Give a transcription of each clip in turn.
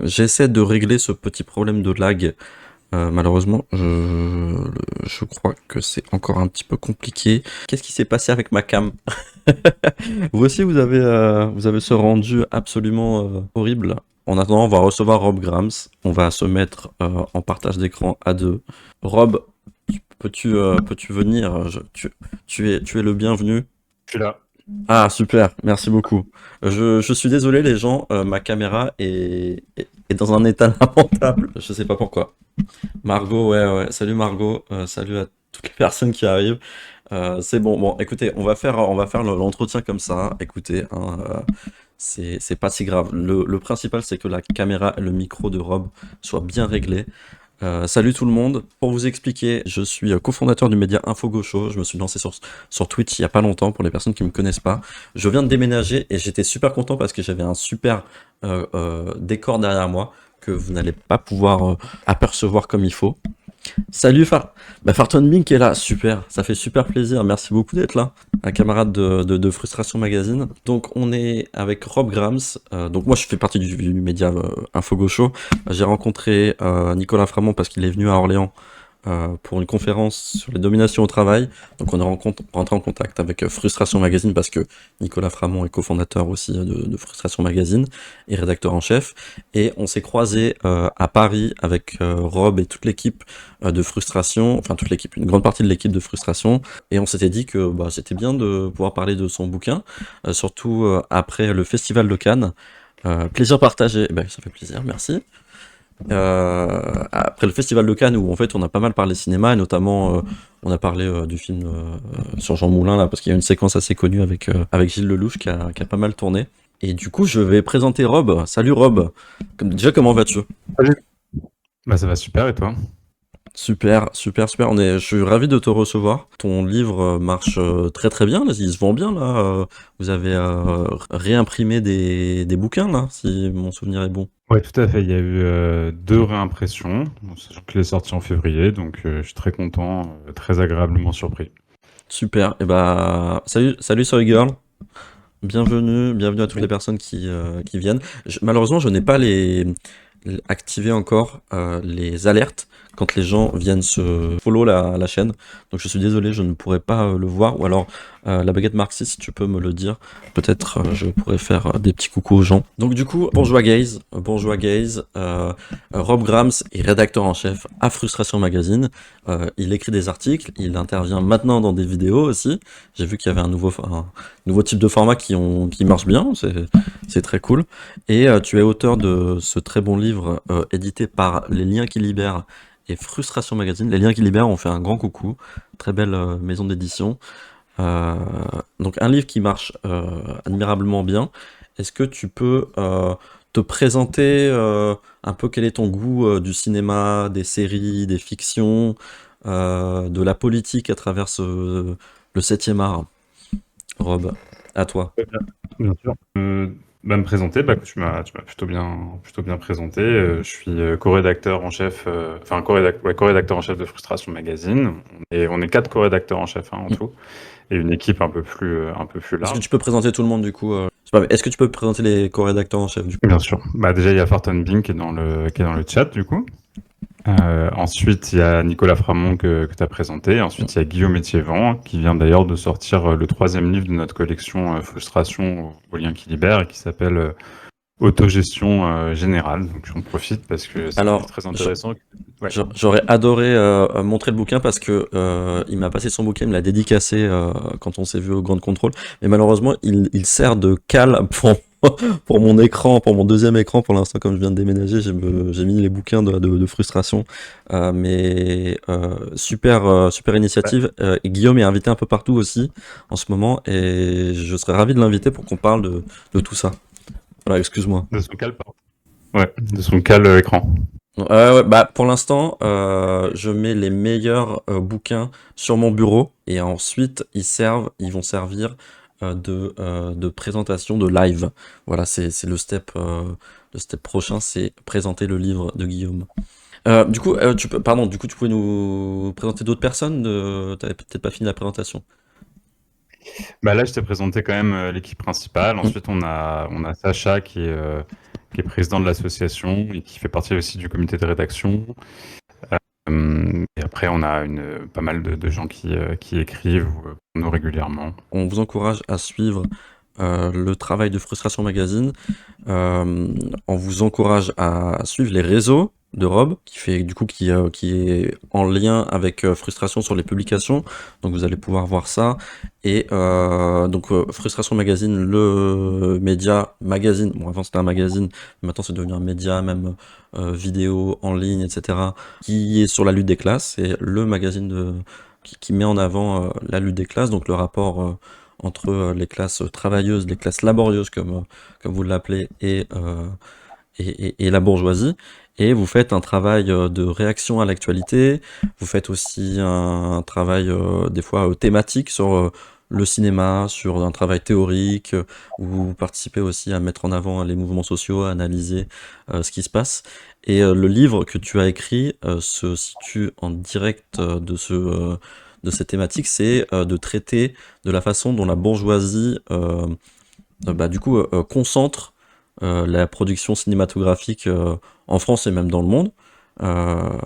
J'essaie de régler ce petit problème de lag. Malheureusement, je crois que c'est encore un petit peu compliqué. Qu'est-ce qui s'est passé avec ma cam? Vous aussi, vous avez ce rendu absolument horrible. En attendant, on va recevoir Rob Grams. On va se mettre en partage d'écran à deux. Rob, peux-tu venir? Tu es le bienvenu. Je suis là. Ah, super, merci beaucoup. Je suis désolé, les gens, ma caméra est dans un état lamentable. Je sais pas pourquoi. Margot, ouais, ouais. Salut Margot, salut à toutes les personnes qui arrivent. C'est bon, bon, écoutez, on va faire l'entretien comme ça. Écoutez, hein, c'est pas si grave. Le principal, c'est que la caméra et le micro de Rob soient bien réglés. Salut tout le monde. Pour vous expliquer, je suis cofondateur du média InfoGaucho. Je me suis lancé sur Twitch il y a pas longtemps pour les personnes qui me connaissent pas. Je viens de déménager et j'étais super content parce que j'avais un super décor derrière moi que vous n'allez pas pouvoir apercevoir comme il faut. Salut Farton Bink est là, super, ça fait super plaisir, merci beaucoup d'être là, un camarade de Frustration Magazine. Donc on est avec Rob Grams, donc moi je fais partie du média InfoGaucho. J'ai rencontré Nicolas Framont parce qu'il est venu à Orléans pour une conférence sur les dominations au travail. Donc on est rentré en contact avec Frustration Magazine parce que Nicolas Framont est cofondateur aussi de Frustration Magazine et rédacteur en chef. Et on s'est croisé à Paris avec Rob et toute l'équipe de Frustration, enfin toute l'équipe, une grande partie de l'équipe de Frustration. Et on s'était dit que bah, c'était bien de pouvoir parler de son bouquin, surtout après le Festival de Cannes. Plaisir partagé, eh ben, ça fait plaisir, merci. Après le festival de Cannes où en fait on a pas mal parlé cinéma et notamment on a parlé du film sur Jean Moulin là parce qu'il y a une séquence assez connue avec Gilles Lelouch qui a pas mal tourné. Et du coup je vais présenter Rob. Salut Rob. Déjà comment vas-tu? Salut. Bah, ça va super et toi? Super, super, super. Je suis ravi de te recevoir. Ton livre marche très très bien. Là, il se vend bien là. Vous avez réimprimé des bouquins là, si mon souvenir est bon. Ouais, tout à fait. Il y a eu deux réimpressions, sachant qu'il est sorti en février, donc je suis très content, très agréablement surpris. Super. Et bah salut Soy Girl. Bienvenue à toutes les Oui. personnes qui viennent. Malheureusement, je n'ai pas activé encore les alertes quand les gens viennent se follow la chaîne. Donc je suis désolé, je ne pourrai pas le voir. Ou alors, la baguette marxiste, si tu peux me le dire, peut-être je pourrais faire des petits coucous aux gens. Donc du coup, Bourgeois Gaze, Rob Grams est rédacteur en chef à Frustration Magazine. Il écrit des articles, il intervient maintenant dans des vidéos aussi. J'ai vu qu'il y avait un nouveau type de format qui marche bien, c'est très cool. Et tu es auteur de ce très bon livre édité par Les Liens qui Libèrent et Frustration Magazine. Les Liens qui Libèrent, on fait un grand coucou, très belle maison d'édition. Euh, donc un livre qui marche admirablement bien. Est-ce que tu peux te présenter un peu quel est ton goût du cinéma, des séries, des fictions, de la politique à travers le septième art? Rob, à toi. Très bien. Bien sûr. Me présenter, bah, tu m'as plutôt bien présenté. Je suis co-rédacteur en chef, enfin co-rédacteur en chef de Frustration Magazine. On est quatre co-rédacteurs en chef hein, en tout, et une équipe un peu plus Est-ce que large. tu peux présenter tout le monde du coup je sais pas, mais est-ce que tu peux présenter les co-rédacteurs en chef du coup? Bien sûr. Bah, déjà, il y a Farton Bing qui est dans le chat du coup. Ensuite, il y a Nicolas Framont que tu as présenté. Ensuite, il y a Guillaume Étiévent, qui vient d'ailleurs de sortir le troisième livre de notre collection Frustration au lien qui libère, et qui s'appelle Autogestion générale. Donc, j'en profite parce que c'est un livre Alors, très intéressant. Ouais. j'aurais adoré montrer le bouquin parce que il m'a passé son bouquin, il me l'a dédicacé quand on s'est vu au Grand Contrôle, mais malheureusement il sert de cale pour mon écran, pour mon deuxième écran pour l'instant comme je viens de déménager, j'ai mis les bouquins de frustration, mais super Ouais. initiative. Et Guillaume est invité un peu partout aussi en ce moment et je serais ravi de l'inviter pour qu'on parle de tout ça. Voilà, excuse-moi. De son cal, pardon. Ouais, de son cal écran. Ouais, bah, pour l'instant, je mets les meilleurs bouquins sur mon bureau et ensuite ils vont servir de présentation, de live. Voilà, c'est le step prochain, c'est présenter le livre de Guillaume. Du coup, du coup, tu pouvais nous présenter d'autres personnes. T'avais peut-être pas fini la présentation. Bah là, je t'ai présenté quand même l'équipe principale. Mm. Ensuite, on a Sacha qui est président de l'association et qui fait partie aussi du comité de rédaction. Et après, on a pas mal de gens qui écrivent pour nous régulièrement. On vous encourage à suivre le travail de Frustration Magazine. On vous encourage à suivre les réseaux de Rob, qui est en lien avec Frustration sur les publications. Donc vous allez pouvoir voir ça. Et Frustration Magazine, le média magazine. Bon, avant c'était un magazine, mais maintenant c'est devenu un média, même vidéo en ligne, etc. Qui est sur la lutte des classes. C'est le magazine qui met en avant la lutte des classes, donc le rapport entre les classes travailleuses, les classes laborieuses, comme vous l'appelez, et la bourgeoisie. Et vous faites un travail de réaction à l'actualité. Vous faites aussi un travail des fois thématique sur le cinéma, sur un travail théorique, où vous participez aussi à mettre en avant les mouvements sociaux, à analyser ce qui se passe. Et le livre que tu as écrit se situe en direct de cette thématique, c'est de traiter de la façon dont la bourgeoisie concentre la production cinématographique en France et même dans le monde. Euh,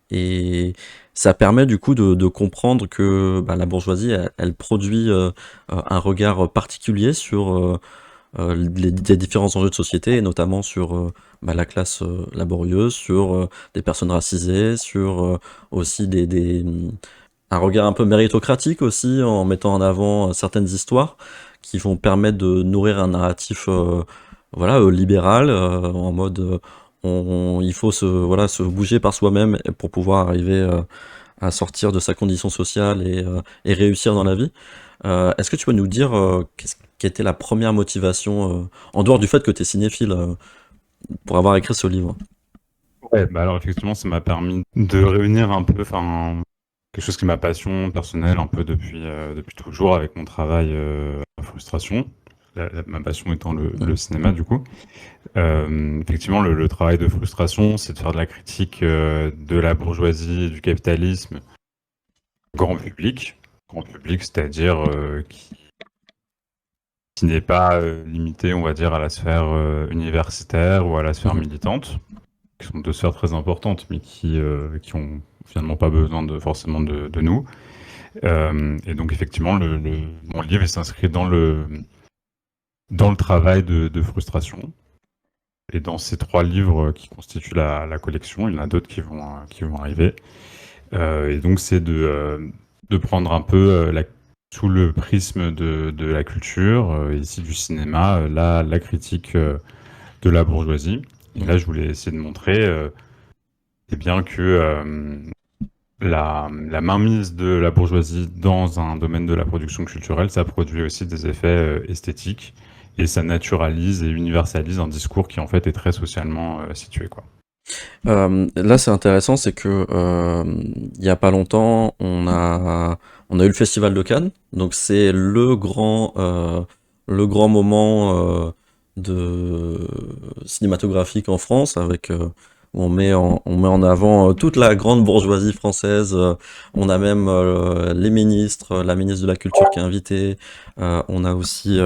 et ça permet du coup de comprendre que la bourgeoisie, elle produit un regard particulier sur les différents enjeux de société, et notamment sur la classe laborieuse, sur des personnes racisées, sur aussi un regard un peu méritocratique aussi, en mettant en avant certaines histoires qui vont permettre de nourrir un narratif libéral, en mode il faut se bouger par soi-même pour pouvoir arriver à sortir de sa condition sociale et réussir dans la vie. Est-ce que tu peux nous dire quelle était la première motivation, en dehors du fait que tu es cinéphile, pour avoir écrit ce livre? Ouais, bah alors effectivement, ça m'a permis de réunir un peu, enfin, quelque chose qui est ma passion personnelle un peu depuis toujours avec mon travail à Frustration. Ma passion étant le cinéma, du coup. Effectivement, le travail de Frustration, c'est de faire de la critique de la bourgeoisie, du capitalisme, grand public. Grand public, c'est-à-dire qui n'est pas limité, on va dire, à la sphère universitaire ou à la sphère Mhm. militante, qui sont deux sphères très importantes, mais qui ont finalement pas besoin forcément de nous. Et donc, effectivement, mon livre il s'inscrit dans le travail de Frustration. Et dans ces 3 livres qui constituent la collection, il y en a d'autres qui vont arriver. Et donc, c'est de prendre un peu sous le prisme de la culture, ici du cinéma, la critique de la bourgeoisie. Et là, je voulais essayer de montrer eh bien que la mainmise de la bourgeoisie dans un domaine de la production culturelle, ça produit aussi des effets esthétiques et ça naturalise et universalise un discours qui en fait est très socialement situé, quoi. Là, c'est intéressant, c'est que il y a pas longtemps, on a eu le Festival de Cannes, donc c'est le grand moment de cinématographique en France, avec où on met en avant toute la grande bourgeoisie française. On a même les ministres, la ministre de la Culture qui est invitée. On a aussi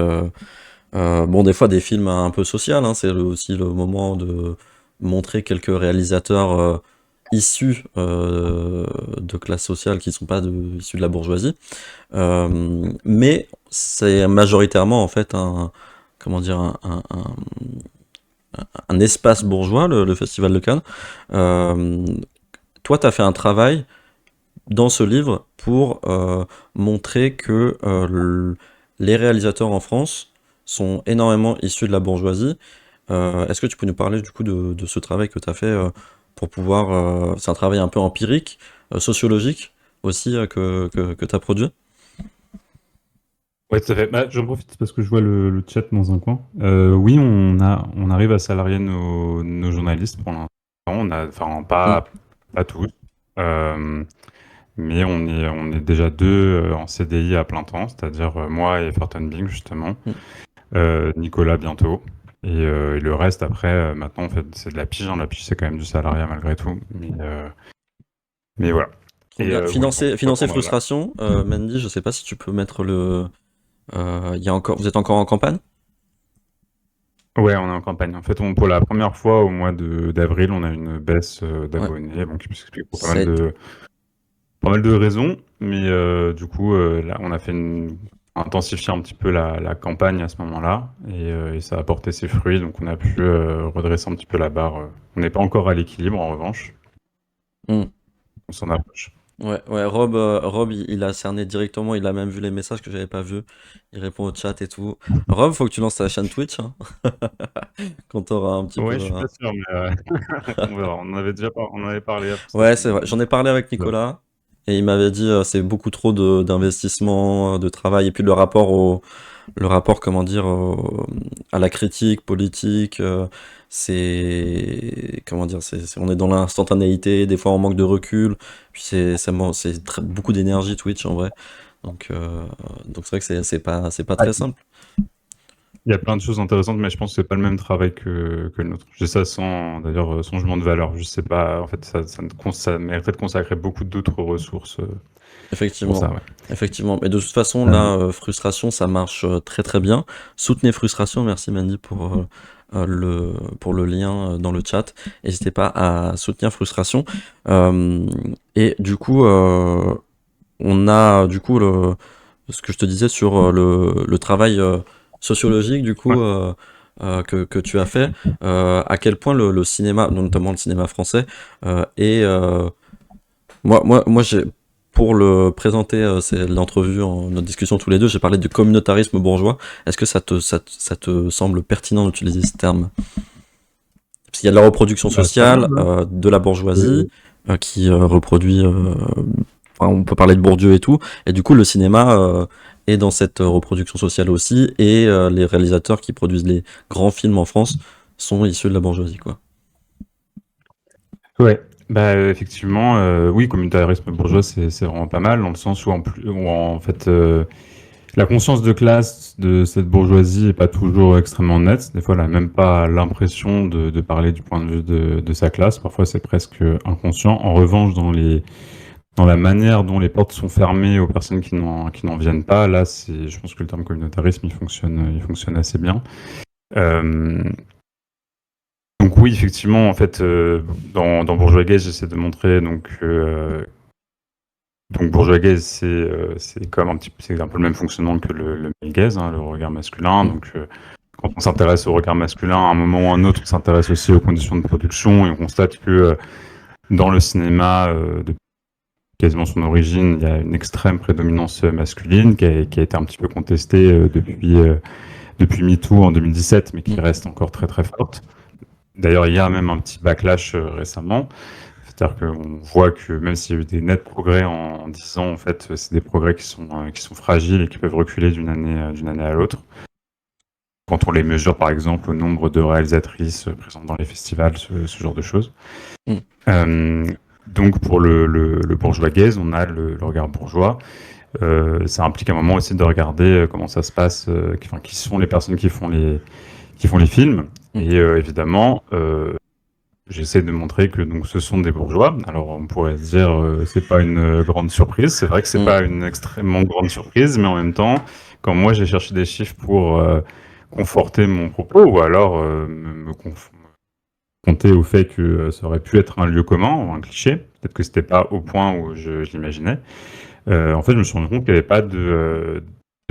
des fois des films un peu sociaux, hein, c'est aussi le moment de montrer quelques réalisateurs issus de classes sociales qui sont pas issus de la bourgeoisie. Mais c'est majoritairement en fait comment dire, un espace bourgeois, le Festival de Cannes. Euh, Toi, tu as fait un travail dans ce livre pour montrer que les réalisateurs en France sont énormément issus de la bourgeoisie. Est-ce que tu peux nous parler du coup de ce travail que tu as fait pour pouvoir... c'est un travail un peu empirique, sociologique aussi, que tu as produit? Ouais, tout à fait. Bah, j'en profite parce que je vois le chat dans un coin. Oui, on arrive à salarier nos journalistes pour l'instant. Enfin, Mm. pas tous. Euh, mais on est déjà 2 en CDI à plein temps, c'est-à-dire moi et Fortin Bing, justement. Mm. Nicolas bientôt. Et le reste, après, maintenant, en fait, c'est de la pige, hein. La pige, c'est quand même du salariat malgré tout. Mais voilà. Trop Et bien. oui, donc, Financer on a- Frustration, Mandy, je sais pas si tu peux mettre Vous êtes encore en campagne? Ouais, on est en campagne. En fait, pour la première fois au mois d'avril, on a une baisse Ouais. d'abonnés, bon, qui s'explique pour Ça a été- pas mal de raisons, mais du coup, là, on a intensifié un petit peu la campagne à ce moment-là, et ça a porté ses fruits, donc on a pu redresser un petit peu la barre. On n'est pas encore à l'équilibre, en revanche, Hmm. on s'en approche. Ouais, ouais, Rob, il a cerné directement, il a même vu les messages que j'avais pas vus. Il répond au chat et tout. Rob, faut que tu lances ta chaîne Twitch, hein, quand t'auras un petit peu. Ouais, je suis pas sûr, mais on verra. On en avait parlé après ça. Ouais, c'est vrai. J'en ai parlé avec Nicolas et il m'avait dit c'est beaucoup trop d'investissement, de travail et puis le rapport, comment dire, à la critique politique, c'est, comment dire, on est dans l'instantanéité, des fois on manque de recul, puis beaucoup d'énergie Twitch en vrai. Donc, euh, donc c'est vrai que c'est pas très simple. Il y a plein de choses intéressantes, mais je pense que c'est pas le même travail que le nôtre. Je dis ça sans, d'ailleurs, sans jugement de valeur. Je sais pas, en fait, ça mériterait de consacrer beaucoup d'autres ressources pour Effectivement, ça, ouais. effectivement. Mais de toute façon, Euh, là, Frustration, ça marche très très bien. Soutenez Frustration, merci Mandy pour le lien dans le chat. N'hésitez pas à soutenir Frustration. Euh, et du coup, on a du coup ce que je te disais sur le travail sociologique du ouais. coup que tu as fait, à quel point le cinéma, notamment le cinéma français, est moi, pour le présenter, c'est l'entrevue, notre discussion tous les deux, j'ai parlé de communautarisme bourgeois. Est-ce que ça te semble pertinent d'utiliser ce terme? Parce qu'il y a de la reproduction Bah, ça va, sociale, ouais. de la bourgeoisie, Euh, qui reproduit. Enfin, on peut parler de Bourdieu et tout. Et du coup, le cinéma est dans cette reproduction sociale aussi. Et les réalisateurs qui produisent les grands films en France sont issus de la bourgeoisie, quoi. ouais. Bah, effectivement, oui, communautarisme bourgeois, c'est vraiment pas mal, dans le sens où en fait, la conscience de classe de cette bourgeoisie est pas toujours extrêmement nette. Des fois, elle a même pas l'impression de parler du point de vue de sa classe. Parfois, c'est presque inconscient. En revanche, dans la manière dont les portes sont fermées aux personnes qui n'en viennent pas, là, je pense que le terme communautarisme, il fonctionne assez bien. Euh, donc oui, effectivement, en fait, dans Bourgeois Gaze, j'essaie de montrer donc Bourgeois Gaze, c'est comme c'est un peu le même fonctionnement que le male gaze, hein, le regard masculin. Mm. Donc quand on s'intéresse au regard masculin, à un moment ou à un autre, on s'intéresse aussi aux conditions de production et on constate que dans le cinéma, depuis quasiment son origine, il y a une extrême prédominance masculine qui a été un petit peu contestée depuis MeToo en 2017, mais qui Mm. reste encore très très forte. D'ailleurs, il y a même un petit backlash récemment. C'est-à-dire qu'on voit que même s'il y a eu des nets progrès en 10 ans, en fait, c'est des progrès qui sont fragiles et qui peuvent reculer d'une année à l'autre. Quand on les mesure, par exemple, au nombre de réalisatrices présentes dans les festivals, ce genre de choses. Mm. Euh, donc, pour le bourgeois gaze, on a le regard bourgeois. Ça implique un moment aussi de regarder comment ça se passe, qui sont les personnes qui font les films. Mm. Et évidemment, j'essaie de montrer que donc ce sont des bourgeois. Alors on pourrait se dire c'est pas une grande surprise. C'est vrai que c'est Mm. pas une extrêmement grande surprise, mais en même temps, quand moi j'ai cherché des chiffres pour conforter mon propos ou alors me confronter au fait que ça aurait pu être un lieu commun ou un cliché, peut-être que c'était pas au point où je l'imaginais. En fait, je me suis rendu compte qu'il n'y avait pas de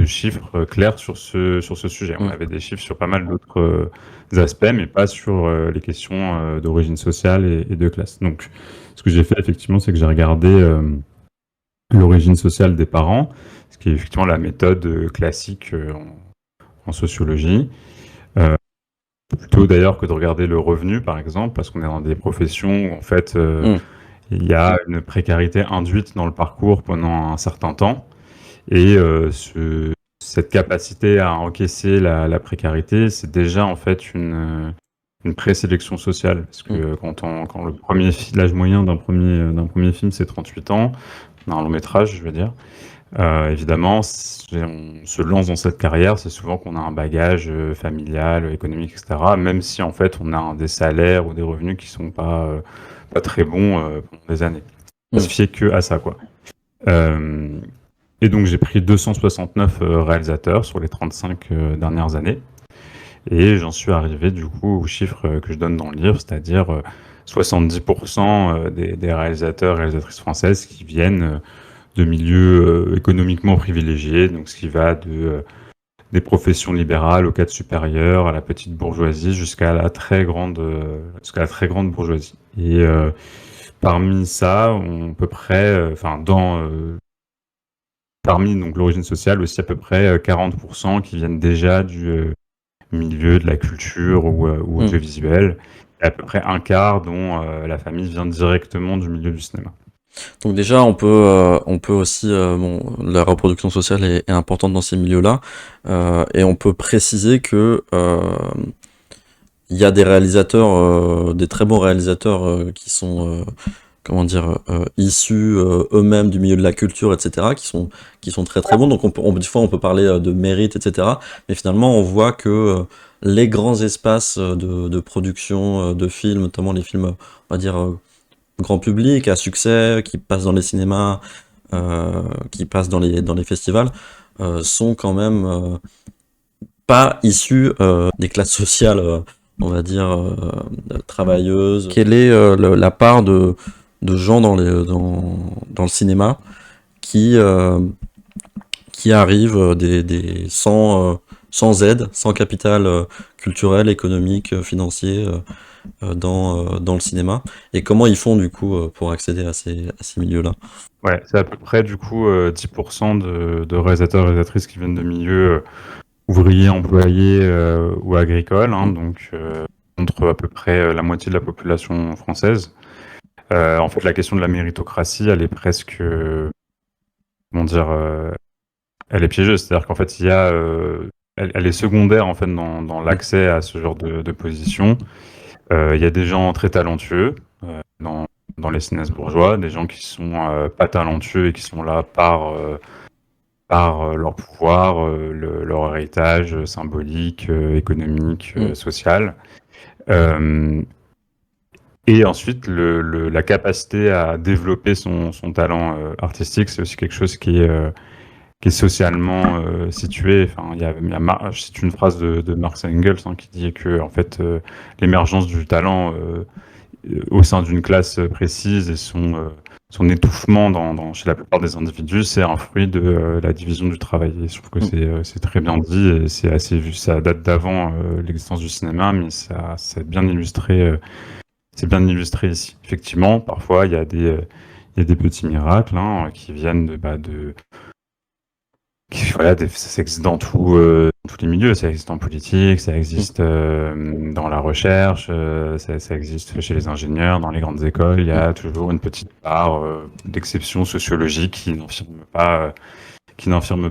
chiffres clairs sur ce sujet. On Mm. avait des chiffres sur pas mal d'autres aspects, mais pas sur les questions d'origine sociale et de classe. Donc, ce que j'ai fait, effectivement, c'est que j'ai regardé l'origine sociale des parents, ce qui est effectivement la méthode classique en sociologie. Euh, Plutôt d'ailleurs que de regarder le revenu, par exemple, parce qu'on est dans des professions où, en fait, Mm. il y a une précarité induite dans le parcours pendant un certain temps. Et cette capacité à encaisser la précarité, c'est déjà en fait une présélection sociale. Parce Mm. que quand l'âge moyen d'un premier film, c'est 38 ans, un long métrage, je veux dire, évidemment, si on se lance dans cette carrière, c'est souvent qu'on a un bagage familial, économique, etc. Même si en fait on a des salaires ou des revenus qui sont pas très bons pendant des années. Ça se Mm. fiait que à ça, quoi. Euh, Et donc j'ai pris 269 réalisateurs sur les 35 dernières années. Et j'en suis arrivé du coup au chiffre que je donne dans le livre, c'est-à-dire 70% des réalisateurs et réalisatrices françaises qui viennent de milieux économiquement privilégiés, donc ce qui va des professions libérales au cadre supérieur, à la petite bourgeoisie, jusqu'à la très grande bourgeoisie. Et parmi ça, on peut près, parmi donc l'origine sociale aussi à peu près 40% qui viennent déjà du milieu de la culture ou audiovisuel, et à peu près un quart dont la famille vient directement du milieu du cinéma. Donc déjà, on peut aussi, bon, la reproduction sociale est importante dans ces milieux-là, et on peut préciser que il y a des réalisateurs, des très bons réalisateurs qui sont, comment dire, issus eux-mêmes du milieu de la culture, etc., qui sont très très bons. Donc des fois, on peut parler de mérite, etc. Mais finalement, on voit que les grands espaces de production de films, notamment les films, on va dire, grand public, à succès, qui passent dans les cinémas, qui passent dans les festivals, sont quand même pas issus des classes sociales, on va dire, travailleuses. Quelle est la part de gens dans le cinéma qui, euh, qui arrivent sans aide, sans capital culturel, économique, financier dans le cinéma, et comment ils font du coup pour accéder à ces milieux-là? Ouais, c'est à peu près du coup 10% de réalisateurs et réalisatrices qui viennent de milieux ouvriers, employés ou agricoles, hein, donc contre à peu près la moitié de la population française. En fait, la question de la méritocratie, elle est presque, comment dire, elle est piégeuse. C'est-à-dire qu'en fait, elle est secondaire en fait dans l'accès à ce genre de position. Il y a des gens très talentueux dans les cinéastes bourgeois, des gens qui sont pas talentueux et qui sont là par leur pouvoir, leur héritage symbolique, économique, social. Euh, et ensuite, la capacité à développer son talent artistique, c'est aussi quelque chose qui est socialement situé. Enfin, c'est une phrase de Marx Engels hein, qui dit que en fait, l'émergence du talent au sein d'une classe précise et son étouffement chez la plupart des individus, c'est un fruit de la division du travail. Et je trouve que c'est très bien dit et c'est assez vu. Ça date d'avant l'existence du cinéma, mais c'est bien illustré. C'est bien illustré ici. Effectivement, parfois il y a des petits miracles hein, qui viennent voilà, ça existe dans tous les milieux, ça existe en politique, ça existe dans la recherche, ça existe chez les ingénieurs, dans les grandes écoles, il y a toujours une petite part d'exception sociologique qui n'infirme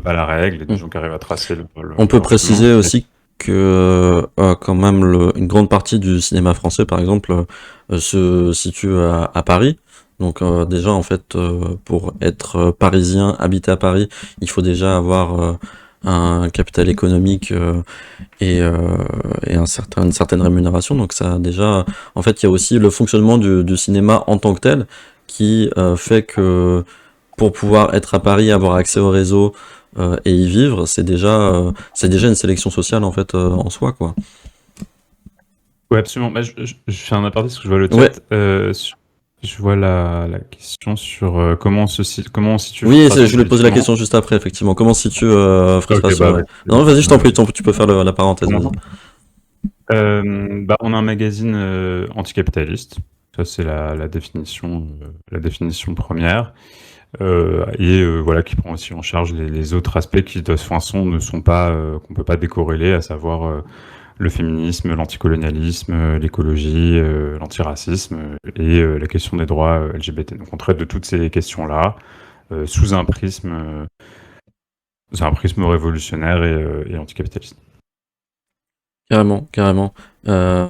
pas la règle, et des gens qui arrivent à tracer On peut leur chemin. préciser aussi que quand même une grande partie du cinéma français, par exemple, se situe à Paris. Donc déjà, en fait, pour être parisien, habiter à Paris, il faut déjà avoir un capital économique et une certaine rémunération. Donc ça, déjà, en fait, il y a aussi le fonctionnement du cinéma en tant que tel qui fait que pour pouvoir être à Paris, avoir accès au réseau et y vivre, c'est déjà une sélection sociale en fait en soi, quoi. Ouais, absolument. Bah, je fais un aparté parce que je vois le Ouais, chat. Je vois la question sur comment on situe oui, frustration je voulais poser la politiquement. question juste après, effectivement. Comment se situe Ok, frustration, bah, ouais. vas-y. Non, vas-y, je t'en prie, tu peux faire la parenthèse, vas-y. Bah, on a un magazine anticapitaliste. Ça, c'est la définition première. Voilà, qui prend aussi en charge les autres aspects qui, de toute façon, ne sont pas, qu'on peut pas décorréler, à savoir le féminisme, l'anticolonialisme, l'écologie, l'antiracisme la question des droits LGBT. Donc, on traite de toutes ces questions-là sous un prisme révolutionnaire et anticapitaliste. Carrément, carrément. Euh,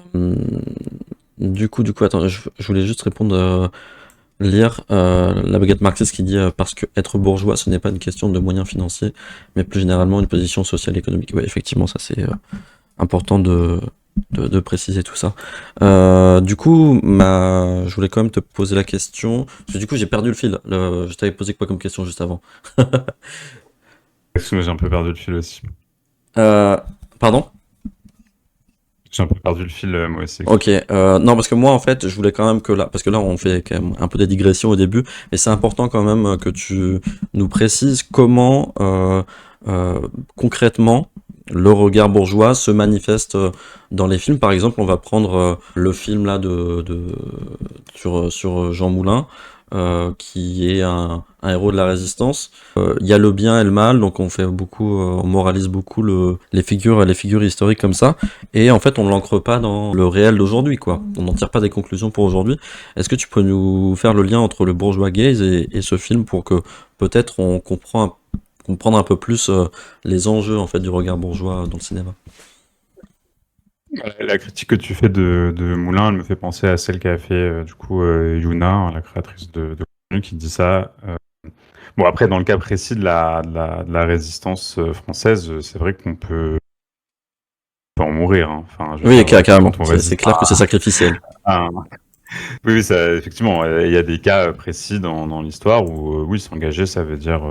du coup, attends, je voulais juste répondre, lire la baguette marxiste qui dit parce que être bourgeois, ce n'est pas une question de moyens financiers, mais plus généralement une position sociale et économique. Ouais, effectivement, ça c'est important de préciser tout ça. Du coup, je voulais quand même te poser la question, parce que du coup j'ai perdu le fil. Je t'avais posé quoi comme question juste avant? Parce que moi, j'ai un peu perdu le fil aussi. Euh, Pardon? J'ai un peu perdu le fil, moi aussi, Ok, excuse-moi. non parce que moi en fait je voulais quand même que là, parce que là on fait quand même un peu des digressions au début, mais c'est important quand même que tu nous précises comment euh, concrètement le regard bourgeois se manifeste dans les films. Par exemple, on va prendre le film là sur Jean Moulin, qui est un héros de la résistance. Il y a le bien et le mal, donc on fait beaucoup, on moralise beaucoup les figures historiques comme ça. Et en fait, on ne l'ancre pas dans le réel d'aujourd'hui, quoi. On n'en tire pas des conclusions pour aujourd'hui. Est-ce que tu peux nous faire le lien entre le bourgeois gaze et ce film pour que peut-être on comprendre un peu plus les enjeux en fait du regard bourgeois dans le cinéma? La critique que tu fais de Moulin, elle me fait penser à celle qu'a fait du coup Yuna, hein, la créatrice de contenu, qui dit ça. Bon, après, dans le cas précis de la résistance française, c'est vrai qu'on peut en mourir, hein. Enfin, je veux Oui, dire, carrément. quand on C'est résiste clair que c'est sacrificiel. à oui, oui, ça, effectivement, il y a des cas précis dans l'histoire où, oui, s'engager, ça veut dire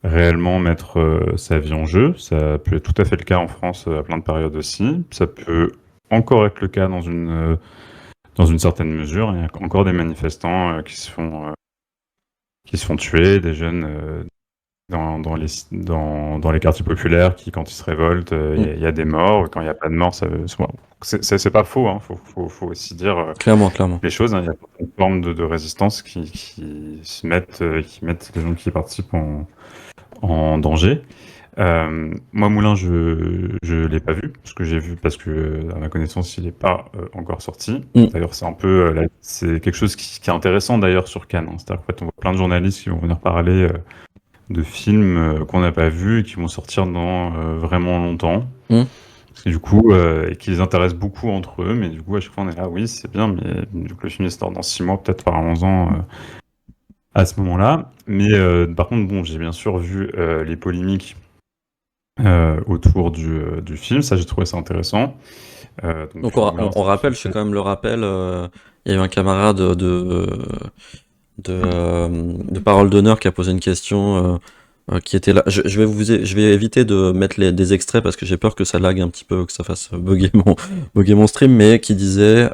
réellement mettre sa vie en jeu. Ça peut être tout à fait le cas en France à plein de périodes aussi. Ça peut encore être le cas dans une certaine mesure. Il y a encore des manifestants qui se font tuer, des jeunes dans les quartiers populaires qui, quand ils se révoltent, Mm. il y a des morts. Quand il n'y a pas de morts, c'est pas faux. Hein. Faut aussi dire Clairement, clairement. les choses. Hein. Il y a une forme de résistance qui mettent les gens qui y participent en danger. Moi, Moulin, je l'ai pas vu, parce que parce que à ma connaissance, il n'est pas encore sorti. Mm. D'ailleurs, c'est un peu, c'est quelque chose qui est intéressant d'ailleurs sur Cannes. Hein. C'est-à-dire qu'en fait, on voit plein de journalistes qui vont venir parler de films qu'on n'a pas vus et qui vont sortir dans vraiment longtemps. Mm. Et du coup, et qui les intéressent beaucoup entre eux, mais du coup, à chaque fois, on est là, oui, c'est bien, mais du coup, le film il sort dans 6 mois, peut-être par 11 ans à ce moment-là. Mais par contre, bon, j'ai bien sûr vu les polémiques autour du film. Ça, j'ai trouvé ça intéressant. Donc Moulin, on c'est rappelle, je fais quand même le rappel, il y a eu un camarade de Parole d'honneur qui a posé une question qui était là. Je vais éviter de mettre des extraits parce que j'ai peur que ça lag un petit peu, que ça fasse bugger mon stream, mais qui disait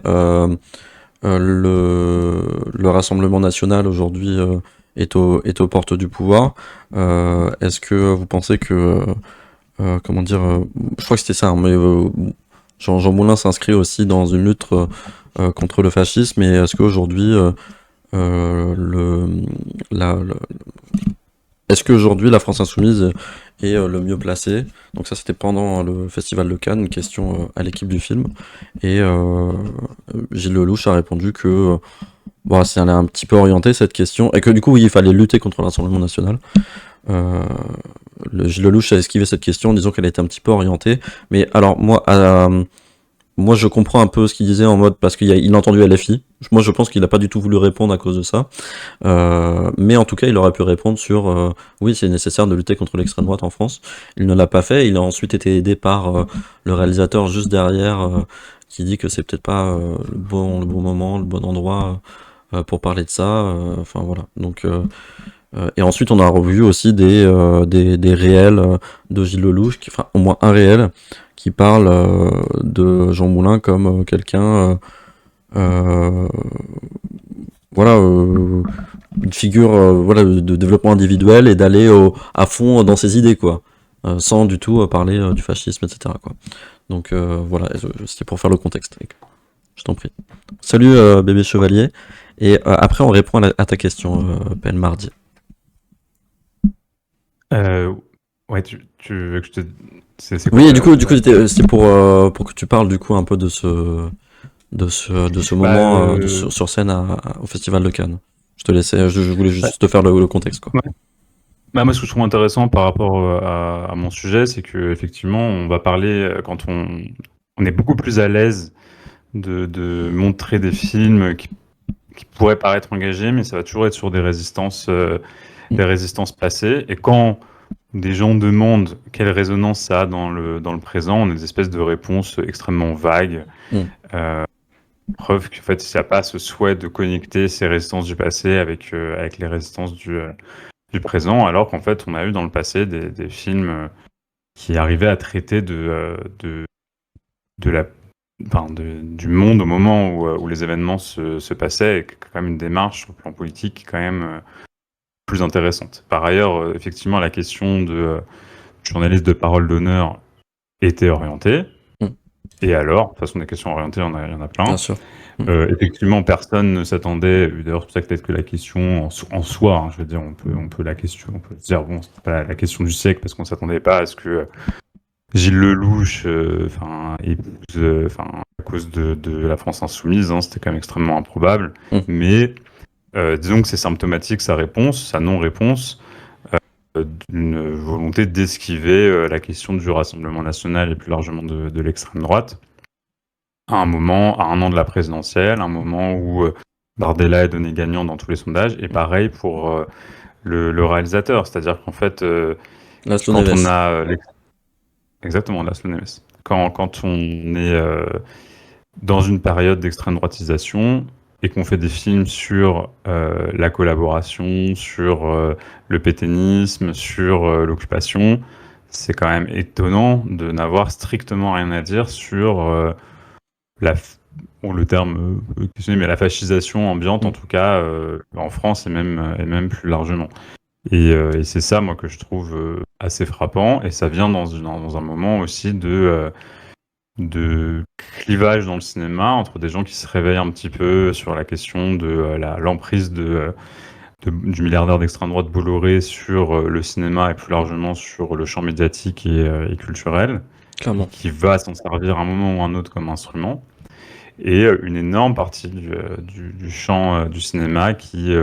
le Rassemblement national aujourd'hui est aux portes du pouvoir. Est-ce que vous pensez que comment dire, je crois que c'était ça, hein, mais Jean Moulin s'inscrit aussi dans une lutte contre le fascisme, et est-ce qu'aujourd'hui, le, le, est-ce qu'aujourd'hui la France Insoumise est le mieux placé? Donc ça c'était pendant le Festival de Cannes, une question à l'équipe du film, et Gilles Lelouch a répondu que bon, c'est un petit peu orienté cette question, et que du coup oui, il fallait lutter contre le Rassemblement national. Euh, Gilles Lelouch a esquivé cette question en disant qu'elle était un petit peu orientée. Mais alors, moi je comprends un peu ce qu'il disait en mode parce qu'il a entendu LFI. Moi, je pense qu'il n'a pas du tout voulu répondre à cause de ça. Mais en tout cas, il aurait pu répondre sur oui, c'est nécessaire de lutter contre l'extrême droite en France. Il ne l'a pas fait. Il a ensuite été aidé par le réalisateur juste derrière qui dit que c'est peut-être pas le bon moment, le bon endroit pour parler de ça. Enfin voilà. Donc et ensuite, on a revu aussi des réels de Gilles Lelouch, enfin au moins un réel, qui parle de Jean Moulin comme quelqu'un, euh, voilà, une figure voilà, de développement individuel et d'aller à fond dans ses idées, quoi, sans du tout parler du fascisme, etc., quoi. Donc voilà, c'était pour faire le contexte. Je t'en prie. Salut bébé chevalier. Et après, on répond à ta question, Ben Mardi. Euh, ouais, tu veux que je te... C'est quoi Oui, et du coup, la question? c'était pour que tu parles du coup un peu de ce Bah, moment sur scène au Festival de Cannes. Je te laissais, je voulais ouais. juste te faire le contexte, quoi. Ouais. Bah, moi, ce que je trouve intéressant par rapport à mon sujet, c'est que effectivement, on va parler quand on est beaucoup plus à l'aise de montrer des films qui pourraient paraître engagés, mais ça va toujours être sur des résistances passées. Et quand des gens demandent quelle résonance ça a dans le présent, on a des espèces de réponses extrêmement vagues. Mm. Preuve qu'en fait, il n'y a pas ce souhait de connecter ces résistances du passé avec les résistances du présent, alors qu'en fait, on a eu dans le passé des films qui arrivaient à traiter de la, du monde au moment où les événements se passaient, et quand même une démarche sur le plan politique qui est quand même plus intéressante. Par ailleurs, effectivement, la question de journaliste de parole d'honneur était orientée. Mm. Et alors, de toute façon, des questions orientées, il y en a Bien plein. sûr. Effectivement, personne ne s'attendait. D'ailleurs, c'est pour ça que peut-être que la question en soi, hein, je veux dire, on peut se dire bon, c'est pas la question du siècle parce qu'on s'attendait pas à ce que Gilles Lelouch, épouse, à cause de la France insoumise, hein, c'était quand même extrêmement improbable. Mm. Mais disons que c'est symptomatique sa réponse, sa non-réponse, d'une volonté d'esquiver la question du Rassemblement national et plus largement de l'extrême droite. À un an de la présidentielle, un moment où Bardella est donné gagnant dans tous les sondages, et pareil pour le réalisateur, c'est-à-dire qu'en fait, Laszlo quand on Neves. a exactement Laszlo Nemes, quand on est dans une période d'extrême droitisation et qu'on fait des films sur la collaboration, sur le pétainisme, sur l'occupation, c'est quand même étonnant de n'avoir strictement rien à dire sur la, bon, le terme questionné, mais la fascisation ambiante, en Mm. tout cas, en France et même plus largement. Et c'est ça, moi, que je trouve assez frappant. Et ça vient dans un moment aussi de clivage dans le cinéma entre des gens qui se réveillent un petit peu sur la question de l'emprise du milliardaire d'extrême droite Bolloré sur le cinéma et plus largement sur le champ médiatique et culturel, et Clairement. qui va s'en servir à un moment ou à un autre comme instrument. Et une énorme partie du champ du cinéma qui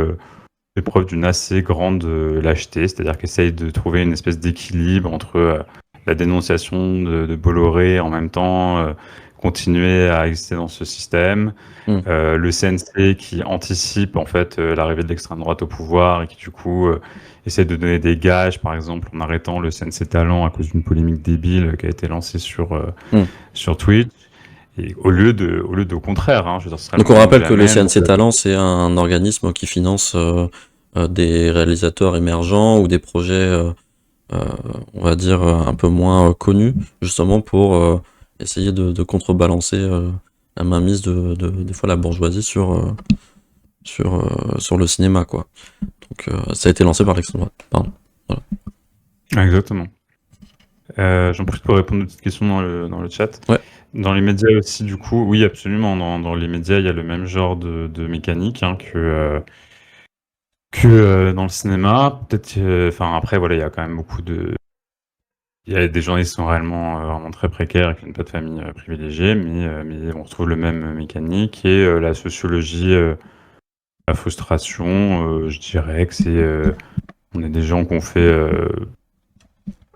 fait preuve d'une assez grande lâcheté, c'est-à-dire qu'essaye de trouver une espèce d'équilibre entre la dénonciation de Bolloré, en même temps continuer à exister dans ce système, Mm. le CNC qui anticipe en fait l'arrivée de l'extrême droite au pouvoir et qui du coup essaie de donner des gages, par exemple en arrêtant le CNC Talent à cause d'une polémique débile qui a été lancée Mm. sur Twitch. Et au lieu de au contraire, hein, je veux dire, ce serait le Donc on moment ou rappelle que le jamais. CNC Talent, c'est un organisme qui finance des réalisateurs émergents ou des projets, euh, on va dire, un peu moins connus, justement pour essayer de contrebalancer la mainmise des fois la bourgeoisie sur le cinéma, quoi. Donc ça a été lancé par l'extrême droite. Pardon. Voilà. Exactement. J'en profite pour répondre à une petite question dans le chat. Ouais. Dans les médias aussi, du coup, oui, absolument. Dans les médias, il y a le même genre de mécanique hein, que dans le cinéma. Peut-être, enfin après, voilà, il y a quand même il y a des journalistes qui sont vraiment très précaires et qui n'ont pas de famille privilégiée, mais on retrouve le même mécanique et la sociologie, la frustration. Je dirais que on est des gens qu'on fait.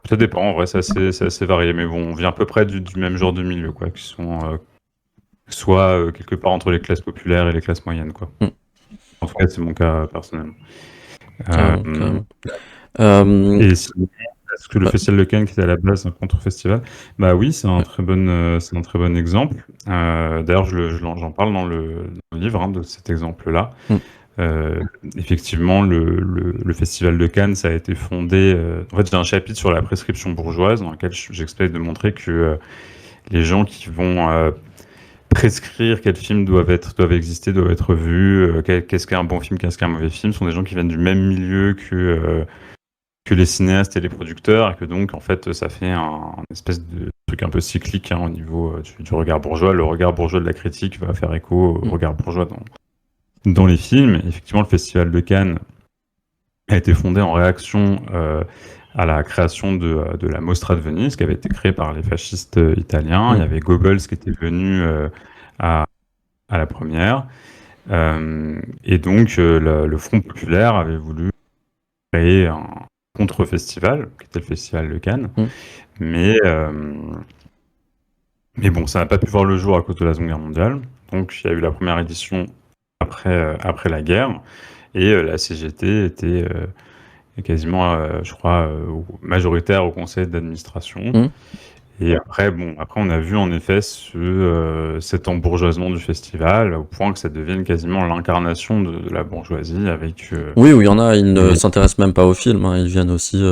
Ça dépend, en vrai, c'est assez varié, mais bon, on vient à peu près du même genre de milieu, quoi, qui sont soit quelque part entre les classes populaires et les classes moyennes, quoi. Mm. En tout cas, c'est mon cas personnel. Carrément, Euh, carrément. Euh, et sinon, est-ce que le ouais, Festival de Cannes, qui était à la base un contre-festival, bah oui, c'est un très bon exemple. D'ailleurs, j'en parle dans le livre hein, de cet exemple-là. mm, Euh, effectivement, le Festival de Cannes, ça a été fondé. En fait, j'ai un chapitre sur la prescription bourgeoise dans lequel j'explique de montrer que les gens qui vont prescrire quels films doivent exister, doivent être vus, qu'est-ce qu'est un bon film, qu'est-ce qu'un mauvais film, sont des gens qui viennent du même milieu que les cinéastes et les producteurs, et que donc, en fait, ça fait un espèce de truc un peu cyclique hein, au niveau du regard bourgeois. Le regard bourgeois de la critique va faire écho au mm, regard bourgeois dans les films. Effectivement, le Festival de Cannes a été fondé en réaction à la création de la Mostra de Venise, qui avait été créée par les fascistes italiens. Il y mm. avait Goebbels qui était venu à, à la première. Et donc, le Front populaire avait voulu créer un contre-festival, qui était le Festival de Cannes. Mm. Mais, euh, mais bon, ça n'a pas pu voir le jour à cause de la Seconde Guerre mondiale. Donc, il y a eu la première édition après la guerre. Et la CGT quasiment, je crois, majoritaire au conseil d'administration. Hmm. Et après, on a vu en effet cet embourgeoisement du festival au point que ça devienne quasiment l'incarnation de la bourgeoisie avec Oui, où il y en a, ils ne les- s'intéressent même pas au film, hein, ils viennent aussi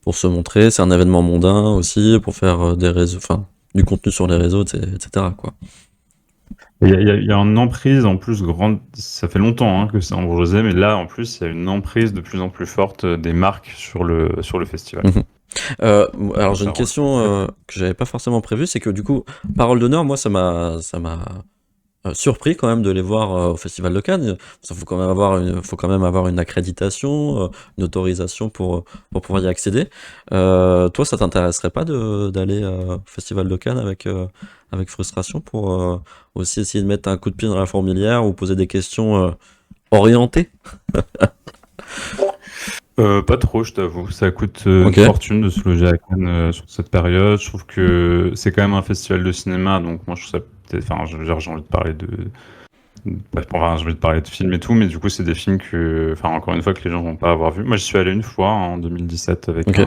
pour se montrer, c'est un événement mondain aussi, pour faire des réseaux, enfin, du contenu sur les réseaux, etc., quoi. il y a une emprise en plus grande. Ça fait longtemps que c'est embourgeoisé, mais là en plus il y a une emprise de plus en plus forte des marques sur le festival. Mhm. Alors j'ai Ça une rend question très, très- que j'avais pas forcément prévue, c'est que du coup, Parole d'honneur, moi ça m'a surpris quand même de les voir au Festival de Cannes. Ça faut quand même avoir une accréditation, une autorisation pour pouvoir y accéder. Toi, ça t'intéresserait pas d'aller au Festival de Cannes avec frustration pour aussi essayer de mettre un coup de pied dans la fourmilière ou poser des questions orientées? Pas trop, je t'avoue. Ça coûte une Ok, fortune de se loger à Cannes sur cette période. Je trouve que c'est quand même un festival de cinéma, donc moi je trouve ça peut-être. Enfin, je veux dire, j'ai envie de parler j'ai envie de parler de films et tout, mais du coup, c'est des films enfin, encore une fois, que les gens vont pas avoir vu. Moi, j'y suis allé une fois en 2017 ok,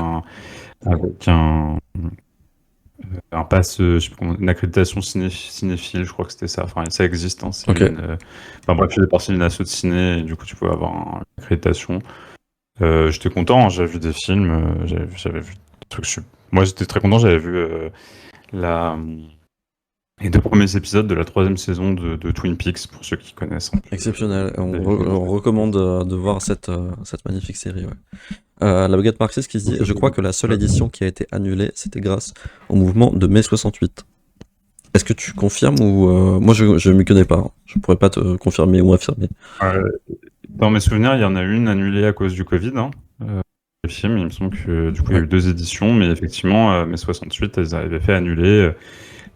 avec un pass, je sais plus une accréditation cinéphile, je crois que c'était ça. Enfin, ça existe, hein, ok. enfin bref, je faisais partie d'une asso de ciné, et du coup, tu pouvais avoir une accréditation. J'étais content, hein, j'avais vu des films, j'avais vu des trucs. Moi, j'étais très content, j'avais vu la... les 2 premiers épisodes de la 3e saison de Twin Peaks, pour ceux qui connaissent un peu Exceptionnel. David Lynch. On recommande de voir cette magnifique série. Ouais. La baguette marxiste qui se dit: Je crois que la seule édition qui a été annulée, c'était grâce au mouvement de mai 68. Est-ce que tu confirmes ou moi je m'y connais pas, hein. Je pourrais pas te confirmer ou affirmer. Euh, Dans mes souvenirs, il y en a une annulée à cause du Covid, hein, le film. Il me semble que du coup, il y a Ouais. eu 2 éditions, mais effectivement, mai 68, ils avaient fait annuler.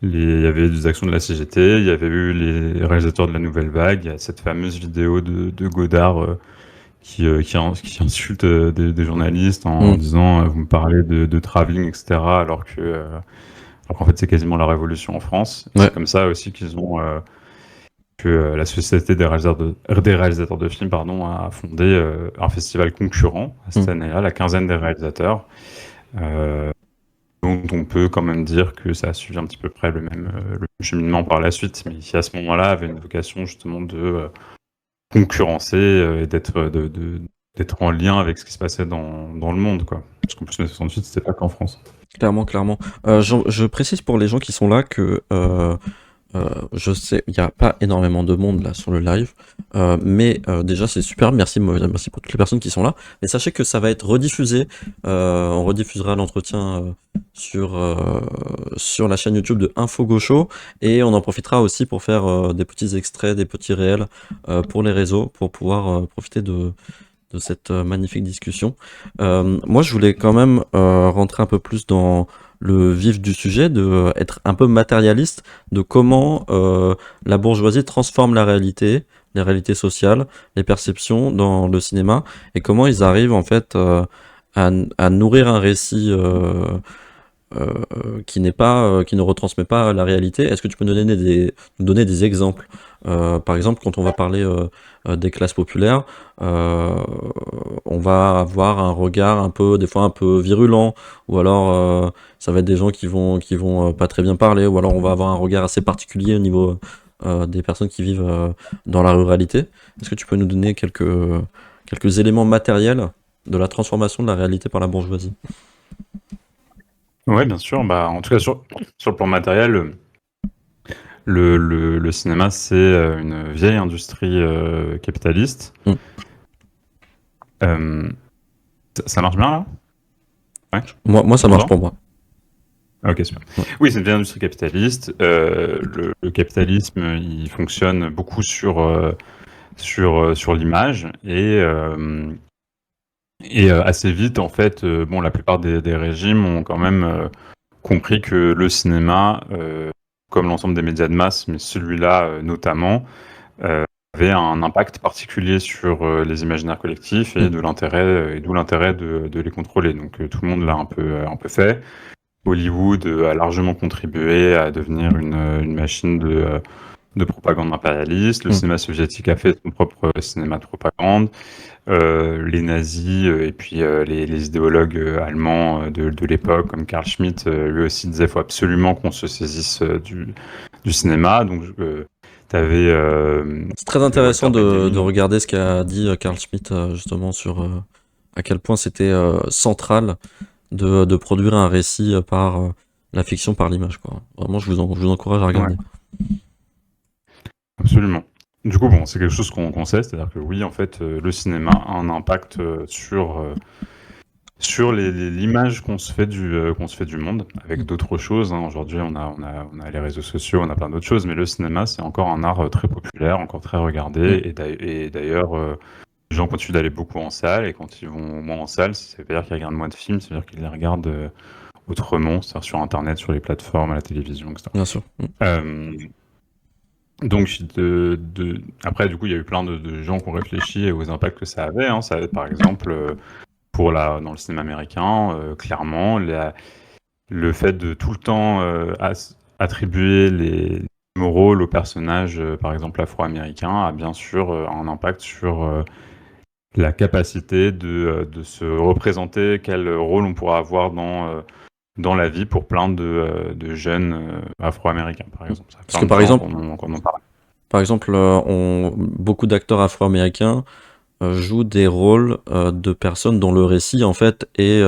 Il y avait des actions de la CGT, il y avait eu les réalisateurs de la Nouvelle Vague, il y a cette fameuse vidéo de Godard qui insulte des journalistes en Mm. disant vous me parlez de travelling, etc. Alors qu'en fait c'est quasiment la révolution en France. Ouais. C'est comme ça aussi que la Société des réalisateurs de films a fondé un festival concurrent à cette Mm. année-là, la quinzaine des réalisateurs. Euh, dont on peut quand même dire que ça a suivi un petit peu près le même cheminement par la suite, mais qui à ce moment-là avait une vocation justement de concurrencer et d'être en lien avec ce qui se passait dans le monde, quoi. Parce qu'en plus, mai 68, c'était pas qu'en France. Clairement, clairement. Je précise pour les gens qui sont là que je sais, il n'y a pas énormément de monde là sur le live, mais déjà c'est super, merci pour toutes les personnes qui sont là. Mais sachez que ça va être rediffusé, on rediffusera l'entretien sur la chaîne YouTube de Info Gaucho, et on en profitera aussi pour faire des petits extraits, des petits réels pour les réseaux, pour pouvoir profiter de cette magnifique discussion. Moi, je voulais quand même rentrer un peu plus dans le vif du sujet, de être un peu matérialiste de comment la bourgeoisie transforme la réalité, les réalités sociales, les perceptions dans le cinéma, et comment ils arrivent en fait à nourrir un récit qui ne retransmet pas la réalité. Est-ce que tu peux nous donner des exemples? Par exemple, quand on va parler des classes populaires, euh, on va avoir un regard un peu, des fois un peu virulent, ou alors ça va être des gens qui vont pas très bien parler, ou alors on va avoir un regard assez particulier au niveau des personnes qui vivent dans la ruralité. Est-ce que tu peux nous donner quelques éléments matériels de la transformation de la réalité par la bourgeoisie? Ouais, bien sûr. Bah, en tout cas, sur le plan matériel, le cinéma, c'est une vieille industrie capitaliste. Mm. Euh, ça marche bien, là? Ouais. Moi, ça Tu marche m'entends? pour moi. Ah, ok, super. Ouais. Oui, c'est une vieille industrie capitaliste. Le capitalisme, il fonctionne beaucoup sur l'image et assez vite, en fait, la plupart des régimes ont quand même compris que le cinéma, comme l'ensemble des médias de masse, mais celui-là notamment, euh, avait un impact particulier sur les imaginaires collectifs et Mm. de l'intérêt, et d'où l'intérêt de les contrôler. Donc tout le monde l'a un peu fait. Hollywood a largement contribué à devenir une machine de propagande impérialiste. Le Mm. cinéma soviétique a fait son propre cinéma de propagande. les nazis et puis les idéologues allemands de l'époque, comme Carl Schmitt, lui aussi disait qu'il faut absolument qu'on se saisisse du cinéma. Donc, tu avais C'est très Walter intéressant de Benjamin. regarder ce qu'a dit Carl Schmitt justement sur à quel point c'était central de produire un récit par la fiction, par l'image, quoi. Vraiment, je vous encourage à Ouais, regarder. absolument. Du coup, bon, c'est quelque chose qu'on sait, c'est-à-dire que oui, en fait, le cinéma a un impact sur l'image qu'on se fait du monde, avec d'autres choses, hein. Aujourd'hui, on a les réseaux sociaux, on a plein d'autres choses, mais le cinéma, c'est encore un art très populaire, encore très Mm. regardé. Et d'ailleurs, les gens continuent d'aller beaucoup en salle, et quand ils vont moins en salle, ça veut dire qu'ils regardent moins de films, ça veut dire qu'ils les regardent autrement, c'est-à-dire sur Internet, sur les plateformes, à la télévision, etc. Bien sûr. Mm. Euh, donc, après, du coup, il y a eu plein de gens qui ont réfléchi aux impacts que ça avait, hein. Ça avait, par exemple, dans le cinéma américain, clairement, le fait de tout le temps attribuer les mêmes rôles aux personnages, par exemple afro-américains, a bien sûr un impact sur la capacité de se représenter quel rôle on pourra avoir dans la vie pour plein de jeunes afro-américains, par exemple. Ça, Parce plein que de gens qu'on en parle. par exemple, beaucoup d'acteurs afro-américains jouent des rôles de personnes dont le récit en fait est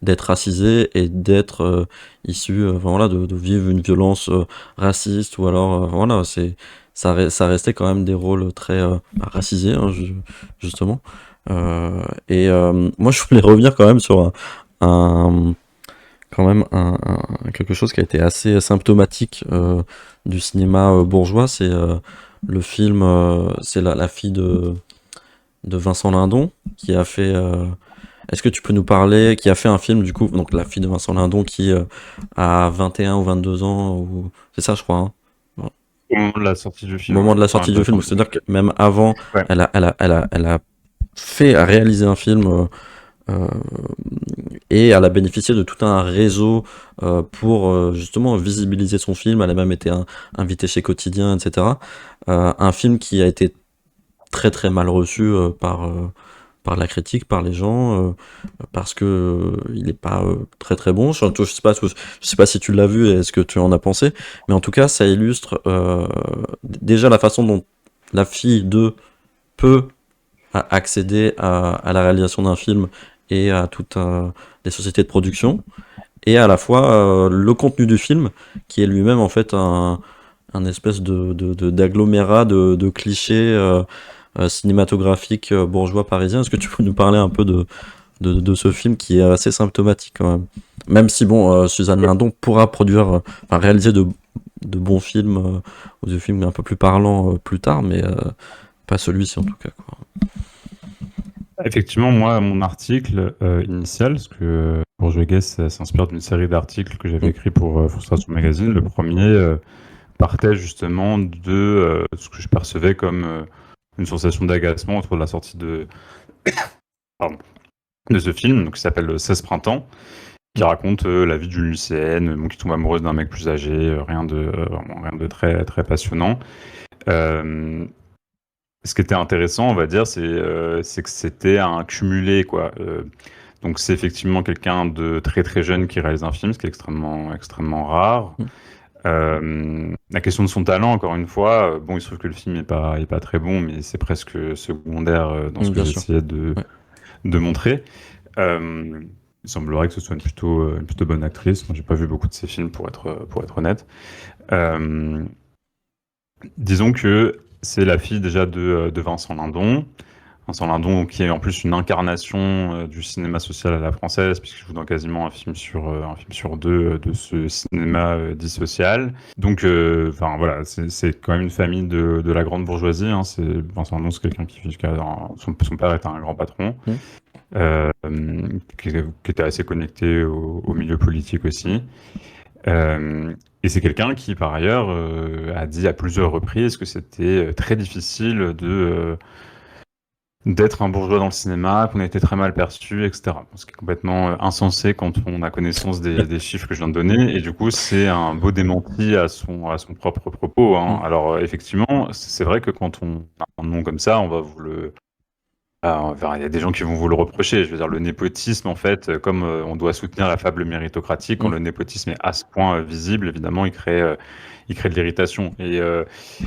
d'être racisé et d'être issu enfin, voilà, de vivre une violence raciste ou alors voilà ça restait quand même des rôles très racisés hein, justement. Moi je voulais revenir quand même sur un- quand même quelque chose qui a été assez symptomatique du cinéma bourgeois, c'est le film c'est la fille de Vincent Lindon, qui a fait. Est-ce que tu peux nous parler, qui a fait un film du coup, donc la fille de Vincent Lindon qui a 21 ou 22 ans, ou c'est ça je crois, hein, Au moment de la sortie du au film, moment ouais. de la Enfin, sortie du film. C'est-à-dire que même avant, ouais. elle a fait, a réalisé un film euh, et elle a bénéficié de tout un réseau pour justement visibiliser son film. Elle a même été invitée chez Quotidien, etc. Un film qui a été très très mal reçu par la critique, par les gens, parce que il est pas très très bon. Je sais pas si tu l'as vu et ce que tu en as pensé, mais en tout cas, ça illustre déjà la façon dont la fille de peut accéder à la réalisation d'un film et à toutes les sociétés de production, et à la fois le contenu du film, qui est lui-même en fait un espèce d'agglomérat de clichés cinématographiques bourgeois parisiens. Est-ce que tu peux nous parler un peu de ce film qui est assez symptomatique quand même? Même si bon, Suzanne Lindon pourra produire, enfin réaliser de bons films ou de films un peu plus parlants plus tard, mais pas celui-ci en tout cas, quoi. Effectivement, moi, mon article initial, parce que Bourgeois Guest ça s'inspire d'une série d'articles que j'avais Mm. écrit pour Frustration Magazine. Le premier partait justement de ce que je percevais comme une sensation d'agacement autour de la sortie pardon, de ce film, donc, qui s'appelle 16 printemps, qui raconte la vie d'une lycéenne qui tombe amoureuse d'un mec plus âgé, vraiment rien de très, très passionnant. Ce qui était intéressant, on va dire, c'est que c'était un cumulé, quoi. Donc c'est effectivement quelqu'un de très très jeune qui réalise un film, ce qui est extrêmement extrêmement rare. Mm. La question de son talent, encore une fois, bon, il se trouve que le film est pas très bon, mais c'est presque secondaire dans ce que Bien sûr. j'essayais Ouais. de montrer. Il semblerait que ce soit une plutôt bonne actrice. Moi, j'ai pas vu beaucoup de ses films pour être honnête. Euh, Disons que c'est la fille déjà de Vincent Lindon. Vincent Lindon, qui est en plus une incarnation du cinéma social à la française, puisqu'il joue dans quasiment un film sur deux de ce cinéma dit social. Donc, enfin voilà, c'est quand même une famille de la grande bourgeoisie, hein. Vincent Lindon, c'est quelqu'un son père était un grand patron, Mm. euh, qui était assez connecté au milieu politique aussi. Et c'est quelqu'un qui, par ailleurs, a dit à plusieurs reprises que c'était très difficile d'être un bourgeois dans le cinéma, qu'on a été très mal perçu, etc. Ce qui est complètement insensé quand on a connaissance des chiffres que je viens de donner. Et du coup, c'est un beau démenti à son propre propos, hein. Mm. Alors, effectivement, c'est vrai que quand on a un nom comme ça, on va vous le Enfin, il y a des gens qui vont vous le reprocher. Je veux dire, le népotisme, en fait, comme on doit soutenir la fable méritocratique, quand Mm. le népotisme est à ce point visible, évidemment, il crée de l'irritation. Et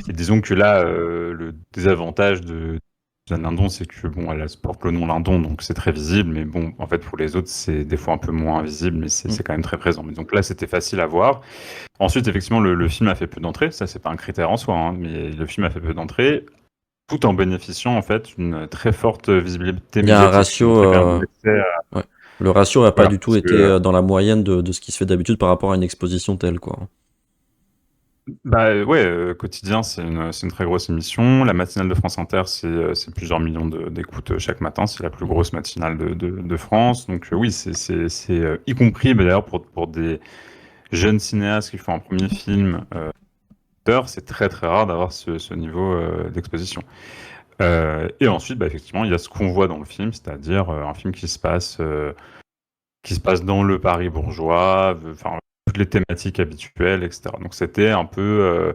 disons que là, le désavantage de Suzanne Lindon, c'est que bon, elle porte le nom Lindon, donc c'est très visible, mais bon, en fait, pour les autres, c'est des fois un peu moins visible, mais Mm. c'est quand même très présent. Mais donc là, c'était facile à voir. Ensuite, effectivement, le film a fait peu d'entrées, ça, c'est pas un critère en soi, hein, mais le film a fait peu d'entrées tout en bénéficiant en fait d'une très forte visibilité Il y a un médiatique, ce qui ratio, nous a permis d'accès à... ouais. Le ratio n'a pas Voilà, du tout parce que été dans la moyenne de ce qui se fait d'habitude par rapport à une exposition telle, quoi. bah ouais, quotidien c'est une très grosse émission. La matinale de France Inter c'est plusieurs millions d'écoutes chaque matin, c'est la plus Mm. grosse matinale de France. Donc oui, c'est y compris bah, d'ailleurs pour des jeunes cinéastes qui font un premier film c'est très très rare d'avoir ce niveau d'exposition. Et ensuite, bah, effectivement, il y a ce qu'on voit dans le film, c'est-à-dire un film qui se passe dans le Paris bourgeois, enfin toutes les thématiques habituelles, etc. Donc c'était un peu,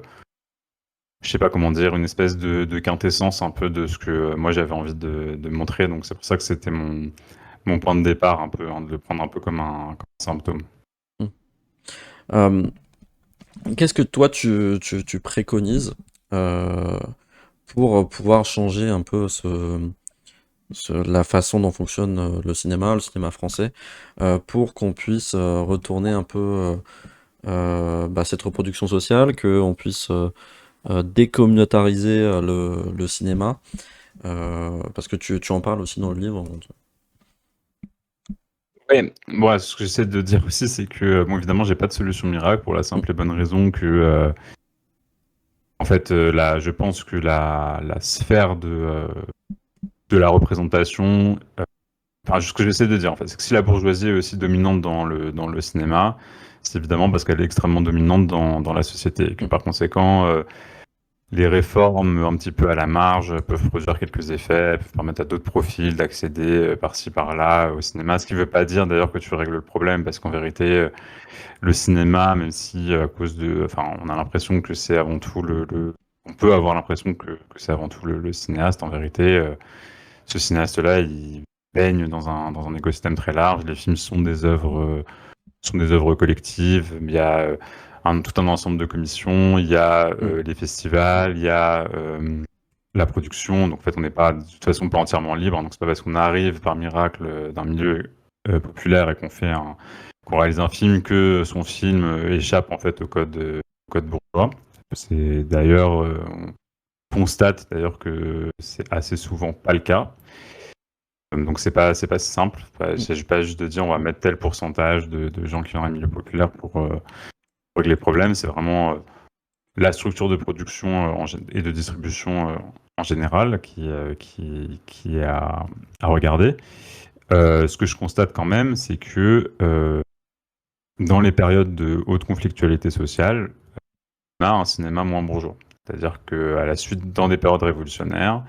je sais pas comment dire, une espèce de quintessence un peu de ce que moi j'avais envie de montrer. Donc c'est pour ça que c'était mon point de départ un peu, hein, de le prendre un peu comme un symptôme. Mm. Euh, Qu'est-ce que toi tu préconises euh, pour pouvoir changer un peu la façon dont fonctionne le cinéma français, pour qu'on puisse retourner un peu cette reproduction sociale, qu'on puisse décommunautariser le cinéma, parce que tu en parles aussi dans le livre. Ouais, bon, ce que j'essaie de dire aussi, c'est que, bon, évidemment, j'ai pas de solution miracle pour la Mm. simple et bonne raison que, en fait, je pense que la sphère de la représentation, enfin, ce que j'essaie de dire, en fait, c'est que si la bourgeoisie est aussi dominante dans le cinéma, c'est évidemment parce qu'elle est extrêmement dominante dans la société. Et que Mm. par conséquent, les réformes un petit peu à la marge peuvent produire quelques effets, peuvent permettre à d'autres profils d'accéder par-ci par-là au cinéma. Ce qui ne veut pas dire d'ailleurs que tu règles le problème, parce qu'en vérité, le cinéma, même si à cause de, enfin, on a l'impression que c'est avant tout on peut avoir l'impression que c'est avant tout le cinéaste. En vérité, ce cinéaste-là, il baigne dans un écosystème très large. Les films sont des œuvres collectives. Il y a tout un ensemble de commissions. Il y a Mm. les festivals. Il y a la production. Donc en fait, on n'est pas de toute façon pas entièrement libre. Donc c'est pas parce qu'on arrive par miracle d'un milieu populaire et qu'on réalise un film que son film échappe en fait au code bourgeois. C'est d'ailleurs on constate d'ailleurs que c'est assez souvent pas le cas. Donc c'est pas si simple. Il Mm. s'agit pas juste de dire on va mettre tel pourcentage de gens qui viennent dans le milieu populaire pour régler le problème. C'est vraiment la structure de production et de distribution en général qui est à regarder. Ce que je constate quand même, c'est que dans les périodes de haute conflictualité sociale, on a un cinéma moins bourgeois. C'est-à-dire qu'à la suite, dans des périodes révolutionnaires,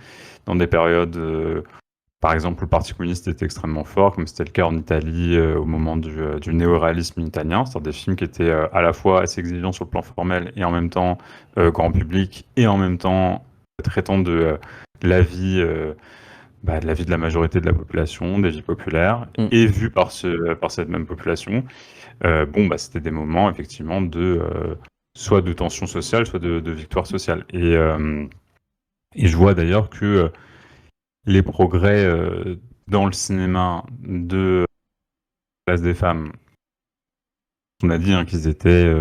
dans des périodes par exemple, le Parti communiste était extrêmement fort, comme c'était le cas en Italie au moment du néo-réalisme italien, c'est-à-dire des films qui étaient à la fois assez exigeants sur le plan formel et en même temps grand public, et en même temps traitant la vie, de la vie de la majorité de la population, des vies populaires, Mm. et vus par cette même population. Bon, bah, c'était des moments effectivement soit de tension sociale, soit de victoire sociale. Et je vois d'ailleurs que les progrès dans le cinéma de la place des femmes, on a dit hein, qu'ils étaient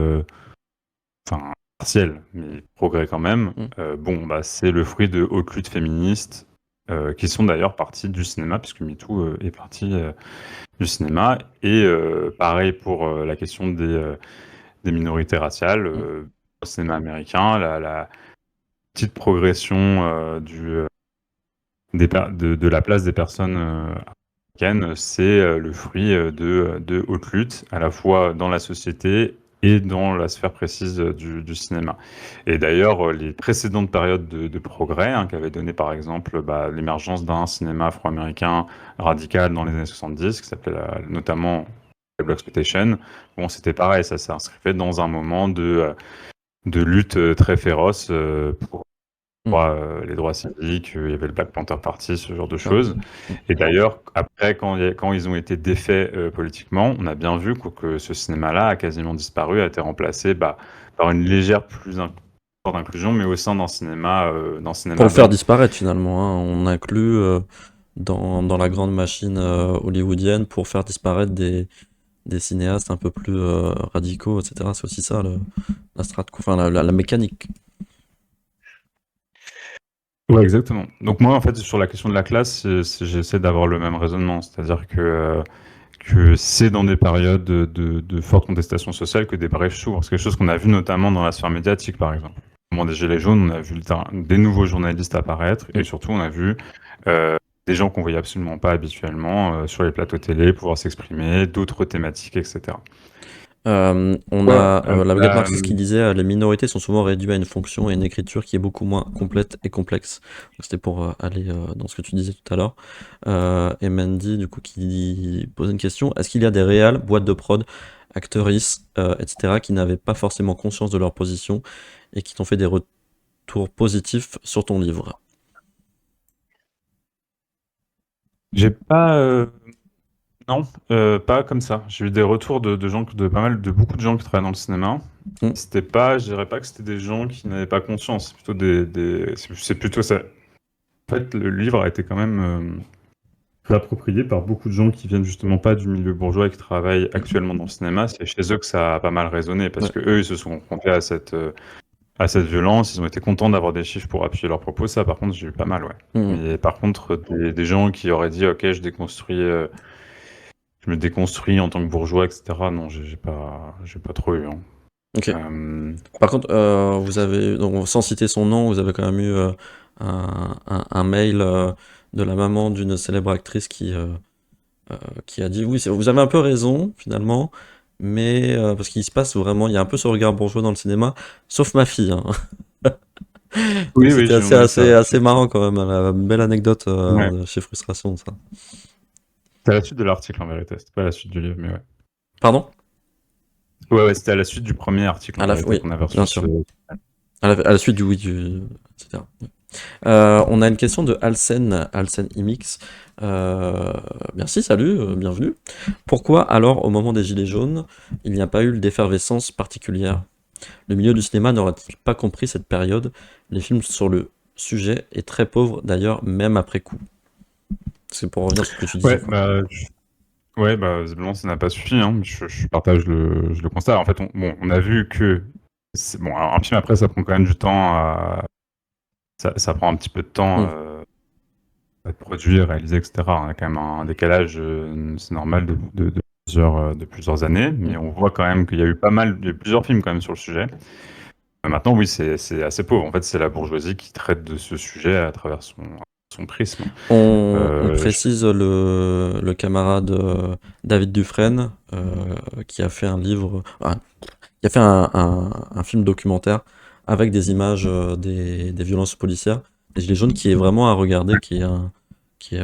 enfin, partiels, mais progrès quand même. Mm. Bon, bah, c'est le fruit de hautes luttes féministes qui sont d'ailleurs parties du cinéma, puisque MeToo est parti du cinéma. Et pareil pour la question des minorités raciales. Mm. Au cinéma américain, la petite progression de la place des personnes africaines, c'est le fruit de hautes luttes, à la fois dans la société et dans la sphère précise du cinéma. Et d'ailleurs, les précédentes périodes de progrès, hein, qui avaient donné par exemple l'émergence d'un cinéma afro-américain radical dans les années 70, qui s'appelait notamment la Blaxploitation, bon, c'était pareil, ça s'inscrivait dans un moment de lutte très féroce pour Mm. les droits civiques, il y avait le Black Panther Party, ce genre de Ah. choses. Et d'ailleurs, après, quand ils ont été défaits politiquement, on a bien vu que ce cinéma-là a quasiment disparu, a été remplacé par une légère plus forte inclusion, mais au sein d'un Pour cinéma le faire blanc. disparaître finalement, hein, on inclut dans la grande machine hollywoodienne pour faire disparaître des cinéastes un peu plus radicaux, etc. C'est aussi ça la strat, enfin la mécanique. Ouais, exactement. Donc moi, en fait, sur la question de la classe, j'essaie d'avoir le même raisonnement, c'est-à-dire que c'est dans des périodes de forte contestation sociale que des brèches s'ouvrent. C'est quelque chose qu'on a vu notamment dans la sphère médiatique, par exemple. Au moment des Gilets jaunes, on a vu des nouveaux journalistes apparaître et Mm. surtout, on a vu euh, des gens qu'on voyait absolument pas habituellement sur les plateaux télé pouvoir s'exprimer, d'autres thématiques, etc. On Ouais, a la Brigade marxiste qui disait les minorités sont souvent réduites à une fonction et une écriture qui est beaucoup moins complète et complexe. Donc, c'était pour aller dans ce que tu disais tout à l'heure. Et Mandy, du coup, qui posait une question est-ce qu'il y a des réals, boîtes de prod, actrices, etc., qui n'avaient pas forcément conscience de leur position et qui t'ont fait des retours positifs sur ton livre? j'ai pas. Non, pas comme ça. J'ai eu des retours de gens, de beaucoup de gens qui travaillent dans le cinéma. Mm. C'était pas, je dirais pas que c'était des gens qui n'avaient pas conscience. C'est plutôt c'est plutôt ça. En fait, le livre a été quand même réapproprié par beaucoup de gens qui viennent justement pas du milieu bourgeois et qui travaillent actuellement dans le cinéma. C'est chez eux que ça a pas mal résonné parce Ouais. que eux, ils se sont confrontés à cette violence. Ils ont été contents d'avoir des chiffres pour appuyer leurs propos. Ça, par contre, j'ai eu pas mal, ouais. Mm. Mais par contre, des gens qui auraient dit, ok, je me déconstruis en tant que bourgeois, etc. Non, j'ai pas trop eu, hein. Ok. Euh, Par contre, vous avez, donc, sans citer son nom, vous avez quand même eu un mail de la maman d'une célèbre actrice qui a dit oui, vous avez un peu raison finalement, mais parce qu'il se passe vraiment, il y a un peu ce regard bourgeois dans le cinéma, sauf ma fille, hein. Donc Oui, oui, c'était j'ai entendu ça. assez marrant quand même, une belle anecdote Ouais. chez Frustration, ça. C'était à la suite de l'article en vérité, c'était pas à la suite du livre, mais ouais. Pardon? Ouais, ouais, c'était à la suite du premier article en vérité Oui, qu'on avait bien reçu. sûr. À la suite du oui, etc. On a une question de Alcen Imix. Merci, salut, bienvenue. Pourquoi alors, au moment des Gilets jaunes, il n'y a pas eu d'effervescence particulière? Le milieu du cinéma n'aurait-il pas compris cette période? Les films sur le sujet est très pauvre d'ailleurs, même après coup. C'est pour revenir sur ce que tu disais, Ouais, quoi. visiblement ça n'a pas suffi, hein. Je partage je le constat. En fait, on a vu que bon, un film après ça prend quand même du temps ça prend un petit peu de temps Hmm. à produire, réaliser, etc. On a quand même un décalage, c'est normal de plusieurs années, Hmm. mais on voit quand même qu'il y a eu il y a eu plusieurs films quand même sur le sujet. Maintenant, oui, c'est assez pauvre. En fait, c'est la bourgeoisie qui traite de ce sujet à travers son prisme. On Euh, je- précise le camarade David Dufresne qui a fait un livre, qui a fait un film documentaire avec des images des violences policières, des Gilets jaunes, qui est vraiment à regarder,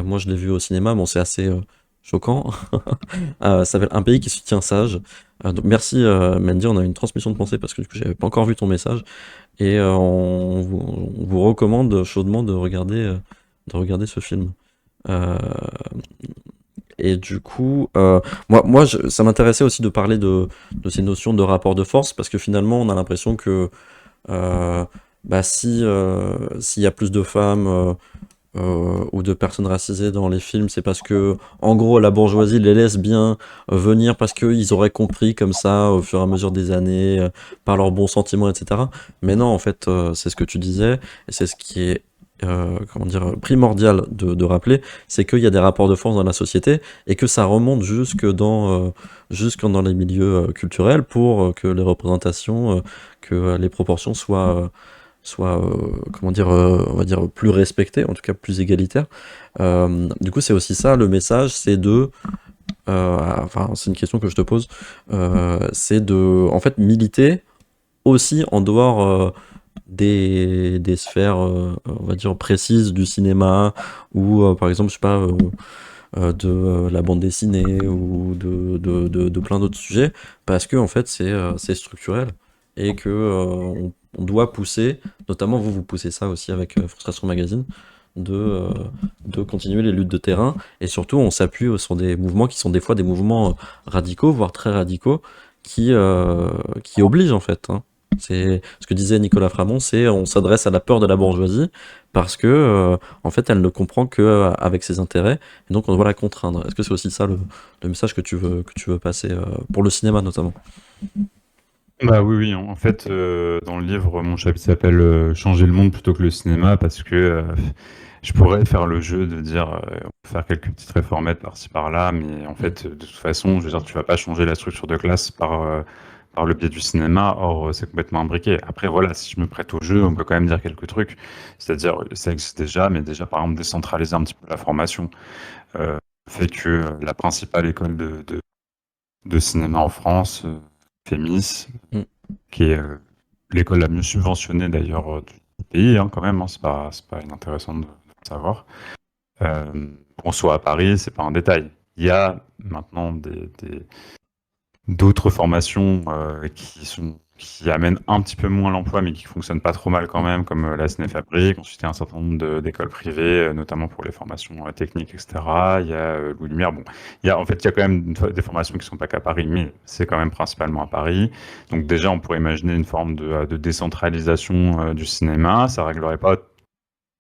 moi je l'ai vu au cinéma, bon c'est assez choquant. Ça s'appelle Un pays qui se tient sage. Donc merci Mandy, on a une transmission de pensée parce que du coup j'avais pas encore vu ton message et on vous recommande chaudement de regarder ce film. Euh, et du coup, ça m'intéressait aussi de parler de ces notions de rapport de force, parce que finalement, on a l'impression que euh, si s'il y a plus de femmes ou de personnes racisées dans les films, c'est parce que, en gros, la bourgeoisie les laisse bien venir parce qu'ils auraient compris comme ça au fur et à mesure des années, par leurs bons sentiments, etc. Mais non, en fait, c'est ce que tu disais, et c'est ce qui est comment dire, primordial de rappeler, c'est qu'il y a des rapports de force dans la société et que ça remonte jusque dans les milieux culturels pour que les représentations, que les proportions soient comment dire, on va dire plus respectées, en tout cas plus égalitaires. Du coup, c'est aussi ça le message, c'est enfin, c'est une question que je te pose, c'est de, en fait, militer aussi en dehors des sphères, on va dire, précises du cinéma, ou par exemple, je sais pas, de la bande dessinée, ou de plein d'autres sujets, parce que en fait, c'est structurel, et que on doit pousser, notamment vous poussez ça aussi avec Frustration Magazine, de, euh, de continuer les luttes de terrain, et surtout on s'appuie sur des mouvements qui sont des fois des mouvements radicaux, voire très radicaux, qui obligent en fait, hein. C'est ce que disait Nicolas Framont, c'est on s'adresse à la peur de la bourgeoisie parce que en fait elle ne comprend que avec ses intérêts et donc on doit la contraindre. Est-ce que c'est aussi ça le message que tu veux passer pour le cinéma notamment? Bah oui, oui, en fait, dans le livre, mon chapitre s'appelle Changer le monde plutôt que le cinéma parce que je pourrais faire le jeu de dire on va faire quelques petites réformettes par-ci par-là, mais en fait, de toute façon, je veux dire, tu vas pas changer la structure de classe par le biais du cinéma, or c'est complètement imbriqué. Après, voilà, si je me prête au jeu, on peut quand même dire quelques trucs, c'est-à-dire ça existe déjà, mais déjà, par exemple, décentraliser un petit peu la formation, fait que la principale école de cinéma en France, FEMIS, Mm. qui est l'école la mieux subventionnée d'ailleurs du pays, hein, quand même, hein, c'est pas inintéressant de savoir. Qu'on soit à Paris, c'est pas un détail. Il y a maintenant d'autres formations qui amènent un petit peu moins l'emploi, mais qui fonctionnent pas trop mal quand même, comme la Cinéfabrique. Ensuite, il y a un certain nombre d'écoles privées, notamment pour les formations techniques, etc. Il y a Louis Lumière. Bon, en fait, il y a quand même des formations qui sont pas qu'à Paris, mais c'est quand même principalement à Paris. Donc déjà, on pourrait imaginer une forme de décentralisation du cinéma. Ça réglerait pas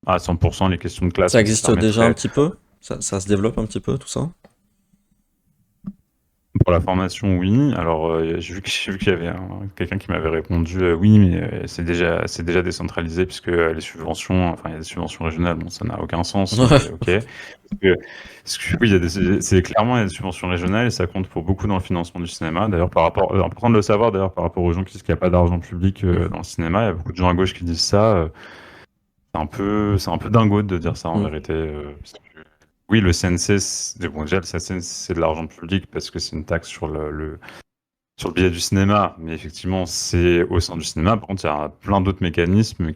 à 100% les questions de classe, Ça mais ça existe déjà un permettrait. petit peu? Ça se développe un petit peu tout ça? Pour la formation, oui. Alors, j'ai vu qu'il y avait quelqu'un qui m'avait répondu oui, mais c'est déjà décentralisé puisque les subventions, enfin, il y a des subventions régionales, bon, ça n'a aucun sens, mais ok. Oui, c'est clairement il y a des subventions régionales et ça compte pour beaucoup dans le financement du cinéma. D'ailleurs, important de le savoir, d'ailleurs, par rapport aux gens qui disent qu'il n'y a pas d'argent public dans le cinéma, il y a beaucoup de gens à gauche qui disent ça. C'est un peu dingo de dire ça en Mm. vérité. Parce que, oui, le CNC, bon, déjà, le CNC, c'est de l'argent public parce que c'est une taxe sur le billet du cinéma, mais effectivement, c'est au sein du cinéma. Par contre, il y a plein d'autres mécanismes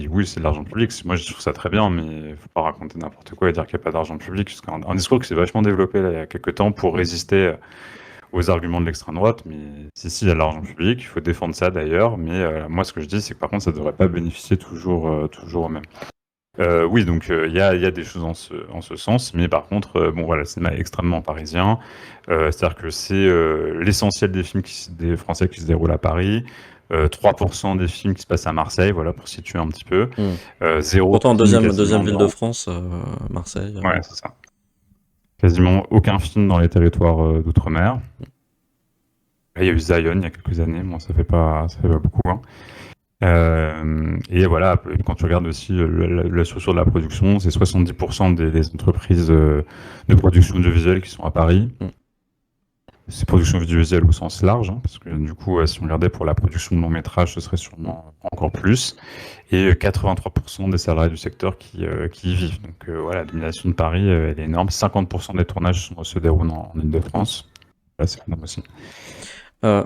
oui, c'est de l'argent public. Moi, je trouve ça très bien, mais il faut pas raconter n'importe quoi et dire qu'il n'y a pas d'argent public. C'est un discours qui s'est vachement développé là, il y a quelques temps pour résister aux arguments de l'extrême droite. Mais si, il y a de l'argent public, il faut défendre ça d'ailleurs. Mais moi, ce que je dis, c'est que par contre, ça ne devrait pas bénéficier toujours aux mêmes. Oui, donc il y a des choses en ce sens, mais par contre, bon voilà, le cinéma est extrêmement parisien. C'est-à-dire que c'est l'essentiel des films des Français qui se déroulent à Paris. 3% des films qui se passent à Marseille, voilà, pour situer un petit peu. Mm. Zéro Pourtant, film deuxième quasiment ville de France, Marseille. Ouais, c'est ça. Quasiment aucun film dans les territoires d'outre-mer. Là, il y a eu Zion il y a quelques années, bon, ça fait pas beaucoup, hein. Et voilà, quand tu regardes aussi la structure de la production, c'est 70% des entreprises de production audiovisuelle qui sont à Paris. Mm. C'est production audiovisuelle au sens large, hein, parce que du coup, si on regardait pour la production de long métrage, ce serait sûrement encore plus. Et 83% des salariés du secteur qui y vivent. Donc voilà, la domination de Paris, elle est énorme. 50% des tournages se déroulent en Ile-de-France. Là, c'est énorme aussi. Euh,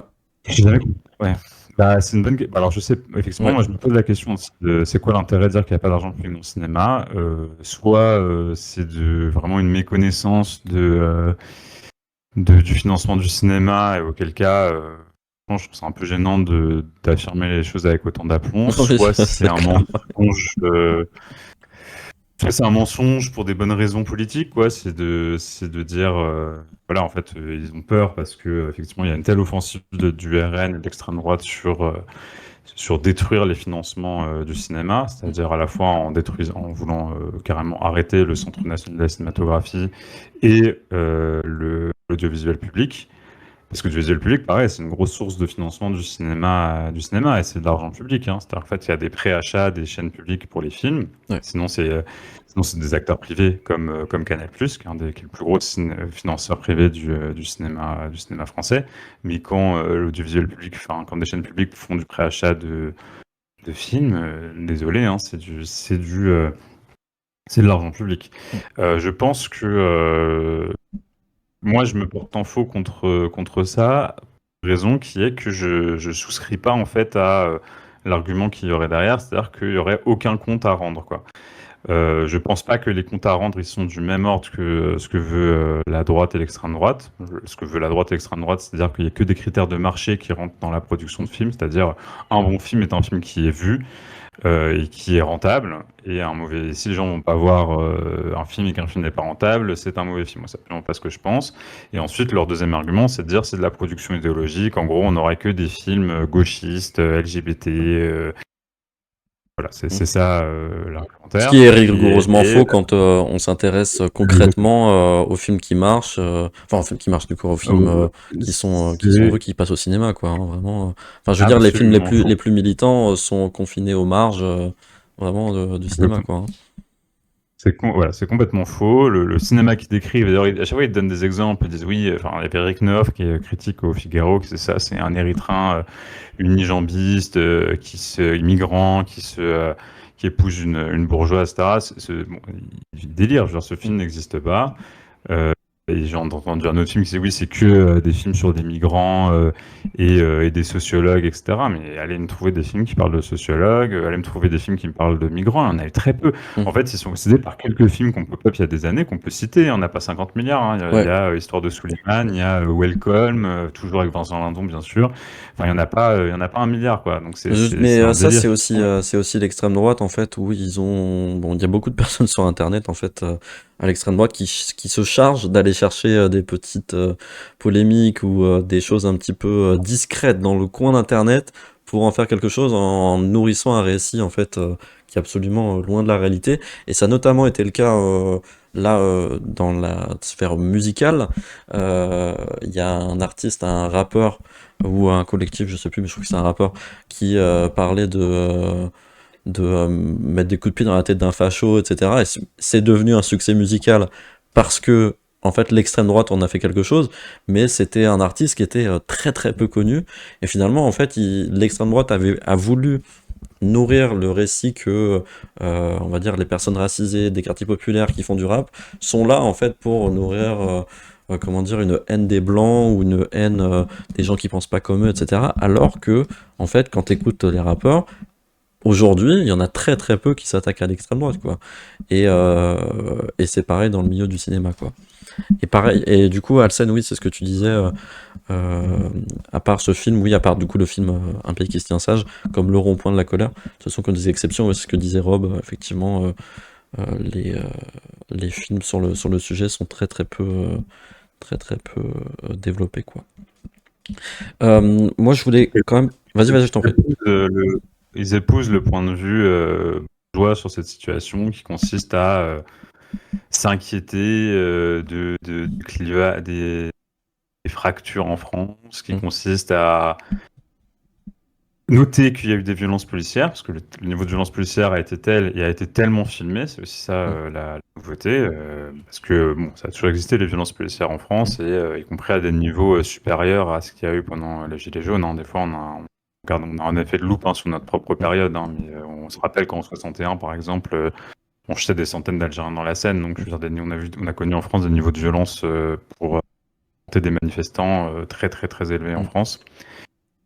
J'ai jamais- Ouais. Bah, c'est une bonne. Alors, je sais, effectivement, ouais. moi, je me pose la question aussi de c'est quoi l'intérêt de dire qu'il n'y a pas d'argent public dans le cinéma? Soit c'est vraiment une méconnaissance du financement du cinéma, et auquel cas, je trouve ça un peu gênant d'affirmer les choses avec autant d'aplomb. Oui, Soit c'est c'est un clair. mensonge. C'est un mensonge pour des bonnes raisons politiques, quoi. C'est de dire, voilà, en fait, ils ont peur parce que effectivement, il y a une telle offensive du RN et de l'extrême droite sur détruire les financements du cinéma, c'est-à-dire à la fois en voulant carrément arrêter le Centre national de la cinématographie et l'audiovisuel public. Parce que l'audiovisuel public, pareil, c'est une grosse source de financement du cinéma et c'est de l'argent public, hein. C'est-à-dire qu'en fait, il y a des préachats des chaînes publiques pour les films. Ouais. Sinon, c'est des acteurs privés comme Canal+, qui est qui est le plus gros financeur privé du cinéma français. Mais quand l'audiovisuel public, enfin, quand des chaînes publiques font du préachat de films, désolé, hein, c'est de l'argent public. Je pense que moi, je me porte en faux contre ça, raison qui est que je souscris pas en fait à l'argument qu'il y aurait derrière, c'est-à-dire qu'il y aurait aucun compte à rendre, quoi. Je pense pas que les comptes à rendre ils sont du même ordre que ce que veut la droite et l'extrême droite. Ce que veut la droite et l'extrême droite, c'est-à-dire qu'il y a que des critères de marché qui rentrent dans la production de films, c'est-à-dire un bon film est un film qui est vu et qui est rentable, et un mauvais. Si les gens vont pas voir un film et qu'un film n'est pas rentable, c'est un mauvais film. Moi, c'est absolument pas ce que je pense. Et ensuite, leur deuxième argument, c'est de dire c'est de la production idéologique. En gros, on n'aurait que des films gauchistes, LGBT. Voilà, Mm. c'est ça Ce l'argumentaire. qui est rigoureusement Et faux quand on s'intéresse concrètement aux films qui marchent, enfin aux films qui marchent du coup, aux films qui sont vus, c'est qui passent au cinéma, quoi, hein, vraiment. Enfin, je veux dire, les films absolument les faux. plus militants sont confinés aux marges, vraiment du cinéma, quoi, hein. Voilà, c'est complètement faux. Le cinéma qui décrit, d'ailleurs, à chaque fois, ils te donnent des exemples. Ils disent oui, enfin, il y avait Eric Neuf qui est critique au Figaro, qui c'est ça, c'est un érythréen unijambiste, immigrant, qui épouse une bourgeoise, etc. Bon, il délire, genre, ce film Mm. n'existe pas. Euh, et j'ai entendu un autre film qui dit oui, c'est que des films sur des migrants et des sociologues, etc. Mais allez me trouver des films qui parlent de sociologues, allez me trouver des films qui me parlent de migrants, il y en a eu très peu. Mm. En fait, ils sont obsédés par quelques films qu'on peut pop il y a des années, qu'on peut citer. On n'a pas 50 milliards, hein. Il y Ouais. a Histoire de Suleiman, il y a Welcome, toujours avec Vincent Lindon, bien sûr. Enfin, il y en a pas un milliard, quoi. Donc Mais c'est un ça, délire. c'est aussi l'extrême droite, en fait, où ils ont... Bon, il y a beaucoup de personnes sur Internet, en fait, à l'extrême droite, qui se chargent d'aller chercher des petites polémiques ou des choses un petit peu discrètes dans le coin d'Internet pour en faire quelque chose en nourrissant un récit, en fait, qui est absolument loin de la réalité. Et ça a notamment été le cas, là, dans la sphère musicale. Il y a un artiste, un rappeur, ou un collectif, je sais plus, mais je crois que c'est un rappeur qui parlait de mettre des coups de pied dans la tête d'un facho, etc. Et c'est devenu un succès musical parce que, en fait, l'extrême droite en a fait quelque chose, mais c'était un artiste qui était très très peu connu. Et finalement, en fait, l'extrême droite a voulu nourrir le récit que, on va dire, les personnes racisées des quartiers populaires qui font du rap sont là, en fait, pour nourrir, comment dire, une haine des blancs ou une haine des gens qui pensent pas comme eux, etc. Alors que, en fait, quand tu écoutes les rappeurs, aujourd'hui, il y en a très très peu qui s'attaquent à l'extrême droite, quoi. Et c'est pareil dans le milieu du cinéma, quoi. Et pareil, et du coup, Alcène, oui, c'est ce que tu disais, à part ce film, oui, à part du coup le film Un pays qui se tient sage, comme Le rond-point de la colère, ce sont que des exceptions, ouais, c'est ce que disait Rob, effectivement, euh, les, euh, les films sur le sujet sont très très peu développés, quoi. Moi, je voulais quand même... Vas-y, vas-y, je t'en prie. Ils épousent le point de vue bourgeois sur cette situation qui consiste à s'inquiéter des fractures en France, qui Mm, consiste à noter qu'il y a eu des violences policières, parce que le niveau de violence policière a été tel et a été tellement filmé, c'est aussi ça mm, la nouveauté, parce que bon, ça a toujours existé les violences policières en France, et y compris à des niveaux supérieurs à ce qu'il y a eu pendant les Gilets jaunes, hein. Des fois, on a un effet de loupe hein, sur notre propre période, hein, mais on se rappelle qu'en 61, par exemple, on jetait des centaines d'Algériens dans la Seine, donc je veux dire, on a connu en France des niveaux de violence pour des manifestants très très très élevés en mm, France.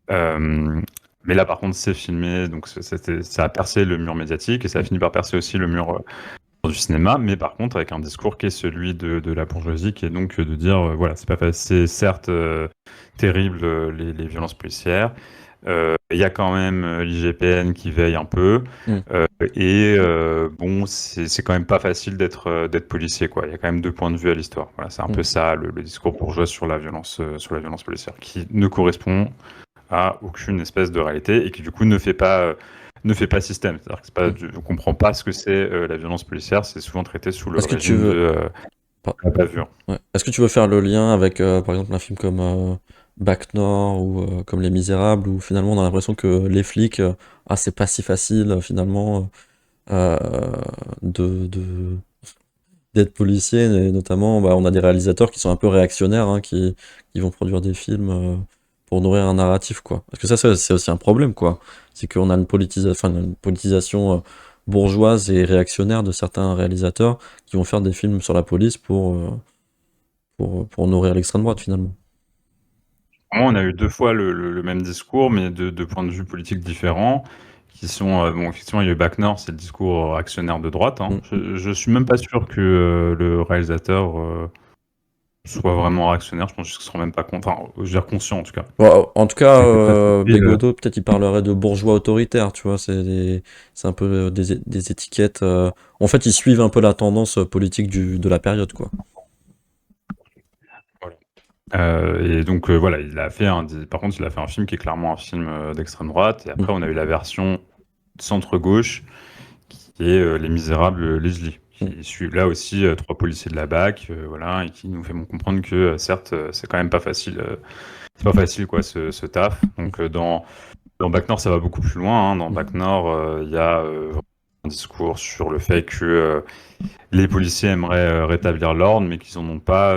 Euh, mais là, par contre, c'est filmé, donc ça a percé le mur médiatique et ça a mm. fini par percer aussi le mur du cinéma, mais par contre avec un discours qui est celui de la bourgeoisie, qui est donc de dire, voilà, c'est pas facile, c'est certes terrible les violences policières, il y a quand même l'IGPN qui veille un peu, Mm. et bon, c'est quand même pas facile d'être policier, quoi. Il y a quand même deux points de vue à l'histoire. Voilà, c'est un Mm. peu ça le discours bourgeois sur la violence policière, qui ne correspond à aucune espèce de réalité et qui du coup ne fait pas système. C'est-à-dire que Mm. on comprend pas ce que c'est la violence policière. C'est souvent traité sous le Est-ce que tu régime de veux... pas- la bavure. ouais. Est-ce que tu veux faire le lien avec, par exemple, un film comme Bac Nord ou comme Les Misérables, où finalement on a l'impression que les flics, ah, c'est pas si facile finalement de d'être policier, et notamment bah, on a des réalisateurs qui sont un peu réactionnaires, hein, qui vont produire des films pour nourrir un narratif, quoi. Parce que ça, c'est aussi un problème, quoi. C'est qu'on a enfin, une politisation bourgeoise et réactionnaire de certains réalisateurs qui vont faire des films sur la police pour nourrir l'extrême droite, finalement. Moi, on a eu deux fois le même discours, mais de points de vue politiques différents, qui sont bon, effectivement, il y a eu Bac Nord, c'est le discours actionnaire de droite, hein. Mm. Je suis même pas sûr que le réalisateur soit vraiment réactionnaire. Je pense juste qu'il se rend même pas compte. Enfin, je veux dire conscient en tout cas. Bon, en tout cas, Il était très surpris. Bégodeau, peut-être il parlerait de bourgeois autoritaires, tu vois, c'est un peu des étiquettes. En fait, ils suivent un peu la tendance politique de la période, quoi. Voilà. Et donc voilà, il a fait par contre, il a fait un film qui est clairement un film d'extrême droite. Et Mm. après, on a eu la version centre-gauche qui est Les Misérables Leslie, Mm. qui suit là aussi trois policiers de la BAC, voilà, et qui nous fait comprendre que certes, c'est quand même pas facile, c'est pas facile quoi ce taf. Mm. Donc dans Bac Nord, ça va beaucoup plus loin, hein. Dans Bac Mm. Nord, il y a un discours sur le fait que les policiers aimeraient rétablir l'ordre, mais qu'ils en ont pas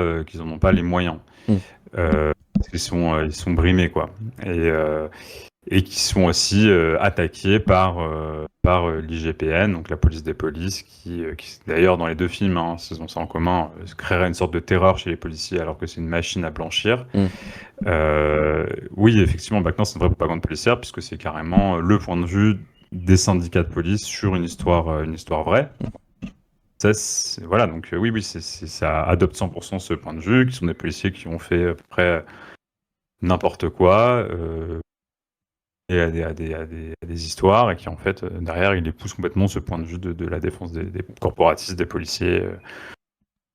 les moyens. Mm. Parce ils sont brimés, quoi. Et qui sont aussi attaqués par l'IGPN, donc la police des polices, qui d'ailleurs dans les deux films, hein, ils ont ça en commun, créerait une sorte de terreur chez les policiers alors que c'est une machine à blanchir. Mm. Oui, effectivement, maintenant c'est une vraie propagande policière puisque c'est carrément le point de vue des syndicats de police sur une histoire vraie. Ça, voilà, donc oui, oui, ça adopte 100% ce point de vue, qui sont des policiers qui ont fait à peu près n'importe quoi, et à des histoires, et qui en fait, derrière, il épouse complètement ce point de vue de la défense des corporatistes, des policiers.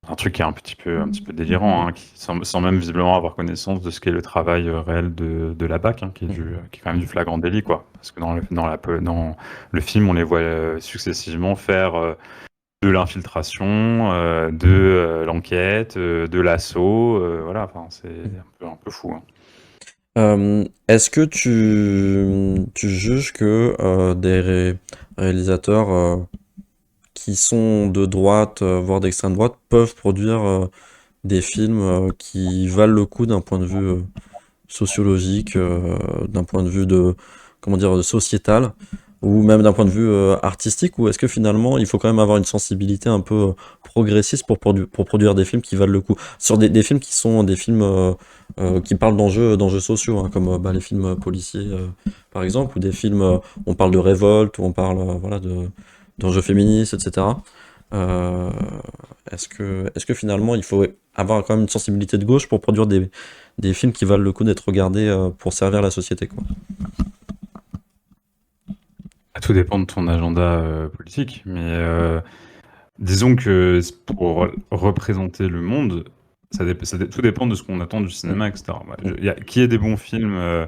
Un truc qui est un petit peu délirant, hein, sans même visiblement avoir connaissance de ce qu'est le travail réel de la BAC, hein, Mm. qui est quand même du flagrant délit, quoi. Parce que dans le film, on les voit successivement faire de l'infiltration, de l'enquête, de l'assaut, voilà, enfin, c'est un peu fou, hein. Est-ce que tu juges que réalisateurs qui sont de droite, voire d'extrême droite, peuvent produire des films qui valent le coup d'un point de vue sociologique, d'un point de vue de, comment dire, sociétal, ou même d'un point de vue artistique, ou est-ce que finalement il faut quand même avoir une sensibilité un peu progressiste pour produire des films qui valent le coup? Sur des films qui sont des films qui parlent d'enjeux sociaux, hein, comme bah, les films policiers par exemple, ou des films où on parle de révolte, où on parle voilà, d'enjeux féministes, etc. Euh, est-ce que finalement il faut avoir quand même une sensibilité de gauche pour produire des films qui valent le coup d'être regardés pour servir la société, quoi. Tout dépend de ton agenda politique, mais disons que pour représenter le monde, tout dépend de ce qu'on attend du Mm. cinéma, etc. Ouais, Mm. qu'il y ait des bons films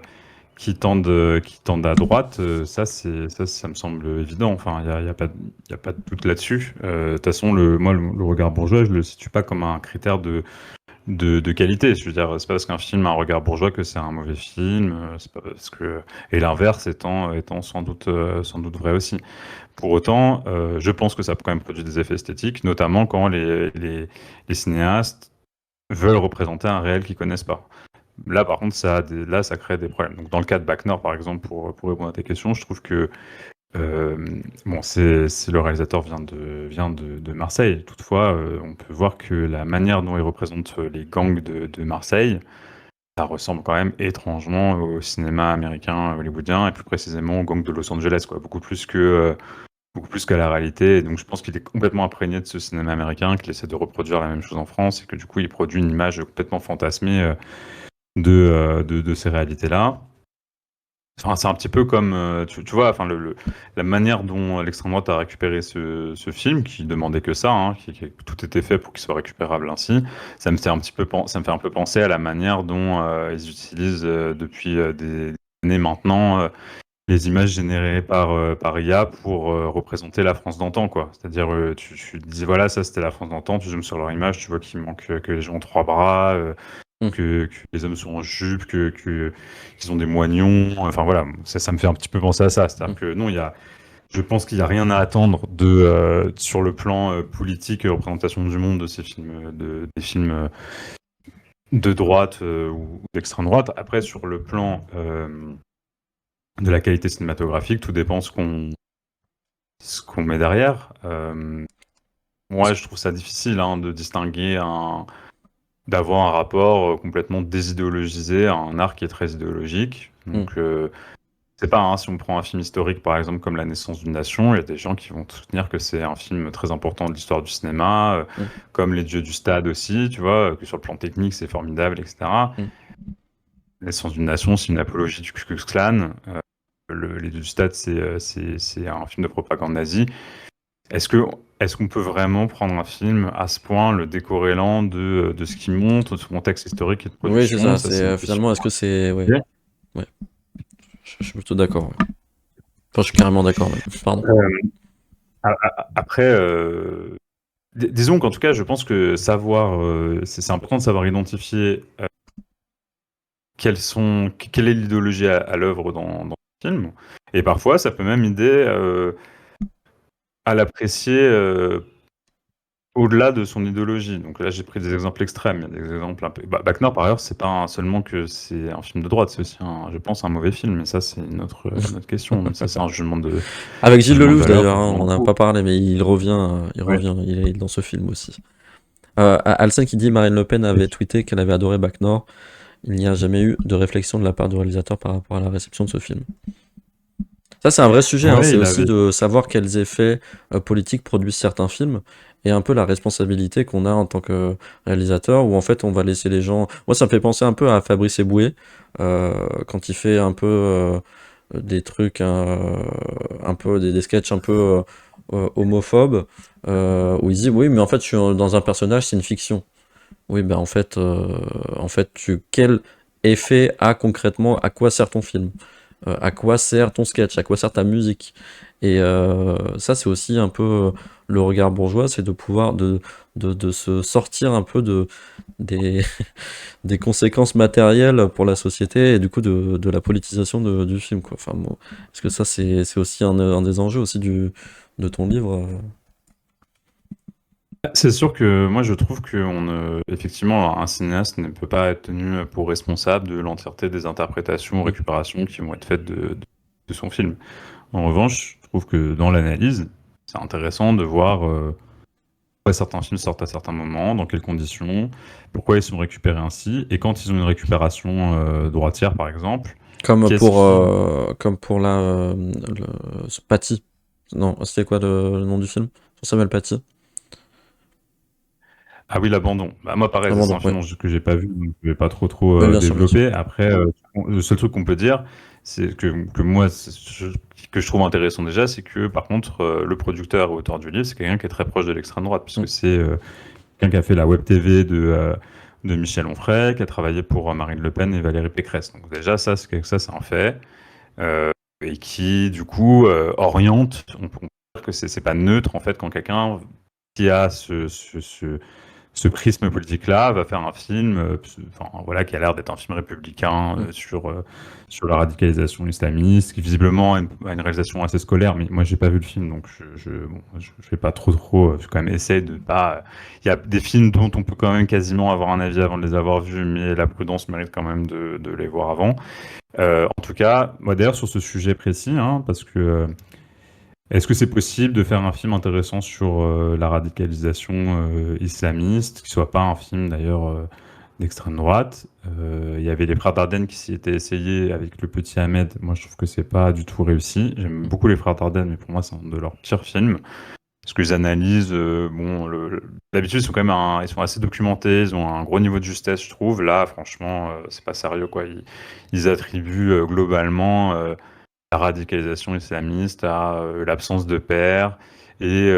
qui tendent à droite, ça me semble évident. Enfin, il y a pas de doute là-dessus. De toute façon, moi, le regard bourgeois, je le situe pas comme un critère de qualité. Je veux dire, c'est pas parce qu'un film a un regard bourgeois que c'est un mauvais film. C'est pas parce que et l'inverse étant sans doute vrai aussi. Pour autant, je pense que ça peut quand même produire des effets esthétiques, notamment quand les cinéastes veulent représenter un réel qu'ils connaissent pas. Là, par contre, là, ça crée des problèmes. Donc, dans le cas de Bac Nord, par exemple, pour répondre à tes questions, je trouve que bon, le réalisateur vient de Marseille. Toutefois, on peut voir que la manière dont il représente les gangs de Marseille, ça ressemble quand même étrangement au cinéma américain hollywoodien et plus précisément aux gangs de Los Angeles, quoi. Beaucoup plus qu'à la réalité. Et donc, je pense qu'il est complètement imprégné de ce cinéma américain, qu'il essaie de reproduire la même chose en France et que du coup, il produit une image complètement fantasmée de ces réalités-là. Enfin, c'est un petit peu comme, tu vois, enfin, la manière dont l'extrême droite a récupéré ce film, qui demandait que ça, hein, tout était fait pour qu'il soit récupérable ainsi, ça me fait un peu penser à la manière dont ils utilisent depuis des années maintenant les images générées par IA pour représenter la France d'antan, quoi. C'est-à-dire, tu dis, voilà, ça c'était la France d'antan, tu zoomes sur leur image, tu vois qu'il manque que les gens ont trois bras, Mm. que les hommes sont en jupe, qu'ils ont des moignons. Enfin voilà, ça me fait un petit peu penser à ça. C'est-à-dire Mm. que non, je pense qu'il n'y a rien à attendre sur le plan politique et représentation du monde de ces films, des films de droite ou d'extrême droite. Après, sur le plan de la qualité cinématographique, tout dépend ce qu'on met derrière. Moi, je trouve ça difficile hein, de distinguer d'avoir un rapport complètement désidéologisé à un art qui est très idéologique. Mm. Donc, sais pas, hein, si on prend un film historique, par exemple, comme La naissance d'une nation, il y a des gens qui vont soutenir que c'est un film très important de l'histoire du cinéma, Mm, comme Les Dieux du Stade aussi, tu vois, que sur le plan technique, c'est formidable, etc. mm. La naissance d'une nation, c'est une apologie du Ku Klux Klan. Les Dieux du Stade, c'est un film de propagande nazie. Est-ce que est-ce qu'on peut vraiment prendre un film à ce point, le décorrélant de ce qu'il montre, de son contexte historique et de Oui, c'est production? ça. Ça, C'est c'est une question. finalement, est-ce que c'est, ouais, Ok. ouais. Je suis plutôt d'accord. Ouais. Enfin, je suis carrément d'accord même. Pardon. Après, disons qu'en tout cas, je pense que c'est important de savoir identifier quelle est l'idéologie à l'œuvre dans le film. Et parfois, ça peut même aider à l'apprécier au-delà de son idéologie. Donc là, j'ai pris des exemples extrêmes. Il y a des exemples un peu. Bac Nord, par ailleurs, c'est pas seulement que c'est un film de droite, c'est aussi, je pense, un mauvais film. Mais ça, c'est une autre question. Mais ça, c'est un Avec Gilles jugement de Lelouch valeur, d'ailleurs, un hein, jugement on de n'en a goût. pas parlé, mais il revient, Ouais. il est dans ce film aussi. Alcin qui dit Marine Le Pen avait tweeté qu'elle avait adoré Bac Nord. Il n'y a jamais eu de réflexion de la part du réalisateur par rapport à la réception de ce film. Ça, c'est un vrai sujet, hein, Ouais, c'est il aussi avait. de savoir quels effets politiques produisent certains films et un peu la responsabilité qu'on a en tant que réalisateur où en fait on va laisser les gens. Moi, ça me fait penser un peu à Fabrice Eboué quand il fait un peu des trucs, un peu des sketchs un peu homophobes où il dit oui, mais en fait, je suis dans un personnage, c'est une fiction. Oui, ben en fait, quel effet a concrètement, à quoi sert ton film? À quoi sert ton sketch? À quoi sert ta musique? Et ça, c'est aussi un peu le regard bourgeois, c'est de pouvoir de se sortir un peu des, des conséquences matérielles pour la société et du coup de la politisation du film, quoi. Enfin, bon, parce que ça, c'est aussi un des enjeux aussi de ton livre. C'est sûr que moi je trouve que effectivement un cinéaste ne peut pas être tenu pour responsable de l'entièreté des interprétations ou Mm. récupérations qui vont être faites de son film. En revanche, je trouve que dans l'analyse, c'est intéressant de voir pourquoi certains films sortent à certains moments, dans quelles conditions, pourquoi ils sont récupérés ainsi, et quand ils ont une récupération droitière par exemple, qu'est-ce qui... Comme pour Paty. Non, c'était quoi le nom du film? Sur Samuel Paty. Ah oui, l'abandon. Bah, moi, pareil, ça, c'est Abandon, un ouais. film que j'ai pas vu, donc je vais pas trop Oui, bien sûr, bien sûr. développer. Après, le seul truc qu'on peut dire, c'est que moi, que je trouve intéressant déjà, c'est que par contre, le producteur et auteur du livre, c'est quelqu'un qui est très proche de l'extrême droite, Mm. puisque c'est quelqu'un qui a fait la web TV de Michel Onfray, qui a travaillé pour Marine Le Pen et Valérie Pécresse. Donc déjà, ça, c'est un fait, et qui, du coup, oriente. On peut dire que c'est pas neutre en fait quand quelqu'un qui a ce prisme politique-là va faire un film, enfin, voilà, qui a l'air d'être un film républicain Mm. sur la radicalisation islamiste, qui visiblement a une réalisation assez scolaire, mais moi j'ai pas vu le film, donc je vais pas trop, je quand même essayer de pas. Il y a des films dont on peut quand même quasiment avoir un avis avant de les avoir vus, mais la prudence mérite quand même de les voir avant. En tout cas, moi d'ailleurs sur ce sujet précis, hein, parce que est-ce que c'est possible de faire un film intéressant sur la radicalisation islamiste, qui soit pas un film d'ailleurs d'extrême droite? Il y avait les Frères Dardenne qui s'y étaient essayés avec Le Petit Ahmed. Moi, je trouve que c'est pas du tout réussi. J'aime beaucoup les Frères Dardenne, mais pour moi, c'est un de leurs pires films. Parce que les analyses, bon, d'habitude, ils sont quand même ils sont assez documentés, ils ont un gros niveau de justesse, je trouve. Là, franchement, c'est pas sérieux, quoi. Ils attribuent globalement la radicalisation islamiste, à l'absence de père et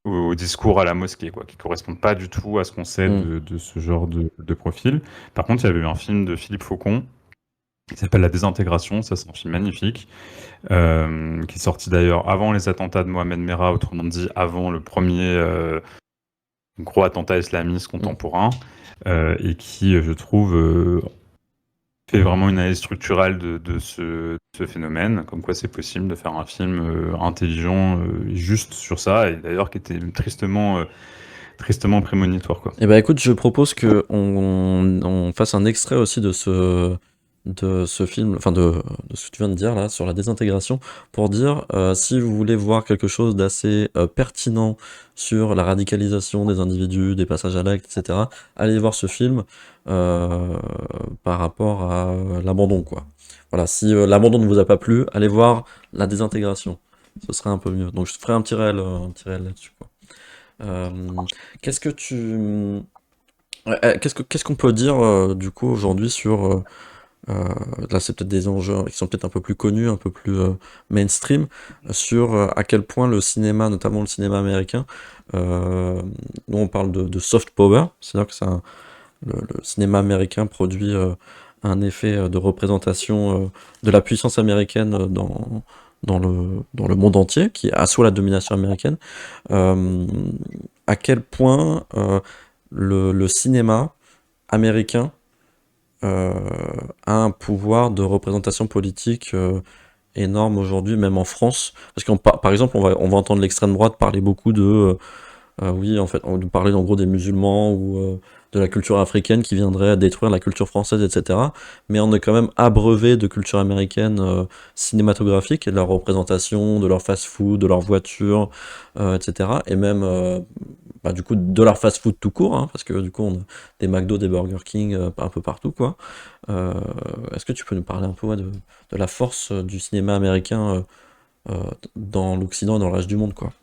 au discours à la mosquée, quoi, qui correspondent pas du tout à ce qu'on sait Mm. de ce genre de profil. Par contre, il y avait eu un film de Philippe Faucon qui s'appelle La Désintégration, ça c'est un film magnifique, qui est sorti d'ailleurs avant les attentats de Mohamed Merah, autrement dit avant le premier gros attentat islamiste Mm. contemporain, et qui, je trouve, fait vraiment une analyse structurelle de ce phénomène, comme quoi c'est possible de faire un film intelligent et juste sur ça, et d'ailleurs qui était tristement prémonitoire, quoi. Eh ben écoute, je propose que on fasse un extrait aussi de de ce film, enfin de ce que tu viens de dire là sur la désintégration, pour dire si vous voulez voir quelque chose d'assez pertinent sur la radicalisation des individus, des passages à l'acte, etc., allez voir ce film euh, par rapport à l'abandon, quoi. Voilà, si l'abandon ne vous a pas plu, allez voir la désintégration. Ce serait un peu mieux. Donc je ferai un petit réel là-dessus, quoi. Euh, qu'est-ce que tu... qu'est-ce qu'on peut dire du coup aujourd'hui sur euh, là, c'est peut-être des enjeux qui sont peut-être un peu plus connus, un peu plus mainstream, sur à quel point le cinéma, notamment le cinéma américain, nous on parle de soft power, c'est-à-dire que le cinéma américain produit un effet de représentation de la puissance américaine dans le monde entier, qui assoit la domination américaine. Euh, à quel point le cinéma américain euh, a un pouvoir de représentation politique énorme aujourd'hui, même en France. Parce qu'on par exemple, on va entendre l'extrême droite parler beaucoup oui, en fait, on nous parlait en gros des musulmans ou de la culture africaine qui viendrait à détruire la culture française, etc. Mais on est quand même abreuvé de culture américaine cinématographique et de leur représentation, de leur fast-food, de leur voiture, etc. Et même, bah, du coup, de leur fast-food tout court, hein, parce que du coup, on a des McDo, des Burger King un peu partout, quoi. Euh, est-ce que tu peux nous parler un peu ouais, de la force du cinéma américain dans l'Occident et dans le reste du monde, quoi?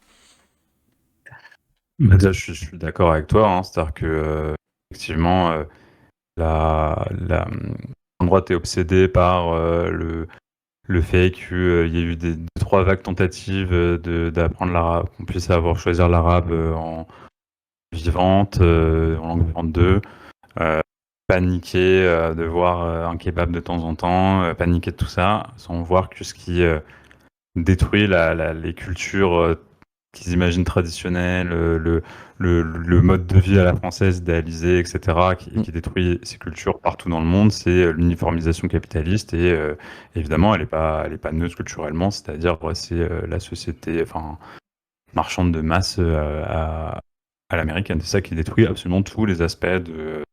Bah, déjà, je suis d'accord avec toi, hein, c'est-à-dire que effectivement, la droite est obsédée par le fait qu'il y ait eu deux, trois vagues tentatives d'apprendre l'arabe, qu'on puisse avoir choisir l'arabe en vivante, en langue vivante 2, euh, paniquer de voir un kebab de temps en temps, paniquer de tout ça, sans voir que ce qui détruit les cultures qu'ils imaginent traditionnelles, le mode de vie à la française idéalisé, etc., et Mm. qui détruit ces cultures partout dans le monde, c'est l'uniformisation capitaliste. Et évidemment, elle est pas neutre culturellement, c'est-à-dire c'est la société enfin, marchande de masse à l'américaine. C'est ça qui détruit absolument tous les aspects de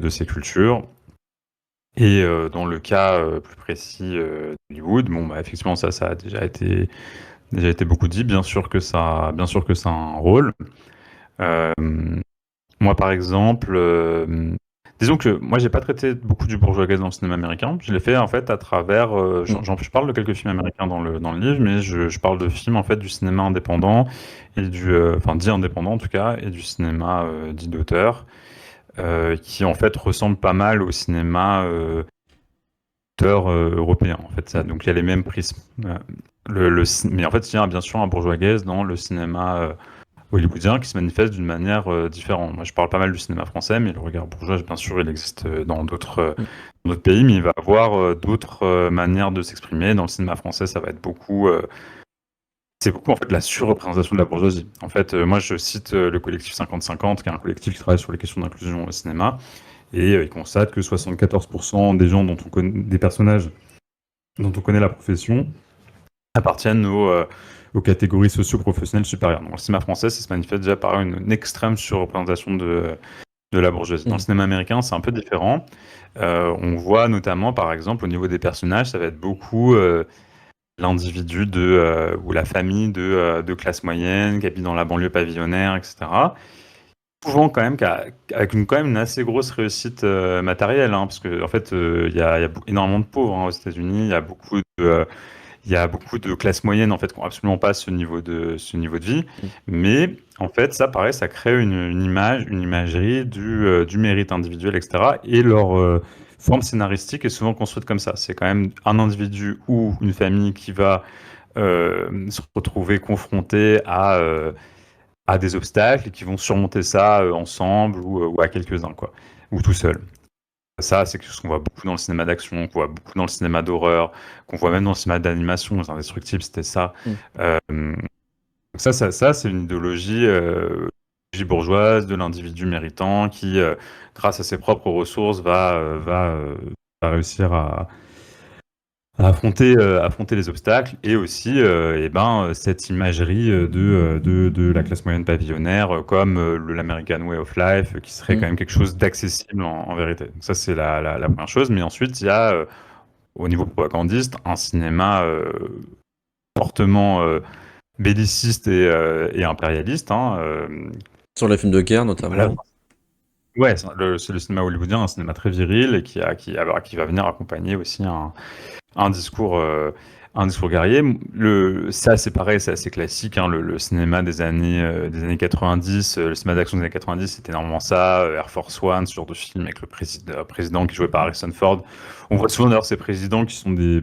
ces cultures. Et dans le cas plus précis d'Hollywood, bon, bah, effectivement, ça a déjà été beaucoup dit. Bien sûr que ça a un rôle. Euh, Moi, par exemple, disons que moi, j'ai pas traité beaucoup du bourgeois dans le cinéma américain. Je l'ai fait en fait à travers. Mm. Je parle de quelques films américains dans le livre, mais je parle de films en fait du cinéma indépendant et enfin dit indépendant en tout cas, et du cinéma dit d'auteur, qui en fait ressemble pas mal au cinéma d'auteur européen. En fait, ça. Mm. Donc il y a les mêmes prismes. Mais en fait, il y a bien sûr un bourgeois dans le cinéma hollywoodien qui se manifeste d'une manière différente. Moi, je parle pas mal du cinéma français, mais le regard bourgeois, bien sûr, il existe Mm. dans d'autres pays, mais il va avoir d'autres manières de s'exprimer. Dans le cinéma français, ça va être beaucoup, c'est beaucoup en fait la surreprésentation de la bourgeoisie. En fait, moi, je cite le collectif 50-50, qui est un collectif qui travaille sur les questions d'inclusion au cinéma, et il constate que 74% des gens des personnages dont on connaît la profession appartiennent aux catégories socio-professionnelles supérieures. Dans le cinéma français, ça se manifeste déjà par une extrême surreprésentation de la bourgeoisie. Dans le Mm. cinéma américain, c'est un peu différent. On voit notamment, par exemple, au niveau des personnages, ça va être beaucoup l'individu ou la famille de classe moyenne qui habite dans la banlieue pavillonnaire, etc. Souvent quand même avec quand même une assez grosse réussite matérielle, hein, parce que en fait, il y a énormément de pauvres hein, aux États-Unis. Il y a beaucoup de classes moyennes en fait qui n'ont absolument pas ce niveau de vie, Mm. mais en fait ça pareil, ça crée une imagerie du mérite individuel, etc. Et leur forme scénaristique est souvent construite comme ça. C'est quand même un individu ou une famille qui va se retrouver confronté à des obstacles et qui vont surmonter ça ensemble ou à quelques-uns quoi, ou tout seul. Ça, c'est quelque chose qu'on voit beaucoup dans le cinéma d'action, qu'on voit beaucoup dans le cinéma d'horreur, qu'on voit même dans le cinéma d'animation. Les Indestructibles, c'était ça. Mm. Euh, ça, c'est une idéologie bourgeoise de l'individu méritant qui, grâce à ses propres ressources, va réussir affronter les obstacles et aussi cette imagerie de la classe moyenne pavillonnaire comme l'American Way of Life qui serait quand même quelque chose d'accessible en vérité. Donc ça, c'est la première chose. Mais ensuite, il y a au niveau propagandiste un cinéma fortement belliciste et impérialiste. Sur les films de guerre, Voilà. notamment. Ouais, c'est le cinéma hollywoodien, un cinéma très viril et qui va venir accompagner aussi un discours, euh, un discours guerrier. Ça, c'est pareil, c'est assez classique. Le cinéma des années 90, le cinéma d'action des années 90, c'était énormément ça. Air Force One, ce genre de film avec le président qui est joué par Harrison Ford. On voit souvent d'ailleurs ces présidents qui sont des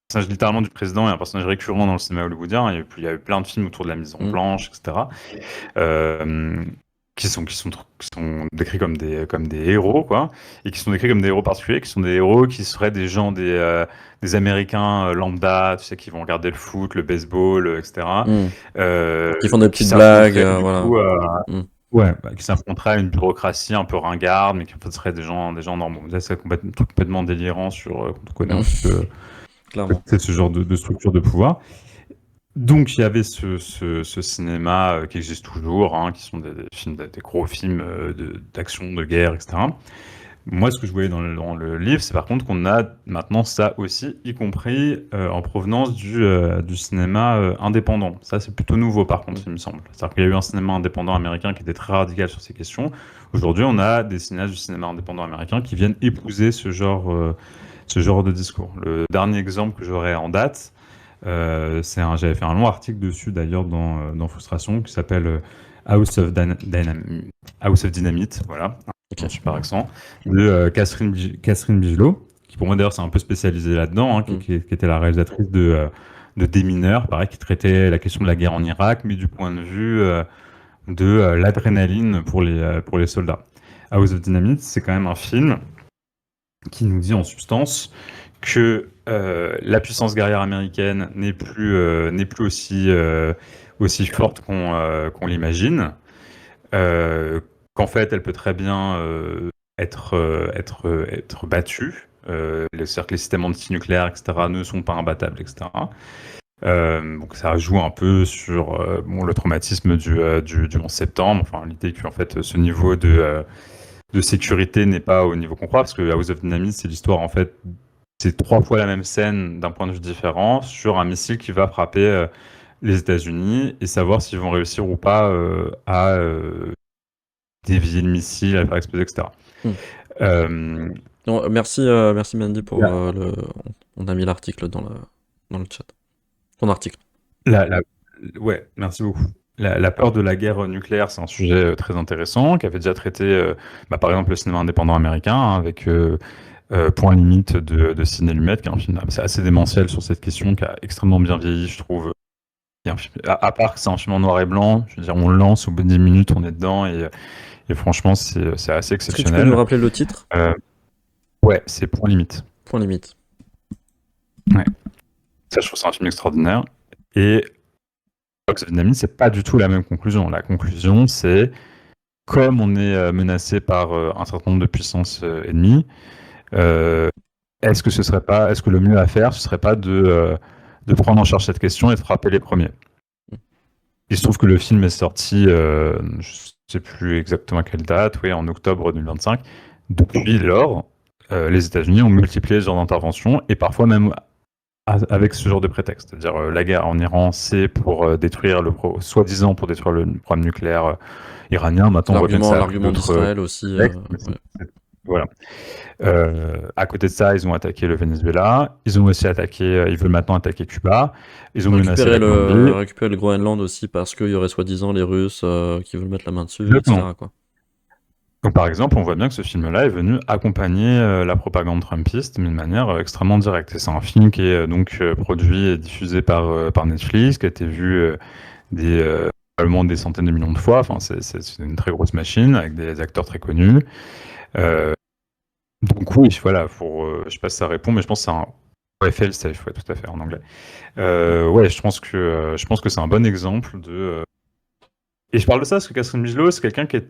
personnages littéralement du président et un personnage récurrent dans le cinéma hollywoodien. Et puis il y a eu plein de films autour de la mise en blanche, etc. Euh, qui sont décrits comme des héros, quoi, et qui sont décrits comme des héros particuliers, qui sont des héros qui seraient des gens, des Américains lambda, tu sais, qui vont regarder le foot, le baseball, etc. Mm. Qui font des Qui petites blagues, s'affronteraient, du voilà. coup, Mm. qui s'affronteraient à une bureaucratie un peu ringarde, mais qui en fait seraient des gens normaux. Ça, c'est complètement délirant quand on connaît un petit peu Clairement. ce genre de structure de pouvoir. Donc il y avait ce cinéma qui existe toujours, qui sont des films, des gros films d'action, de guerre, etc. Moi, ce que je voyais dans le livre, c'est par contre qu'on a maintenant ça aussi, y compris en provenance du cinéma indépendant. Ça, c'est plutôt nouveau, par contre, il me semble. C'est-à-dire qu'il y a eu un cinéma indépendant américain qui était très radical sur ces questions. Aujourd'hui, on a des cinéastes du cinéma indépendant américain qui viennent épouser ce genre de discours. Le dernier exemple que j'aurais en date, j'avais fait un long article dessus d'ailleurs dans Frustration qui s'appelle House of Dynamite, voilà, un Ok. super accent, de Catherine Bigelow, qui pour moi d'ailleurs c'est un peu spécialisée là-dedans, qui était la réalisatrice de Démineur, pareil, qui traitait la question de la guerre en Irak, mais du point de vue de l'adrénaline pour les soldats. House of Dynamite, c'est quand même un film qui nous dit en substance que la puissance guerrière américaine n'est plus aussi forte qu'on l'imagine, qu'en fait elle peut très bien être battue. C'est-à-dire que les systèmes antinucléaires, etc., ne sont pas imbattables, etc. Donc ça joue un peu sur le traumatisme du 11 septembre, enfin l'idée que en fait ce niveau de sécurité n'est pas au niveau qu'on croit, parce que House of Dynamite, c'est l'histoire, en fait, c'est 3 fois la même scène d'un point de vue différent sur un missile qui va frapper les États-Unis et savoir s'ils vont réussir ou pas à dévier le missile, à le faire exploser, etc. Mm. Euh, Non, merci Mandy pour On a mis l'article dans le chat. Ton article. la- la- ouais, merci beaucoup. La peur de la guerre nucléaire, c'est un sujet très intéressant, qui avait déjà traité, par exemple, le cinéma indépendant américain, avec Point limite de Sidney Lumet, qui est un film assez démentiel sur cette question, qui a extrêmement bien vieilli, je trouve. À part que c'est un film en noir et blanc, je veux dire, on le lance, au bout de 10 minutes, on est dedans, et franchement, c'est assez Est-ce que tu peux nous exceptionnel. rappeler le titre? Ouais, c'est Point limite. Point limite. Ouais. Ça, je trouve c'est un film extraordinaire. Et Box of Dynamite, c'est pas du tout la même conclusion. La conclusion, c'est comme on est menacé par un certain nombre de puissances ennemies, est-ce que le mieux à faire, ce serait pas de prendre en charge cette question et de frapper les premiers? Il se trouve que le film est sorti, je sais plus exactement à quelle date, oui, en octobre 2025. Depuis lors, les États-Unis ont multiplié ce genre d'intervention et parfois même avec ce genre de prétexte. C'est-à-dire la guerre en Iran, c'est pour détruire soi-disant pour détruire le programme nucléaire iranien. Maintenant, on voit bien que ça a pris L'argument d'autres d'Israël aussi. prétextes. Ouais. Voilà. À côté de ça, ils ont attaqué le Venezuela. Ils ont aussi attaqué. Ils veulent maintenant attaquer Cuba. Ils ont menacé la Colombie. Récupérer le Groenland aussi parce qu'il y aurait soi-disant les Russes qui veulent mettre la main dessus, Exactement. etc. Quoi. Donc, par exemple, on voit bien que ce film-là est venu accompagner la propagande trumpiste, mais de manière extrêmement directe. Et c'est un film qui est donc produit et diffusé par Netflix, qui a été vu probablement des centaines de millions de fois. Enfin, c'est une très grosse machine avec des acteurs très connus. Donc oui, voilà, je sais pas si ça répond, mais je pense que c'est un ouais, fail safe, ouais, tout à fait en anglais. Ouais, je pense que c'est un bon exemple Et je parle de ça parce que Catherine Bigelow, c'est quelqu'un qui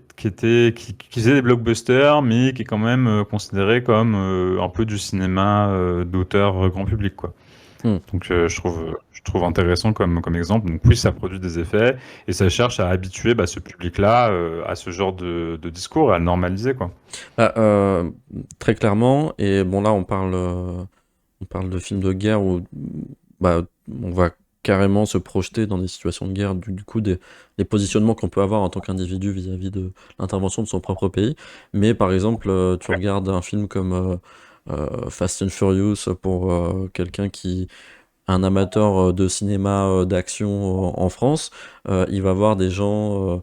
faisait des blockbusters, mais qui est quand même considéré comme un peu du cinéma d'auteur grand public, quoi. Hmm. Donc je trouve intéressant comme exemple. Donc oui, ça produit des effets et ça cherche à habituer ce public-là à ce genre de discours et à le normaliser, quoi. Bah, très clairement, et bon là on parle de films de guerre où bah, on va carrément se projeter dans des situations de guerre, du coup des positionnements qu'on peut avoir en tant qu'individu vis-à-vis de l'intervention de son propre pays. Mais par exemple, tu Ouais. regardes un film comme Fast and Furious pour quelqu'un qui un amateur de cinéma d'action en France, il va voir des gens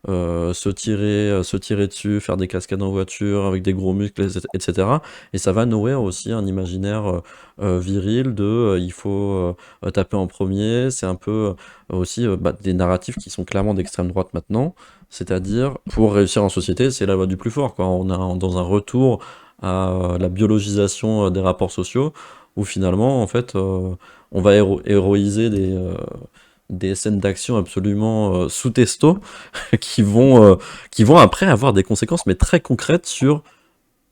se tirer dessus, faire des cascades en voiture avec des gros muscles, etc. Et ça va nourrir aussi un imaginaire viril de il faut taper en premier. C'est un peu aussi des narratifs qui sont clairement d'extrême droite maintenant. C'est-à-dire, pour réussir en société, c'est la loi du plus fort, quoi. On a dans un retour à la biologisation des rapports sociaux, où finalement, en fait, on va héroïser des scènes d'action absolument sous testo qui qui vont après avoir des conséquences mais très concrètes sur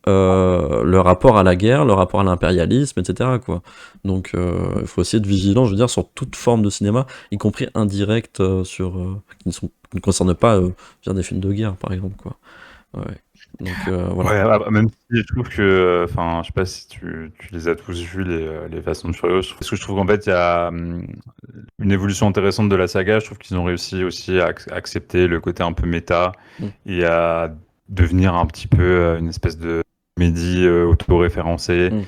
le rapport à la guerre, le rapport à l'impérialisme, etc. quoi. Donc il faut essayer de vigilant, je veux dire, sur toute forme de cinéma, y compris indirect qui ne concerne pas je veux dire, des films de guerre par exemple quoi. Ouais. Donc voilà. Ouais, même si je trouve que, enfin, je sais pas si tu les as tous vus, les Fast and Furious, parce que je trouve qu'en fait, il y a une évolution intéressante de la saga. Je trouve qu'ils ont réussi aussi à accepter le côté un peu méta Mm. et à devenir un petit peu une espèce de comédie auto-référencée. Mm.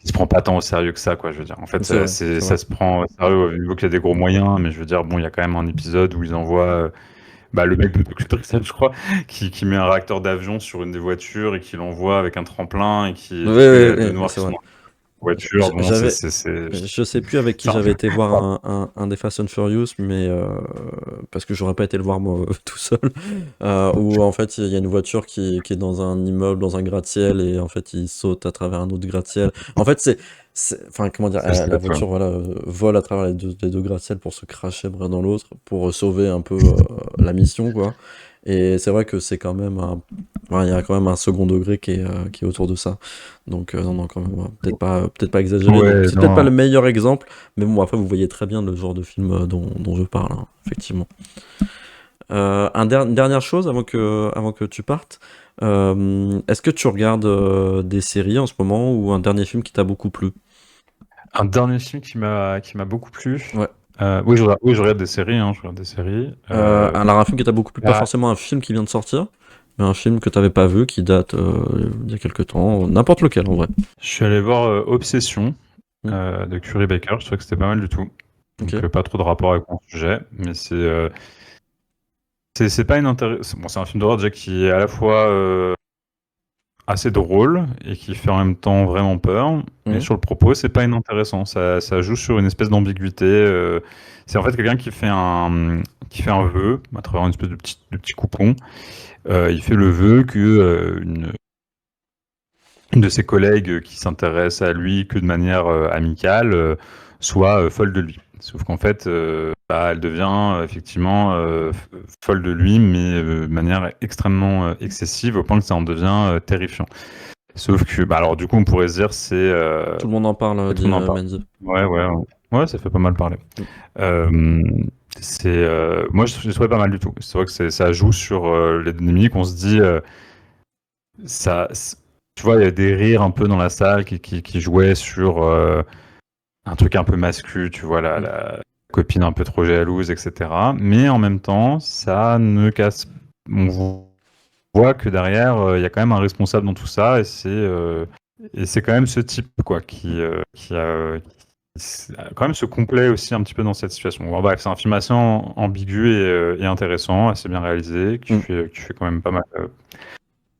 Il se prend pas tant au sérieux que ça, quoi. Je veux dire, en fait, C'est vrai, c'est vrai. ça se prend au sérieux au niveau qu'il y a des gros moyens, mais je veux dire, bon, il y a quand même un épisode où ils envoient le mec de Tokyo Drift, je crois, qui met un réacteur d'avion sur une des voitures et qui l'envoie avec un tremplin et Oui, qui oui, tue les deux oui, noirs qui c'est sont vrai. dans la voiture. Bon, J'avais, je sais plus avec qui c'est un j'avais film. été voir un des Fast and Furious, mais parce que j'aurais pas été le voir moi tout seul. Où en fait il y a une voiture qui est dans un immeuble, dans un gratte-ciel, et en fait il saute à travers un autre gratte-ciel. En fait enfin comment dire, C'est le la set, ouais. voiture voilà vole à travers les deux gratte-ciels pour se cracher l'un dans l'autre, pour sauver un peu la mission quoi. Et c'est vrai que c'est quand même enfin, il y a quand même un second degré qui est autour de ça. Donc non, non, quand même, ouais, peut-être pas exagéré. Donc Ouais, c'est peut-être pas le non. meilleur exemple, mais bon, après vous voyez très bien le genre de film dont je parle, hein, effectivement. Une dernière chose avant que tu partes. Est-ce que tu regardes des séries en ce moment ou un dernier film qui t'a beaucoup plu? Un dernier film qui m'a beaucoup plu. Ouais. Oui, je regarde des séries, hein, je regarde des séries. Alors un film qui t'a beaucoup plu, pas Là, forcément un film qui vient de sortir, mais un film que t'avais pas vu, qui date d'il y a quelques temps, n'importe lequel en vrai. je suis allé voir Obsession Hmm. de Curry Baker. Je trouvais que c'était pas mal du tout. Ok. Donc pas trop de rapport avec mon sujet, mais c'est pas une bon, c'est un film d'horreur déjà qui est à la fois assez drôle et qui fait en même temps vraiment peur. Mais Hmm. sur le propos, c'est pas inintéressant. Ça joue sur une espèce d'ambiguïté. C'est en fait quelqu'un qui fait un vœu à travers une espèce de petit coupon. Il fait le vœu que une de ses collègues qui s'intéresse à lui que de manière amicale soit folle de lui. Sauf qu'en fait, elle devient effectivement folle de lui, mais de manière extrêmement excessive, au point que ça en devient terrifiant. Sauf que, alors du coup, on pourrait se dire, Tout le monde en parle, tout dit le monde en parle. Menzi. Ouais, ouais, ouais. Ouais, ça fait pas mal parler. Hmm. Euh, moi, je trouvais pas mal du tout. C'est vrai que ça joue sur les dynamiques. On se dit, ça, tu vois, il y a des rires un peu dans la salle qui jouaient sur un truc un peu mascu, tu vois, Hmm. la copine un peu trop jalouse, etc. Mais en même temps, ça ne casse. On voit que derrière, il y a quand même un responsable dans tout ça, et c'est quand même ce type, quoi, qui a quand même se complaît aussi un petit peu dans cette situation. Bon, bref, c'est un film assez ambigu et intéressant, assez bien réalisé, Hmm. qui fait quand même pas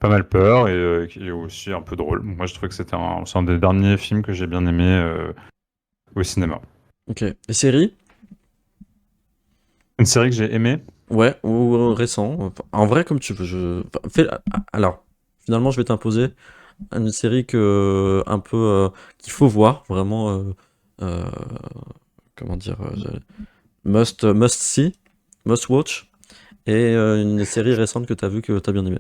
mal peur et qui est aussi un peu drôle. Moi, je trouvais que c'est un des derniers films que j'ai bien aimé au cinéma. Ok. Et série? Une série que j'ai aimée. Ouais, ou récent. Enfin, en vrai, comme tu veux. Alors, finalement, je vais t'imposer une série un peu qu'il faut voir, vraiment. Comment dire, must see, must watch. Et une série récente que t'as vue que t'as bien aimé.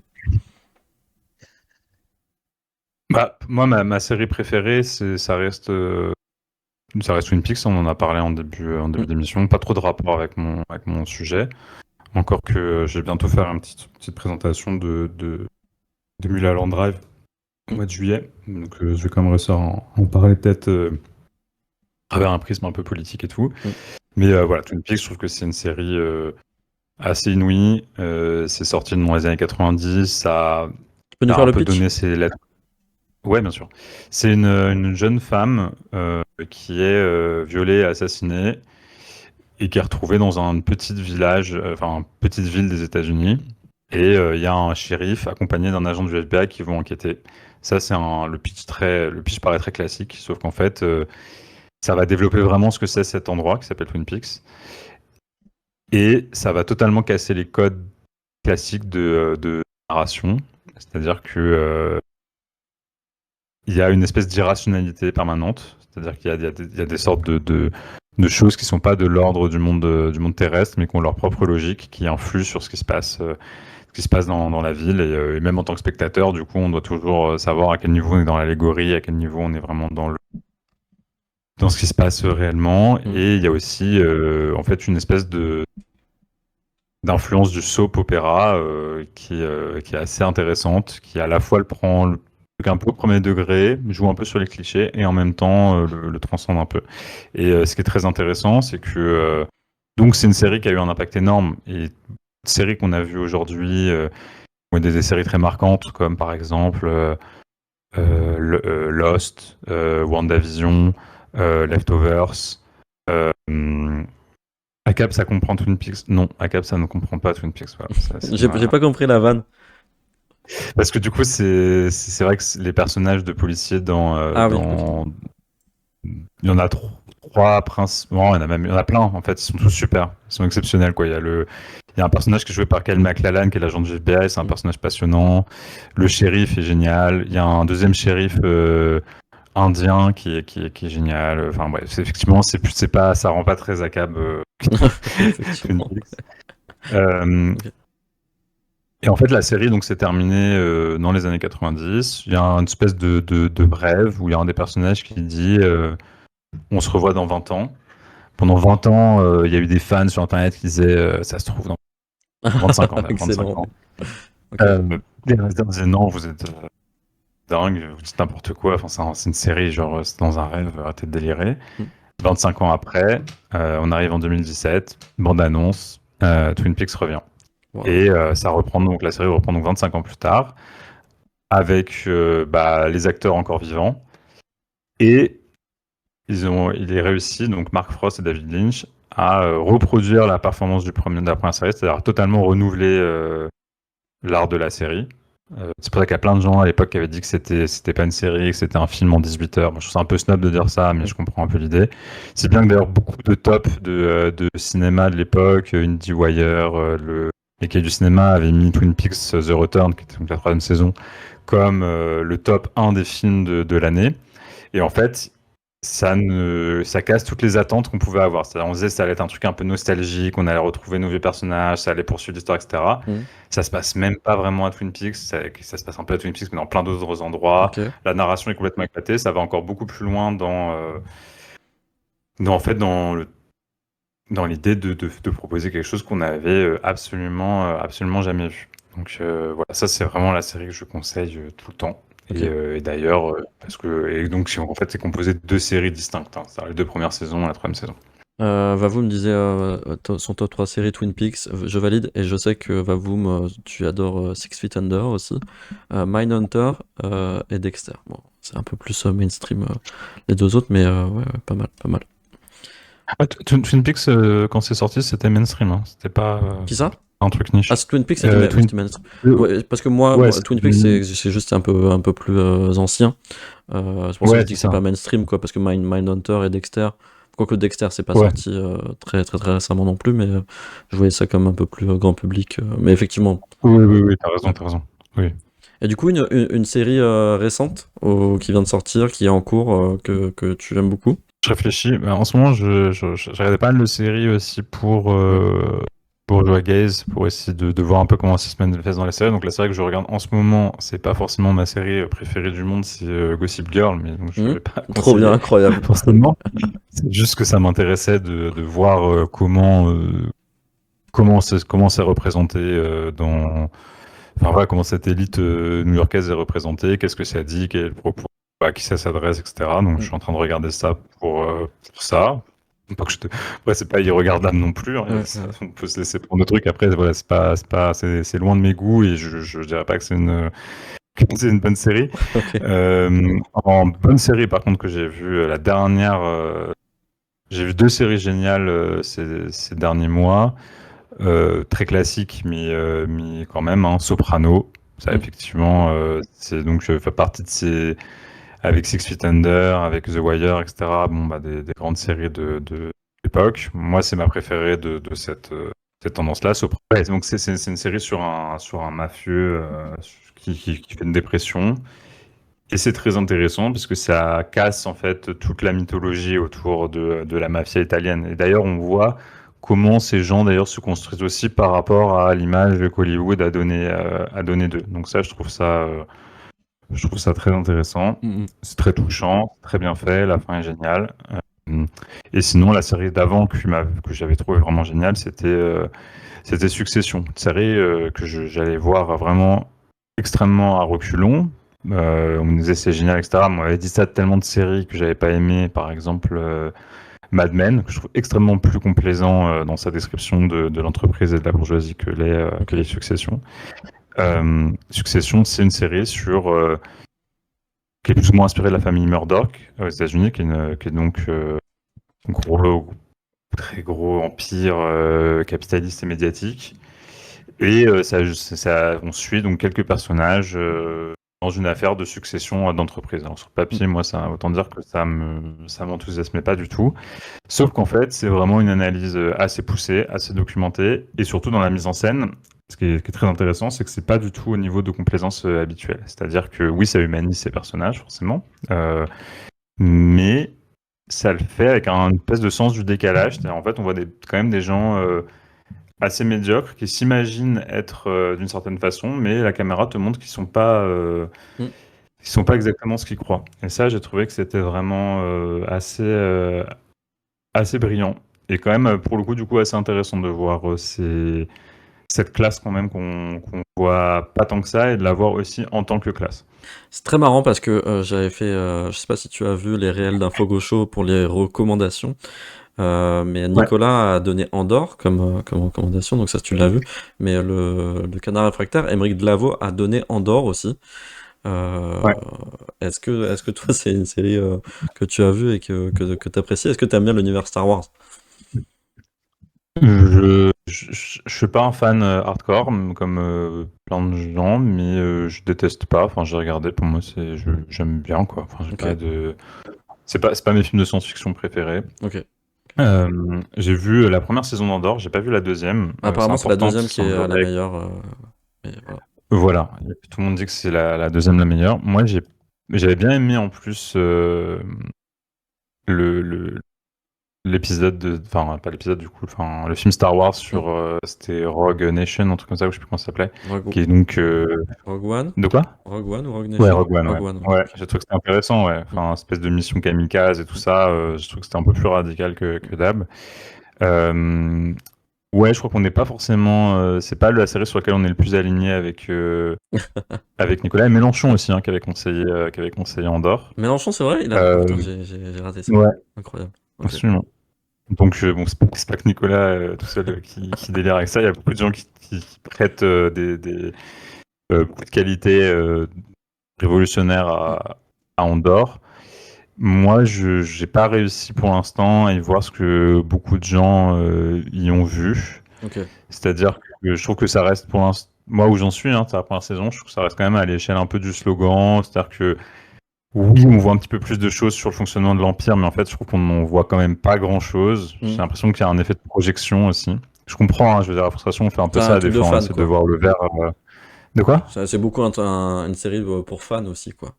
Bah, moi, ma série préférée, ça reste Twin Peaks. On en a parlé en début d'émission. Pas trop de rapport avec mon sujet. Encore que je vais bientôt faire une petite présentation de Mulholland Drive au mois de juillet. Donc, je vais quand même réussir à en parler peut-être à travers un prisme un peu politique et tout. Mm. Mais voilà, Twin Peaks, je trouve que c'est une série assez inouïe. C'est sorti dans les années 90. Ça Tu peux nous a faire un le peu pitch? donné ses lettres. Ouais, bien sûr. C'est une jeune femme qui est violée, assassinée et qui est retrouvée dans un petit village, enfin, une petite ville des États-Unis. Et il y a un shérif accompagné d'un agent du FBI qui vont enquêter. Ça, le pitch paraît très classique, sauf qu'en fait, ça va développer vraiment ce que c'est cet endroit qui s'appelle Twin Peaks. Et ça va totalement casser les codes classiques de narration. C'est-à-dire que il y a une espèce d'irrationalité permanente. C'est-à-dire qu'il y a des sortes de choses qui ne sont pas de l'ordre du monde terrestre, mais qui ont leur propre logique, qui influent sur ce qui se passe dans la ville. Et même en tant que spectateur, du coup, on doit toujours savoir à quel niveau on est dans l'allégorie, à quel niveau on est vraiment dans ce qui se passe réellement. Mm. Et il y a aussi, en fait, une espèce d'influence du soap opéra qui est assez intéressante, qui à la fois prend le truc un peu au premier degré, joue un peu sur les clichés et en même temps le transcende un peu. Et ce qui est très intéressant, c'est que donc c'est une série qui a eu un impact énorme et une série qu'on a vue aujourd'hui, des séries très marquantes comme par exemple Lost, WandaVision, Leftovers. ACAP, ça comprend Twin Peaks? Non, ACAP, ça ne comprend pas Twin Peaks. Voilà, J'ai pas compris la vanne. Parce que du coup, c'est vrai que les personnages de policiers Ah oui, ok. il y en a trois principalement, il y en a plein en fait, ils sont tous super, ils sont exceptionnels quoi. Il y a un personnage qui est joué par Kyle MacLachlan qui est l'agent du FBI, c'est un Mm. personnage passionnant. Le shérif est génial. Il y a un deuxième shérif indien qui est génial. Enfin bref, effectivement, c'est pas, ça rend pas très ACAB Twin Effectivement. Peaks. Euh, Ok. Et en fait, la série donc s'est terminée dans les années 90. Il y a une espèce de rêve où il y a un des personnages qui dit on se revoit dans 20 ans. Pendant 20 ans, il y a eu des fans sur Internet qui disaient ça se trouve dans 25 ans, même 25 Excellent. ans. Ok. Les résidents disaient non, vous êtes dingue, vous dites n'importe quoi. Enfin, c'est une série, genre c'est dans un rêve, arrêtez de délirer. Mm. 25 ans après, on arrive en 2017, bande-annonce, Twin Peaks revient. Wow. Et ça reprend donc, la série reprend donc 25 ans plus tard, avec les acteurs encore vivants. Et il est réussi, donc Mark Frost et David Lynch, à reproduire la performance de la première série, c'est-à-dire totalement renouveler l'art de la série. C'est pour ça qu'il y a plein de gens à l'époque qui avaient dit que c'était pas une série, que c'était un film en 18 heures. Moi, je trouve ça un peu snob de dire ça, mais Mm. je comprends un peu l'idée. C'est bien que d'ailleurs beaucoup de top de cinéma de l'époque, IndieWire, et qui du cinéma avait mis Twin Peaks The Return, qui était donc la troisième saison, comme le top 1 des films de l'année. Et en fait, ça casse toutes les attentes qu'on pouvait avoir. C'est-à-dire, on se disait que ça allait être un truc un peu nostalgique, on allait retrouver nos vieux personnages, ça allait poursuivre l'histoire, etc. Mm. Ça se passe même pas vraiment à Twin Peaks, ça se passe un peu à Twin Peaks, mais dans plein d'autres endroits. Ok. La narration est complètement éclatée, ça va encore beaucoup plus loin en fait, dans l'idée de proposer quelque chose qu'on avait absolument jamais vu. Donc voilà, ça c'est vraiment la série que je conseille tout le temps. Ok. Et d'ailleurs, en fait, c'est composé de deux séries distinctes, hein. C'est-à-dire les deux premières saisons et la troisième saison. Vavoom me disait son top 3 séries Twin Peaks, je valide, et je sais que Vavoom, tu adores Six Feet Under aussi, Mindhunter et Dexter. Bon, c'est un peu plus mainstream les deux autres, mais ouais, pas mal, pas mal. Ah, Twin Peaks, quand c'est sorti, c'était mainstream, hein. C'était pas Qui ça? un truc niche. Ah, c'est Twin Peaks, Twin... c'était mainstream. euh, Ouais, parce que moi, ouais, Twin Peaks, c'est juste un peu plus ancien. C'est pour ça que ouais, je dis c'est que c'est ça. pas mainstream, quoi, parce que Mindhunter et Dexter, quoique Dexter, c'est pas Ouais. sorti très, très, très récemment non plus, mais je voyais ça comme un peu plus grand public. Mais effectivement. Oui, t'as raison, Ouais. t'as raison. Oui. Et du coup, une série récente qui vient de sortir, qui est en cours, que tu aimes beaucoup. Je réfléchis. En ce moment, je regardais pas mal de séries aussi pour bourgeois gaze pour essayer de voir un peu comment ça se manifeste dans la série. Donc la série que je regarde en ce moment, c'est pas forcément ma série préférée du monde, c'est Gossip Girl, mais donc je Hmm. vais pas Trop bien, conseiller incroyable. forcément. C'est juste que ça m'intéressait de voir comment c'est représenté dans. Enfin voilà, comment cette élite new-yorkaise est représentée, qu'est-ce que ça dit, quel est le propos, à qui ça s'adresse, etc. Donc je Hmm. suis en train de regarder ça pour ça. Pas que je te... Après, c'est pas irregardable non plus, hein. Ouais, ouais. On peut se laisser prendre le truc. Après, voilà, c'est loin de mes goûts et je dirais pas que que c'est une bonne série. Ok. En bonne série, par contre, que j'ai vu la dernière, j'ai vu deux séries géniales ces derniers mois. Très classique, mais quand même, hein, Soprano. Ça, Hmm. effectivement, c'est donc je fais partie de ces avec Six Feet Under, avec The Wire, etc. Bon, bah des grandes séries de l'époque. Moi, c'est ma préférée de cette tendance-là. Soprano. Ouais, donc c'est une série sur un mafieux qui fait une dépression. Et c'est très intéressant parce que ça casse en fait toute la mythologie autour de la mafia italienne. Et d'ailleurs, on voit comment ces gens d'ailleurs se construisent aussi par rapport à l'image qu'Hollywood a donné d'eux. Donc ça, je trouve ça très intéressant. Hmm, hmm. C'est très touchant, très bien fait, la fin est géniale. Et sinon, la série d'avant que j'avais trouvé vraiment géniale, c'était Succession, une série que j'allais voir vraiment extrêmement à reculons. On me disait c'est génial, etc. On m'avait dit ça de tellement de séries que j'avais pas aimé, par exemple Mad Men, que je trouve extrêmement plus complaisant dans sa description de l'entreprise et de la bourgeoisie que Ok. les Successions. Succession, c'est une série qui est plus ou moins inspirée de la famille Murdoch aux États-Unis, qui est donc un très gros empire capitaliste et médiatique. Et on suit donc quelques personnages dans une affaire de succession d'entreprise. Alors sur le Hmm. papier, moi, autant dire que ça m'enthousiasmait pas du tout. Sauf qu'en fait, c'est vraiment une analyse assez poussée, assez documentée, et surtout dans la mise en scène. Ce qui est très intéressant, c'est que c'est pas du tout au niveau de complaisance habituelle. C'est-à-dire que oui, ça humanise ces personnages, forcément, mais ça le fait avec un espèce de sens du décalage. C'est-à-dire, en fait, on voit quand même des gens assez médiocres qui s'imaginent être d'une certaine façon, mais la caméra te montre Hmm. qu'ils sont pas exactement ce qu'ils croient. Et ça, j'ai trouvé que c'était vraiment assez brillant. Et quand même, pour le coup, du coup, assez intéressant de voir cette classe quand même qu'on voit pas tant que ça et de la voir aussi en tant que classe. C'est très marrant parce que j'avais fait, je sais pas si tu as vu les réels d'Infogo pour les recommandations, mais Ouais, Nicolas a donné Andorre comme recommandation, donc ça tu l'as vu, mais le Canard réfractaire, Aymeric Delaveau a donné Andorre aussi. Euh, ouais. est-ce que toi c'est une série que tu as vue et que tu apprécies? Est-ce que tu aimes bien l'univers Star Wars? Je suis pas un fan hardcore comme plein de gens, mais je déteste pas. Enfin, j'ai regardé, pour moi, j'aime bien quoi. Enfin, j'ai pas Ok, de. C'est pas mes films de science-fiction préférés. ok. J'ai vu la première saison d'Andorre, j'ai pas vu la deuxième. C'est Apparemment c'est la important parce deuxième qu'il qui est la semblerait. meilleure, mais voilà. Voilà, tout le monde dit que c'est la deuxième la meilleure. Moi, j'avais bien aimé en plus le, l'épisode enfin pas l'épisode du coup, enfin le film Star Wars Hmm. sur, c'était Rogue Nation, un truc comme ça, ou je sais plus comment ça s'appelait, Rogue, qui est donc Rogue One? de quoi? Rogue One ou Rogue Ouais, Nation? Rogue One, ouais. Rogue One, ouais. Ouais, Ok. j'ai trouvé que c'était intéressant, ouais. Hmm. Enfin, espèce de mission kamikaze et tout ça, je trouve que c'était un peu plus radical que d'hab. Euh, ouais, je crois qu'on n'est pas forcément, c'est pas la série sur laquelle on est le plus aligné avec Nicolas et Mélenchon aussi, hein, qui avait conseillé Andorre. Mélenchon, c'est vrai? Ah Euh, putain, j'ai raté ça. ouais, Incroyable. Ok. absolument. Donc, bon, c'est pas que Nicolas tout seul qui délire avec ça. Il y a beaucoup de gens qui prêtent beaucoup de qualités révolutionnaires Hmm. à Andorre. Moi, je j'ai pas réussi pour l'instant à y voir ce que beaucoup de gens y ont vu. Ok. C'est-à-dire que je trouve que ça reste pour l'instant, moi où j'en suis, hein, c'est la première saison, je trouve que ça reste quand même à l'échelle un peu du slogan. C'est-à-dire que oui, on voit un petit peu plus de choses sur le fonctionnement de l'Empire, mais en fait, je trouve qu'on n'en voit quand même pas grand-chose. J'ai Hmm. l'impression qu'il y a un effet de projection aussi. Je comprends, hein, je veux dire, la frustration, on fait un C'est peu un ça des truc de fois, on fan, essaie de quoi. voir le verre. De quoi? C'est beaucoup une série pour fans aussi, quoi.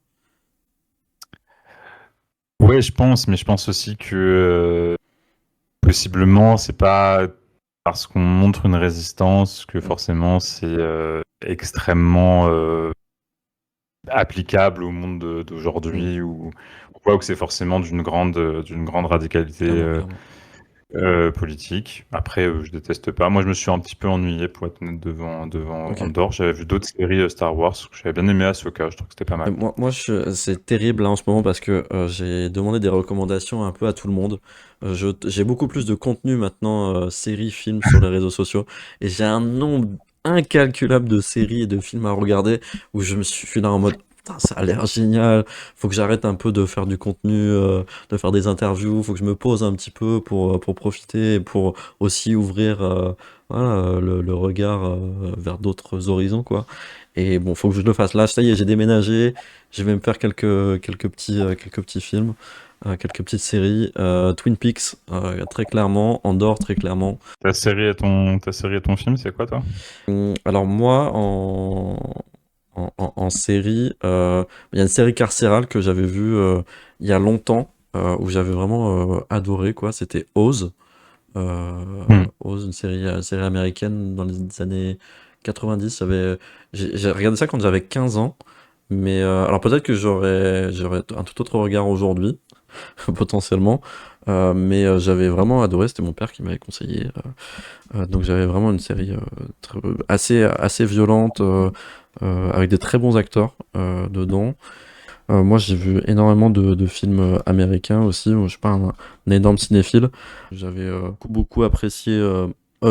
Ouais, je pense, mais je pense aussi que possiblement, c'est pas. parce qu'on montre une résistance que forcément c'est extrêmement applicable au monde Mm. d'aujourd'hui ou que c'est forcément d'une grande radicalité Clairement, clairement. politique. Après, je déteste pas. Moi, je me suis un petit peu ennuyé pour être honnête devant Ok. Andor. J'avais vu d'autres séries Star Wars. J'avais bien aimé Ahsoka. Je trouve que c'était pas mal. C'est terrible là en ce moment parce que j'ai demandé des recommandations un peu à tout le monde. J'ai beaucoup plus de contenu maintenant, séries, films sur les réseaux sociaux, et j'ai un nombre incalculable de séries et de films à regarder où je me suis là en mode putain, ça a l'air génial. Faut que j'arrête un peu de faire du contenu, de faire des interviews. Faut que je me pose un petit peu pour profiter et pour aussi ouvrir voilà, le regard vers d'autres horizons, quoi. Et bon, faut que je le fasse. Là, ça y est, j'ai déménagé. Je vais me faire quelques petits films, quelques petites séries. Twin Peaks, très clairement. Andor, très clairement. Ta série et ton film, c'est quoi, toi? Alors moi, en série, il y a une série carcérale que j'avais vue il y a longtemps, où j'avais vraiment adoré, quoi. C'était Oz. Hmm. Oz, une série américaine dans les années 90. J'ai regardé ça quand j'avais 15 ans. Mais alors peut-être que j'aurais un tout autre regard aujourd'hui, potentiellement. Mais j'avais vraiment adoré, c'était mon père qui m'avait conseillé. Donc j'avais vraiment une série assez violente, avec des très bons acteurs dedans. Moi j'ai vu énormément de films américains aussi. Moi, je suis pas un énorme cinéphile. J'avais beaucoup apprécié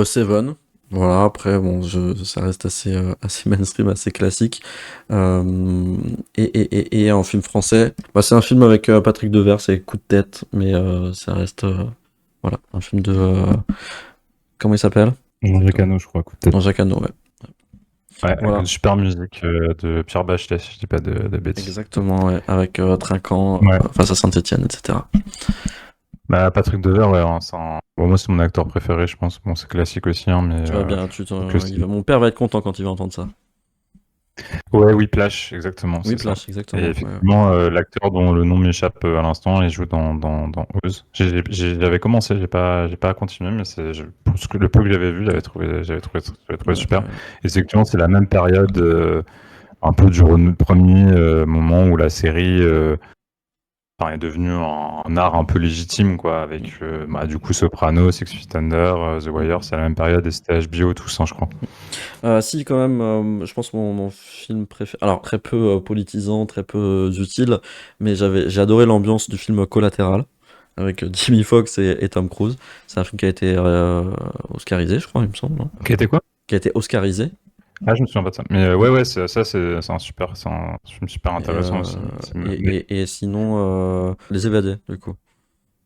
Seven. Voilà, après, bon, ça reste assez mainstream, assez classique. Et en film français, bah, c'est un film avec Patrick Devers, c'est Coup de tête, mais ça reste voilà, un film de. Comment il s'appelle? Jean-Jacques Hano, je crois, coup de tête. Jean-Jacques Hano, ouais. Ouais, avec une Voilà, super musique de Pierre Bachelet, si je dis pas de bêtises. exactement, ouais, avec Trinquant Ouais. face à Saint-Étienne, etc. Bah, Patrick Devers, ouais, hein, bon, moi, c'est mon acteur préféré, je pense. Bon, c'est classique aussi, hein, mais Tu vas bien, je trouve que c'est. mon père va être content quand il va entendre ça. Ouais, Whiplash, exactement, Oui, c'est ça. Plage, Et exactement. Ouais, ouais. effectivement, l'acteur dont le nom m'échappe à l'instant, il joue dans Oz. J'avais commencé, j'ai pas continué, mais pour le peu que j'avais vu, j'avais trouvé Ouais, super. ouais. Et effectivement, c'est la même période, un peu du premier moment où la série enfin, est devenue un art un peu légitime, quoi, Mm. avec bah, du coup Sopranos, Six Feet Under, The Mm. Wire, c'est la même période, et c'était HBO, tout ça, je crois. Si, quand même, je pense mon film préféré. Alors, très peu politisant, très peu utile, mais j'ai adoré l'ambiance du film Collatéral, avec Jimmy Fox et Tom Cruise. C'est un film qui a été oscarisé, je crois, il me semble, non? Qui était quoi? Qui a été oscarisé. Ah, je me souviens pas de ça. Mais ouais, ouais, c'est c'est un film super Et, intéressant aussi. et sinon, Les Évadés, du coup.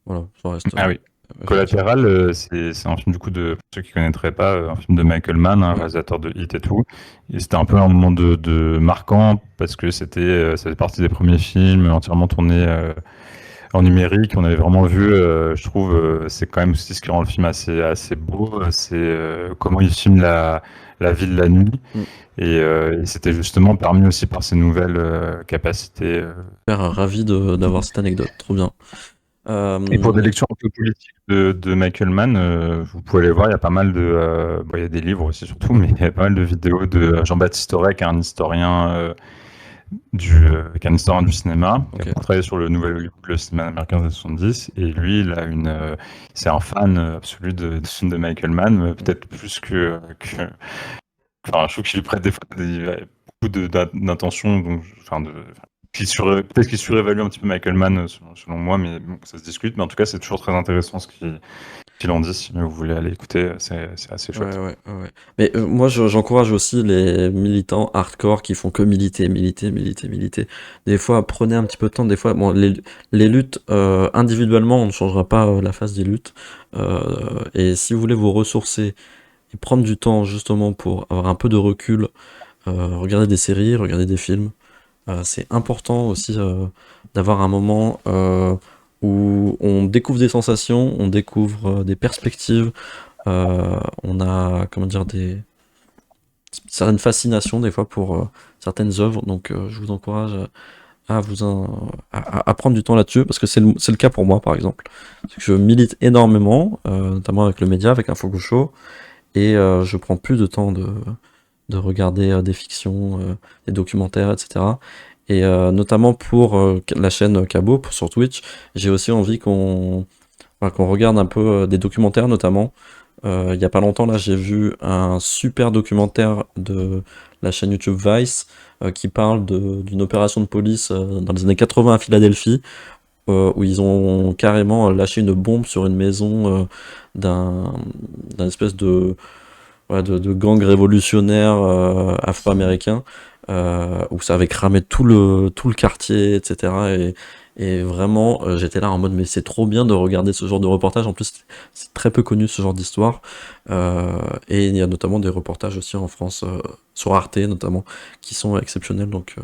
Voilà, ça reste, Ah oui. effectivement. Collatéral, c'est un film du coup pour ceux qui connaîtraient pas, un film de Michael Mann, un Ouais, réalisateur de Hit et tout. Et c'était un peu un moment de marquant parce que ça fait partie des premiers films entièrement tournés en numérique. On avait vraiment vu, je trouve, c'est quand même aussi ce qui rend le film assez beau, c'est comment il filme la ville la nuit. mm. Et c'était justement permis aussi par ses nouvelles capacités. Super ravi d'avoir cette anecdote, trop bien. Et pour des Et- lectures un peu politiques de Michael Mann, vous pouvez aller voir, il y a pas mal bon, il y a des livres aussi surtout, mais il y a pas mal de vidéos de Jean-Baptiste Aurec, un historien qui est un historien du cinéma, qui a ok. travaillé sur le nouvel Hollywood, le cinéma américain des années 70, et lui, c'est un fan absolu de films de Michael Mann, peut-être plus enfin, je trouve qu'il lui prête des fois beaucoup d'intention, donc, peut-être qu'il surévalue un petit peu Michael Mann, selon moi, mais bon, ça se discute. Mais en tout cas, c'est toujours très intéressant qu'il en dit. Si vous voulez aller écouter, c'est assez Ouais, chouette. ouais, ouais, ouais. Mais moi, j'encourage aussi les militants hardcore qui font que militer, militer, militer, militer. Des fois, prenez un petit peu de temps. Des fois, bon, les luttes individuellement, on ne changera pas la face des luttes. Et si vous voulez vous ressourcer et prendre du temps justement pour avoir un peu de recul, regarder des séries, regarder des films, c'est important aussi d'avoir un moment où on découvre des sensations, on découvre des perspectives. On a, comment dire, certaines fascinations des fois pour certaines œuvres, donc je vous encourage à prendre du temps là-dessus, parce que c'est le cas pour moi, par exemple. C'est que je milite énormément, notamment avec le média, avec InfoGo et je prends plus de temps de regarder des fictions, des documentaires, etc. Et notamment pour la chaîne Cabo, sur Twitch, j'ai aussi envie qu'on regarde un peu des documentaires, notamment. Il y a pas longtemps, là, j'ai vu un super documentaire de la chaîne YouTube Vice qui parle d'une opération de police dans les années 80 à Philadelphie, où ils ont carrément lâché une bombe sur une maison d'un d'un espèce de gang révolutionnaire afro-américain, où ça avait cramé tout le quartier, etc. Et vraiment, j'étais là en mode, mais c'est trop bien de regarder ce genre de reportage. En plus, c'est très peu connu ce genre d'histoire. Et il y a notamment des reportages aussi en France, sur Arte notamment, qui sont exceptionnels. Donc,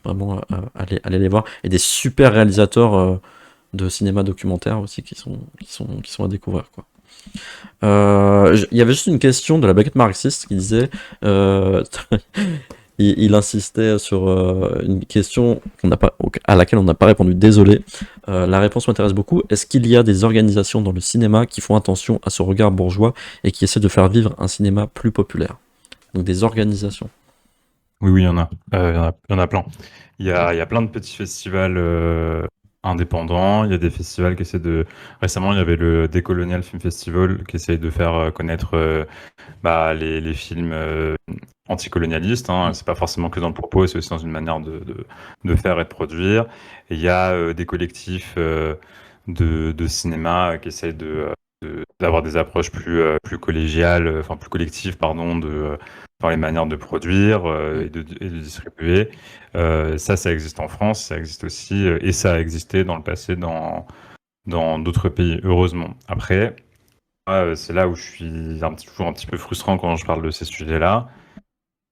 vraiment, allez les voir. Et des super réalisateurs de cinéma documentaire aussi qui sont à découvrir, quoi. Il y avait juste une question de la baguette marxiste qui disait, euh, il insistait sur une question à laquelle on n'a pas répondu. Désolé. La réponse m'intéresse beaucoup. Est-ce qu'il y a des organisations dans le cinéma qui font attention à ce regard bourgeois et qui essaient de faire vivre un cinéma plus populaire? Donc des organisations. Oui, oui, il y en a. Il y en a plein. Il y a plein de petits festivals indépendants. Il y a des festivals qui essaient de. Récemment, il y avait le Décolonial Film Festival qui essaye de faire connaître les films anticolonialistes. Hein. C'est pas forcément que dans le propos, c'est aussi dans une manière de faire et de produire. Et il y a des collectifs de cinéma qui essayent d'avoir des approches plus collégiales, enfin plus collectives, pardon, dans les manières de produire et de distribuer. Ça existe en France, ça existe aussi, et ça a existé dans le passé dans d'autres pays, heureusement. Après, c'est là où je suis toujours un petit peu frustrant quand je parle de ces sujets-là.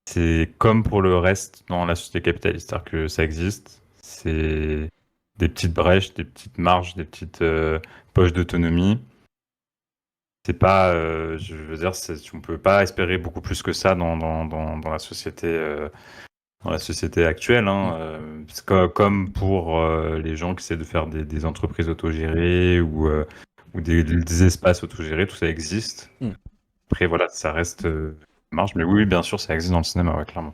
C'est comme pour le reste dans la société capitaliste, c'est-à-dire que ça existe, c'est des petites brèches, des petites marges, des petites poches d'autonomie. C'est pas, je veux dire, on peut pas espérer beaucoup plus que ça dans dans la société actuelle. Hein. C'est comme pour les gens qui essaient de faire des entreprises autogérées ou des espaces autogérés, tout ça existe. Mm. Après, voilà, ça reste marge, mais oui, bien sûr, ça existe dans le cinéma, ouais, clairement.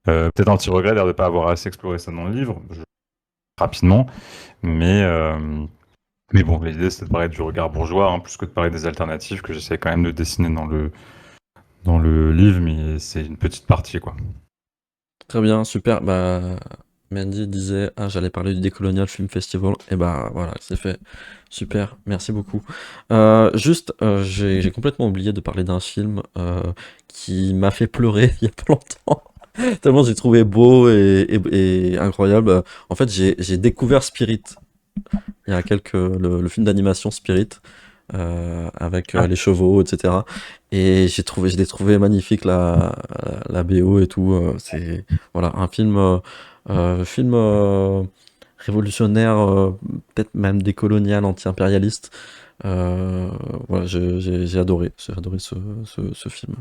Peut-être un petit regret d'ailleurs de ne pas avoir assez exploré ça dans le livre, rapidement, mais, euh, mais bon, l'idée c'était de parler du regard bourgeois, hein, plus que de parler des alternatives que j'essaie quand même de dessiner dans le livre, mais c'est une petite partie, quoi. Très bien, super. Bah, Mandy disait, ah, j'allais parler du Décolonial Film Festival. Et bah voilà, c'est fait. Super, merci beaucoup. Juste, j'ai complètement oublié de parler d'un film qui m'a fait pleurer il y a pas longtemps. Tellement j'ai trouvé beau et incroyable. En fait, j'ai découvert Spirit il y a le film d'animation Spirit avec Ah, les chevaux, etc. Et je l'ai trouvé magnifique la BO et tout. C'est voilà un film révolutionnaire, peut-être même décolonial, anti-impérialiste. Euh, voilà, j'ai adoré ce film.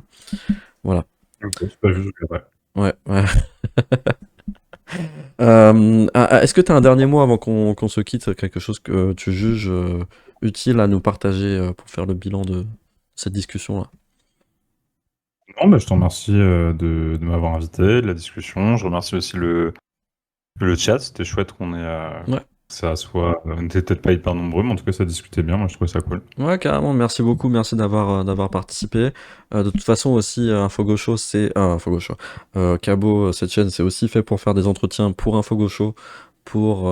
Voilà. ok, c'est pas juste, ouais. Ouais, ouais. Est-ce que tu as un dernier mot avant qu'on se quitte, quelque chose que tu juges utile à nous partager pour faire le bilan de cette discussion-là? Non, bah, je te remercie de m'avoir invité, de la discussion. Je remercie aussi le chat. C'était chouette qu'on ait Ouais, ça soit. On n'était peut-être pas hyper nombreux, mais en tout cas, ça discutait bien. Moi, je trouvais ça cool. ouais, carrément. Merci beaucoup, merci d'avoir participé. De toute façon aussi, Infogosho, c'est Infogosho. Cabo, cette chaîne, c'est aussi fait pour faire des entretiens pour Infogosho, pour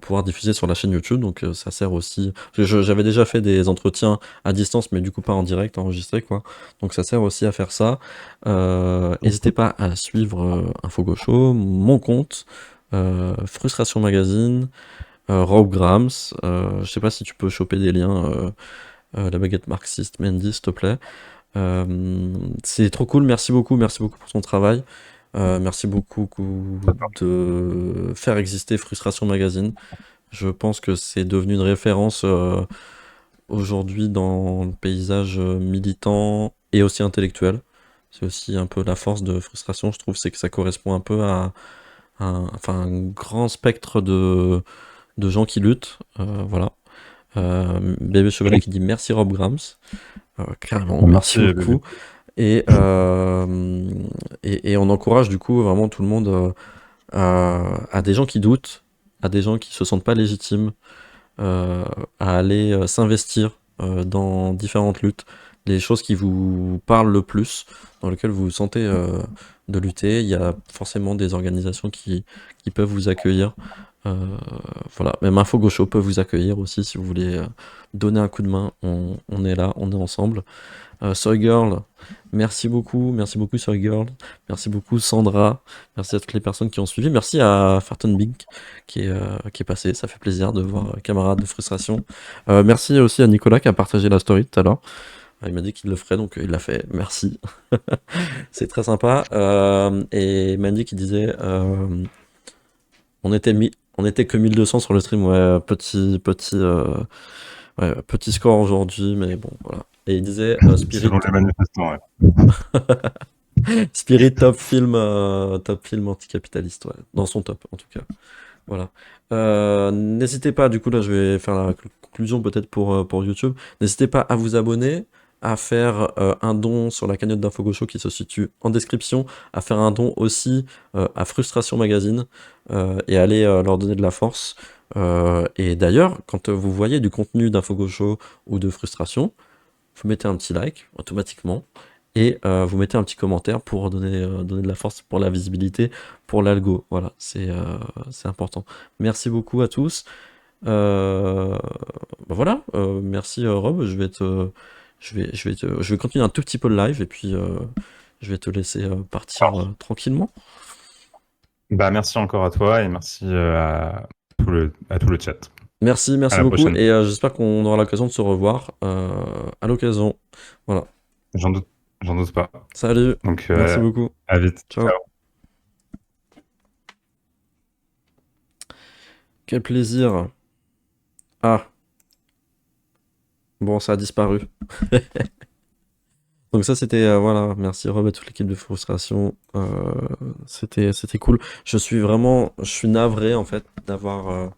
pouvoir diffuser sur la chaîne YouTube. Donc ça sert aussi. Parce que j'avais déjà fait des entretiens à distance, mais du coup pas en direct, enregistré quoi. Donc ça sert aussi à faire ça. N'hésitez pas à suivre Infogosho, mon compte, Frustration Magazine. Rob Grams, je sais pas si tu peux choper des liens, la baguette marxiste Mendy, s'il te plaît. C'est trop cool, merci beaucoup pour ton travail. Merci beaucoup de faire exister Frustration Magazine. Je pense que c'est devenu une référence aujourd'hui dans le paysage militant et aussi intellectuel. C'est aussi un peu la force de Frustration, je trouve, c'est que ça correspond un peu enfin, un grand spectre de gens qui luttent. Voilà. Bébé Chevalet qui dit merci Rob Grams. Carrément, Bon, merci merci, bébé. beaucoup. Et, euh, et on encourage du coup vraiment tout le monde à des gens qui doutent, à des gens qui se sentent pas légitimes, euh, à aller s'investir dans différentes luttes, les choses qui vous parlent le plus, dans lesquelles vous vous sentez de lutter. Il y a forcément des organisations qui peuvent vous accueillir. Euh, voilà, même Info Gaucho peut vous accueillir aussi si vous voulez donner un coup de main. On est là, on est ensemble. Soy Girl, merci beaucoup Soy Girl, merci beaucoup Sandra, merci à toutes les personnes qui ont suivi, merci à Farton Bink qui est passé, ça fait plaisir de voir camarade de frustration. Merci aussi à Nicolas qui a partagé la story tout à l'heure. Il m'a dit qu'il le ferait, donc il l'a fait, merci. C'est très sympa. Et Mandy qui disait on était que 1200 sur le stream, ouais, petit score aujourd'hui, mais bon, voilà. Et il disait Spirit, Selon les manifestants, ouais. Spirit top film anticapitaliste, ouais, dans son top en tout cas. Voilà. N'hésitez pas, du coup là je vais faire la conclusion peut-être pour YouTube. N'hésitez pas à vous abonner, à faire un don sur la cagnotte d'Info Gaucho qui se situe en description, à faire un don aussi à Frustration Magazine et aller leur donner de la force. Et d'ailleurs, quand vous voyez du contenu d'Info Gaucho ou de Frustration, vous mettez un petit like automatiquement et vous mettez un petit commentaire pour donner de la force pour la visibilité, pour l'algo. Voilà, c'est important. Merci beaucoup à tous. Voilà, merci Rob. Je vais continuer un tout petit peu le live et puis je vais te laisser partir tranquillement. Bah, merci encore à toi et merci à tout le chat. Merci, À merci la beaucoup prochaine. et j'espère qu'on aura l'occasion de se revoir à l'occasion. Voilà. J'en doute, j'en doute pas. Salut, Donc, merci beaucoup. à vite. Ciao. Ciao. Quel plaisir. Ah, bon, ça a disparu. Donc ça, c'était, voilà, merci Rob et toute l'équipe de Frustration. C'était cool. Je suis navré en fait d'avoir,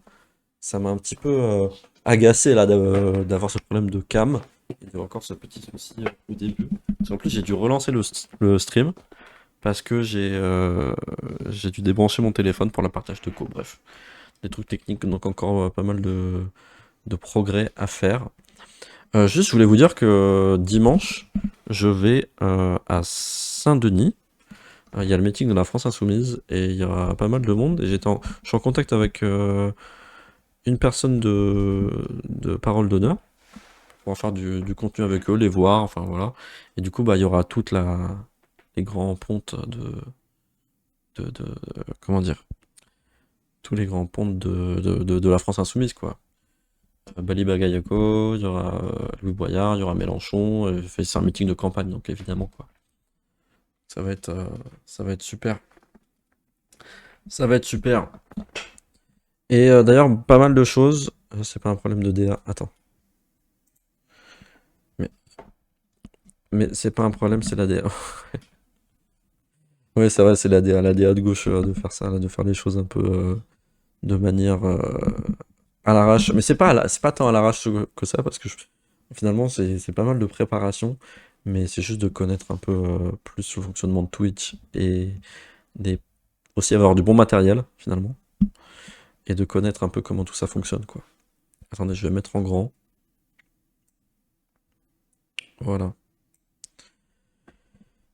ça m'a un petit peu agacé là d'avoir ce problème de cam. Il y a encore ce petit souci au début. Parce qu'en plus, j'ai dû relancer le stream parce que j'ai dû débrancher mon téléphone pour le partage de co. Bref, des trucs techniques, donc encore pas mal de progrès à faire. Juste, je voulais vous dire que dimanche, je vais à Saint-Denis. Il y a le meeting de la France Insoumise et il y aura pas mal de monde. Et je suis en contact avec une personne de parole d'honneur pour faire du contenu avec eux, les voir, enfin voilà. Et du coup, bah, il y aura les grands pontes comment dire, tous les grands pontes de la France Insoumise, quoi. Bali Bagayoko, il y aura Louis Boyard, il y aura Mélenchon. C'est un meeting de campagne, donc évidemment, quoi. Ça va être, euh, ça va être super. Ça va être super. Et d'ailleurs, pas mal de choses. C'est pas un problème de DA. Attends. Mais, mais c'est pas un problème, c'est la DA. Oui, c'est vrai, c'est la DA de gauche de faire ça, là, de faire les choses un peu de manière à l'arrache. Mais c'est pas tant à l'arrache que ça, parce que finalement, c'est pas mal de préparation. Mais c'est juste de connaître un peu plus le fonctionnement de Twitch et des, aussi avoir du bon matériel, finalement. Et de connaître un peu comment tout ça fonctionne, quoi. Attendez, je vais mettre en grand. Voilà.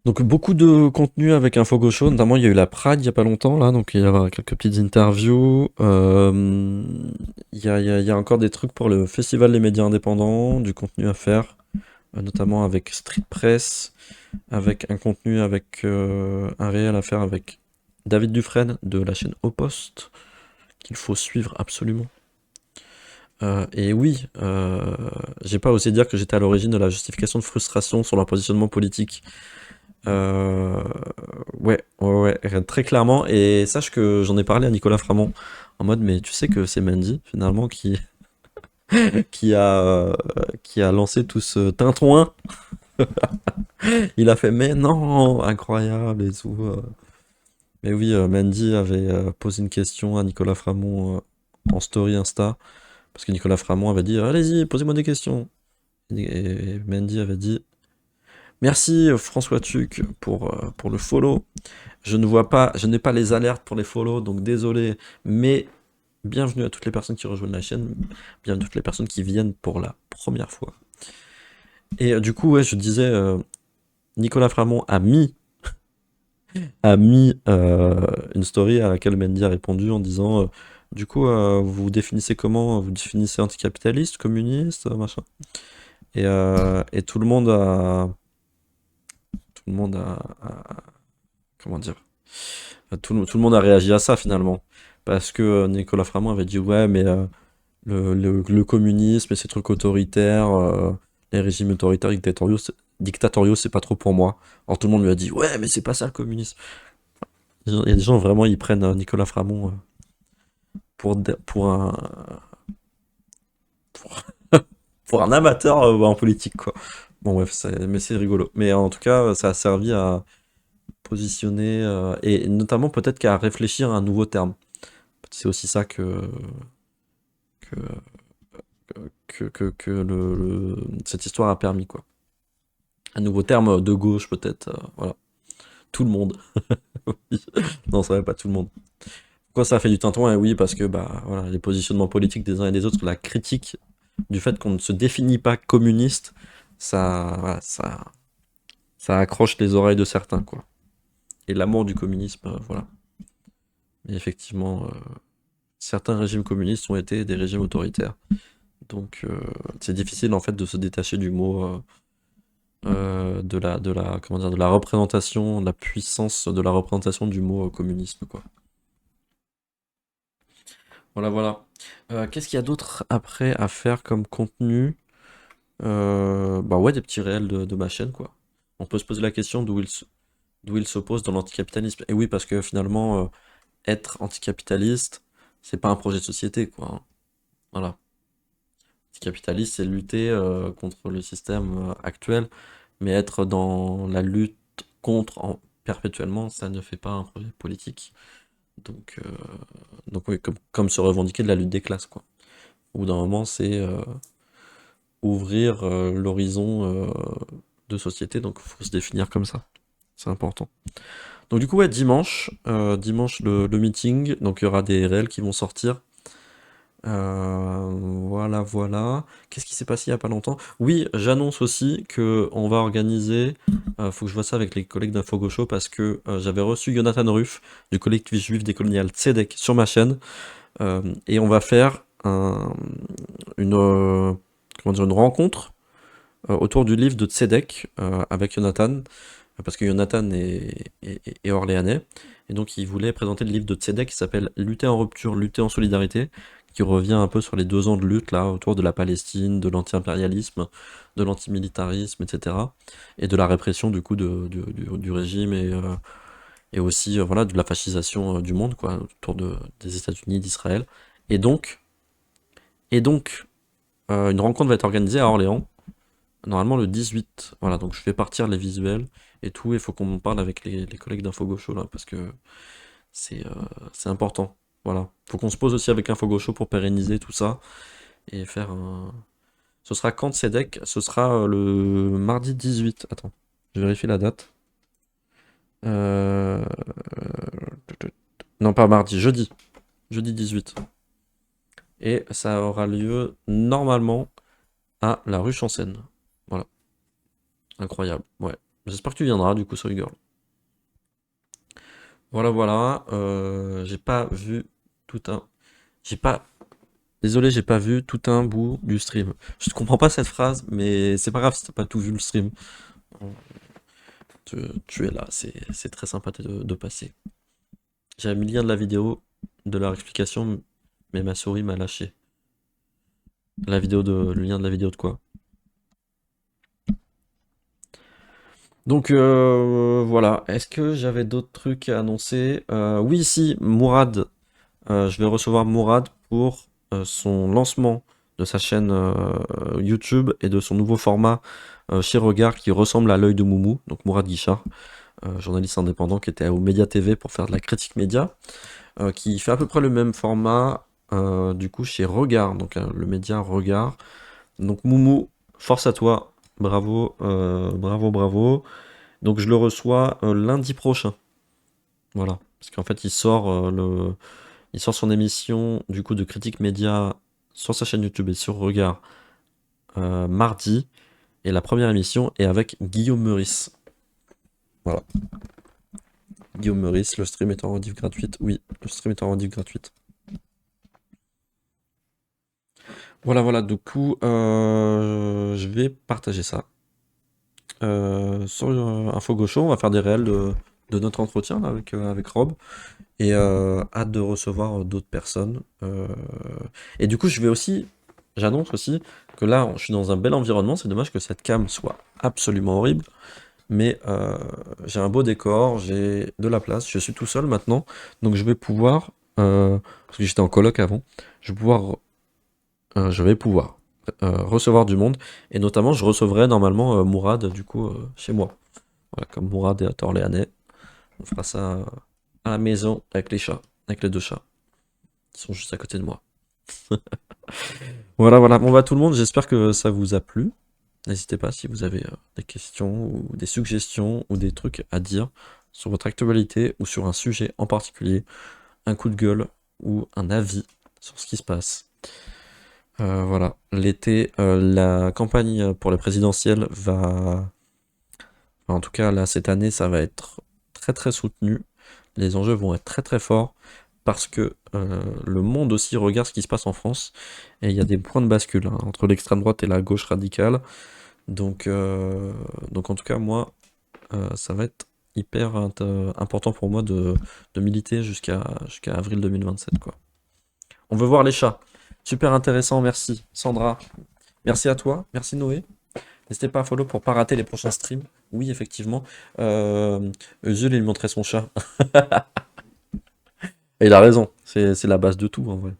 Donc beaucoup de contenu avec Info Gaucho, notamment il y a eu la Pride il y a pas longtemps là, donc il y aura quelques petites interviews. Il y a encore des trucs pour le Festival des médias indépendants, du contenu à faire, notamment avec Street Press, avec un contenu avec un réel à faire avec David Dufresne de la chaîne Au Poste, qu'il faut suivre absolument. Et oui, j'ai pas osé dire que j'étais à l'origine de la justification de frustration sur leur positionnement politique. Euh, ouais, très clairement. Et sache que j'en ai parlé à Nicolas Framont en mode, mais tu sais que c'est Mandy finalement qui a, euh, qui a lancé tout ce tintouin. Il a fait, mais non, incroyable et tout. Mais oui, Mandy avait posé une question à Nicolas Framont en story Insta, parce que Nicolas Framont avait dit allez-y, posez-moi des questions. Et Mandy avait dit merci François Tuc pour le follow. Je n'ai pas les alertes pour les follow, donc désolé, mais bienvenue à toutes les personnes qui rejoignent la chaîne, bienvenue à toutes les personnes qui viennent pour la première fois. Et du coup, ouais, je disais, Nicolas Framont a mis une story à laquelle Mendy a répondu en disant du coup, vous définissez comment? Vous définissez anticapitaliste, communiste, machin. Et comment dire? Tout le monde a réagi à ça finalement. Parce que Nicolas Framont avait dit ouais, mais le communisme et ces trucs autoritaires, les régimes autoritaires dictatoriaux, c'est pas trop pour moi. Alors tout le monde lui a dit ouais, mais c'est pas ça le communisme. Il y a des gens vraiment, ils prennent Nicolas Framont pour pour, pour un amateur en politique, quoi. Bon, bref, mais c'est rigolo. Mais en tout cas, ça a servi à positionner, et notamment peut-être qu'à réfléchir à un nouveau terme. C'est aussi ça que, cette histoire a permis, quoi. Un nouveau terme de gauche, peut-être. Voilà. Tout le monde. Non, ça va pas tout le monde. Pourquoi ça a fait du tintouin? Et oui, parce que bah, voilà, les positionnements politiques des uns et des autres, la critique du fait qu'on ne se définit pas communiste, voilà, ça accroche les oreilles de certains, quoi. Et l'amour du communisme, voilà. Et effectivement, certains régimes communistes ont été des régimes autoritaires. Donc c'est difficile en fait de se détacher du mot, comment dire, de la représentation, de la puissance de la représentation du mot communisme, quoi. Voilà, voilà. Qu'est-ce qu'il y a d'autre après à faire comme contenu? Bah ouais, des petits réels de ma chaîne, quoi. On peut se poser la question d'où il s'oppose dans l'anticapitalisme. Et oui, parce que finalement, être anticapitaliste, c'est pas un projet de société, quoi, hein. Voilà. Anticapitaliste, c'est lutter contre le système actuel, mais être dans la lutte contre perpétuellement, ça ne fait pas un projet politique. Donc oui, comme se revendiquer de la lutte des classes, quoi. Au bout d'un moment, c'est ouvrir l'horizon de société, donc il faut se définir comme ça. C'est important. Donc du coup, ouais, dimanche le meeting, donc il y aura des réels qui vont sortir. Voilà, voilà. Qu'est-ce qui s'est passé il y a pas longtemps? Oui, j'annonce aussi que on va organiser, faut que je vois ça avec les collègues d'Info Gaucho parce que j'avais reçu Jonathan Ruff du collectif juif décolonial Tzedek sur ma chaîne, et on va faire une, comment dire, une rencontre autour du livre de Tzedek avec Jonathan, parce que Jonathan est orléanais, et donc il voulait présenter le livre de Tzedek qui s'appelle Lutter en rupture, lutter en solidarité, qui revient un peu sur les 2 ans de lutte là autour de la Palestine, de l'anti-impérialisme, de l'antimilitarisme, etc. Et de la répression du coup du régime et aussi voilà de la fascisation du monde quoi autour des États-Unis, d'Israël. Et donc et donc une rencontre va être organisée à Orléans. Normalement le 18, voilà, donc je fais partir les visuels et tout, il faut qu'on en parle avec les collègues d'Info Gaucho là, parce que c'est important. Voilà. Faut qu'on se pose aussi avec Info Gaucho pour pérenniser tout ça et faire un. Ce sera quand Cédec? Ce sera le mardi 18. Attends, je vérifie la date. Euh... Non, pas mardi, jeudi. Jeudi 18. Et ça aura lieu normalement à la rue Chancène. Voilà. Incroyable. Ouais. J'espère que tu viendras du coup, sur Girl. Voilà, voilà. J'ai pas vu tout un. J'ai pas. Désolé, j'ai pas vu tout un bout du stream. Je ne comprends pas cette phrase, mais c'est pas grave si t'as pas tout vu le stream. Tu es là, c'est très sympa de passer. J'ai mis le lien de la vidéo, de leur explication, mais ma souris m'a lâché. Le lien de la vidéo de quoi? Donc voilà. Est-ce que j'avais d'autres trucs à annoncer? Oui, si, Mourad. Je vais recevoir Mourad pour son lancement de sa chaîne YouTube et de son nouveau format chez Regard qui ressemble à l'œil de Moumou, donc Mourad Guichard. journaliste indépendant qui était au Média TV pour faire de la critique média, qui fait à peu près le même format, du coup, chez Regard, donc le média Regard. Donc Moumou, force à toi, bravo, bravo, bravo. Donc je le reçois lundi prochain, voilà. Parce qu'en fait, il sort son émission du coup de critique média sur sa chaîne YouTube et sur Regard mardi. Et la première émission est avec Guillaume Meurice. Voilà. Guillaume Meurice, le stream est en rediff gratuite. Oui, le stream est en rediff gratuite. Voilà, voilà, du coup, je vais partager ça. Sur Info Gaucho, on va faire des réels de notre entretien là, avec Rob. Et hâte de recevoir d'autres personnes. Et du coup, j'annonce aussi que là, je suis dans un bel environnement. C'est dommage que cette cam soit absolument horrible. Mais j'ai un beau décor, j'ai de la place, je suis tout seul maintenant. Donc je vais pouvoir, parce que j'étais en coloc avant, je vais pouvoir recevoir du monde. Et notamment, je recevrai normalement Mourad, du coup, chez moi. Voilà, comme Mourad est orléanais, on fera ça à la maison avec les chats, avec les deux chats, qui sont juste à côté de moi. Voilà, voilà. Bon bah tout le monde, j'espère que ça vous a plu. N'hésitez pas si vous avez des questions ou des suggestions ou des trucs à dire sur votre actualité ou sur un sujet en particulier, un coup de gueule ou un avis sur ce qui se passe. Voilà, l'été, la campagne pour les présidentielles va... En tout cas, là, cette année, ça va être très très soutenu. Les enjeux vont être très très forts parce que le monde aussi regarde ce qui se passe en France et il y a des points de bascule hein, entre l'extrême droite et la gauche radicale. Donc en tout cas, moi, ça va être hyper important pour moi de militer jusqu'à avril 2027, quoi. On veut voir les chats. Super intéressant, merci. Sandra, merci à toi, merci Noé. N'hésitez pas à follow pour pas rater les prochains streams. Oui, effectivement. Usul, il montrait son chat. Et il a raison, c'est la base de tout, en vrai.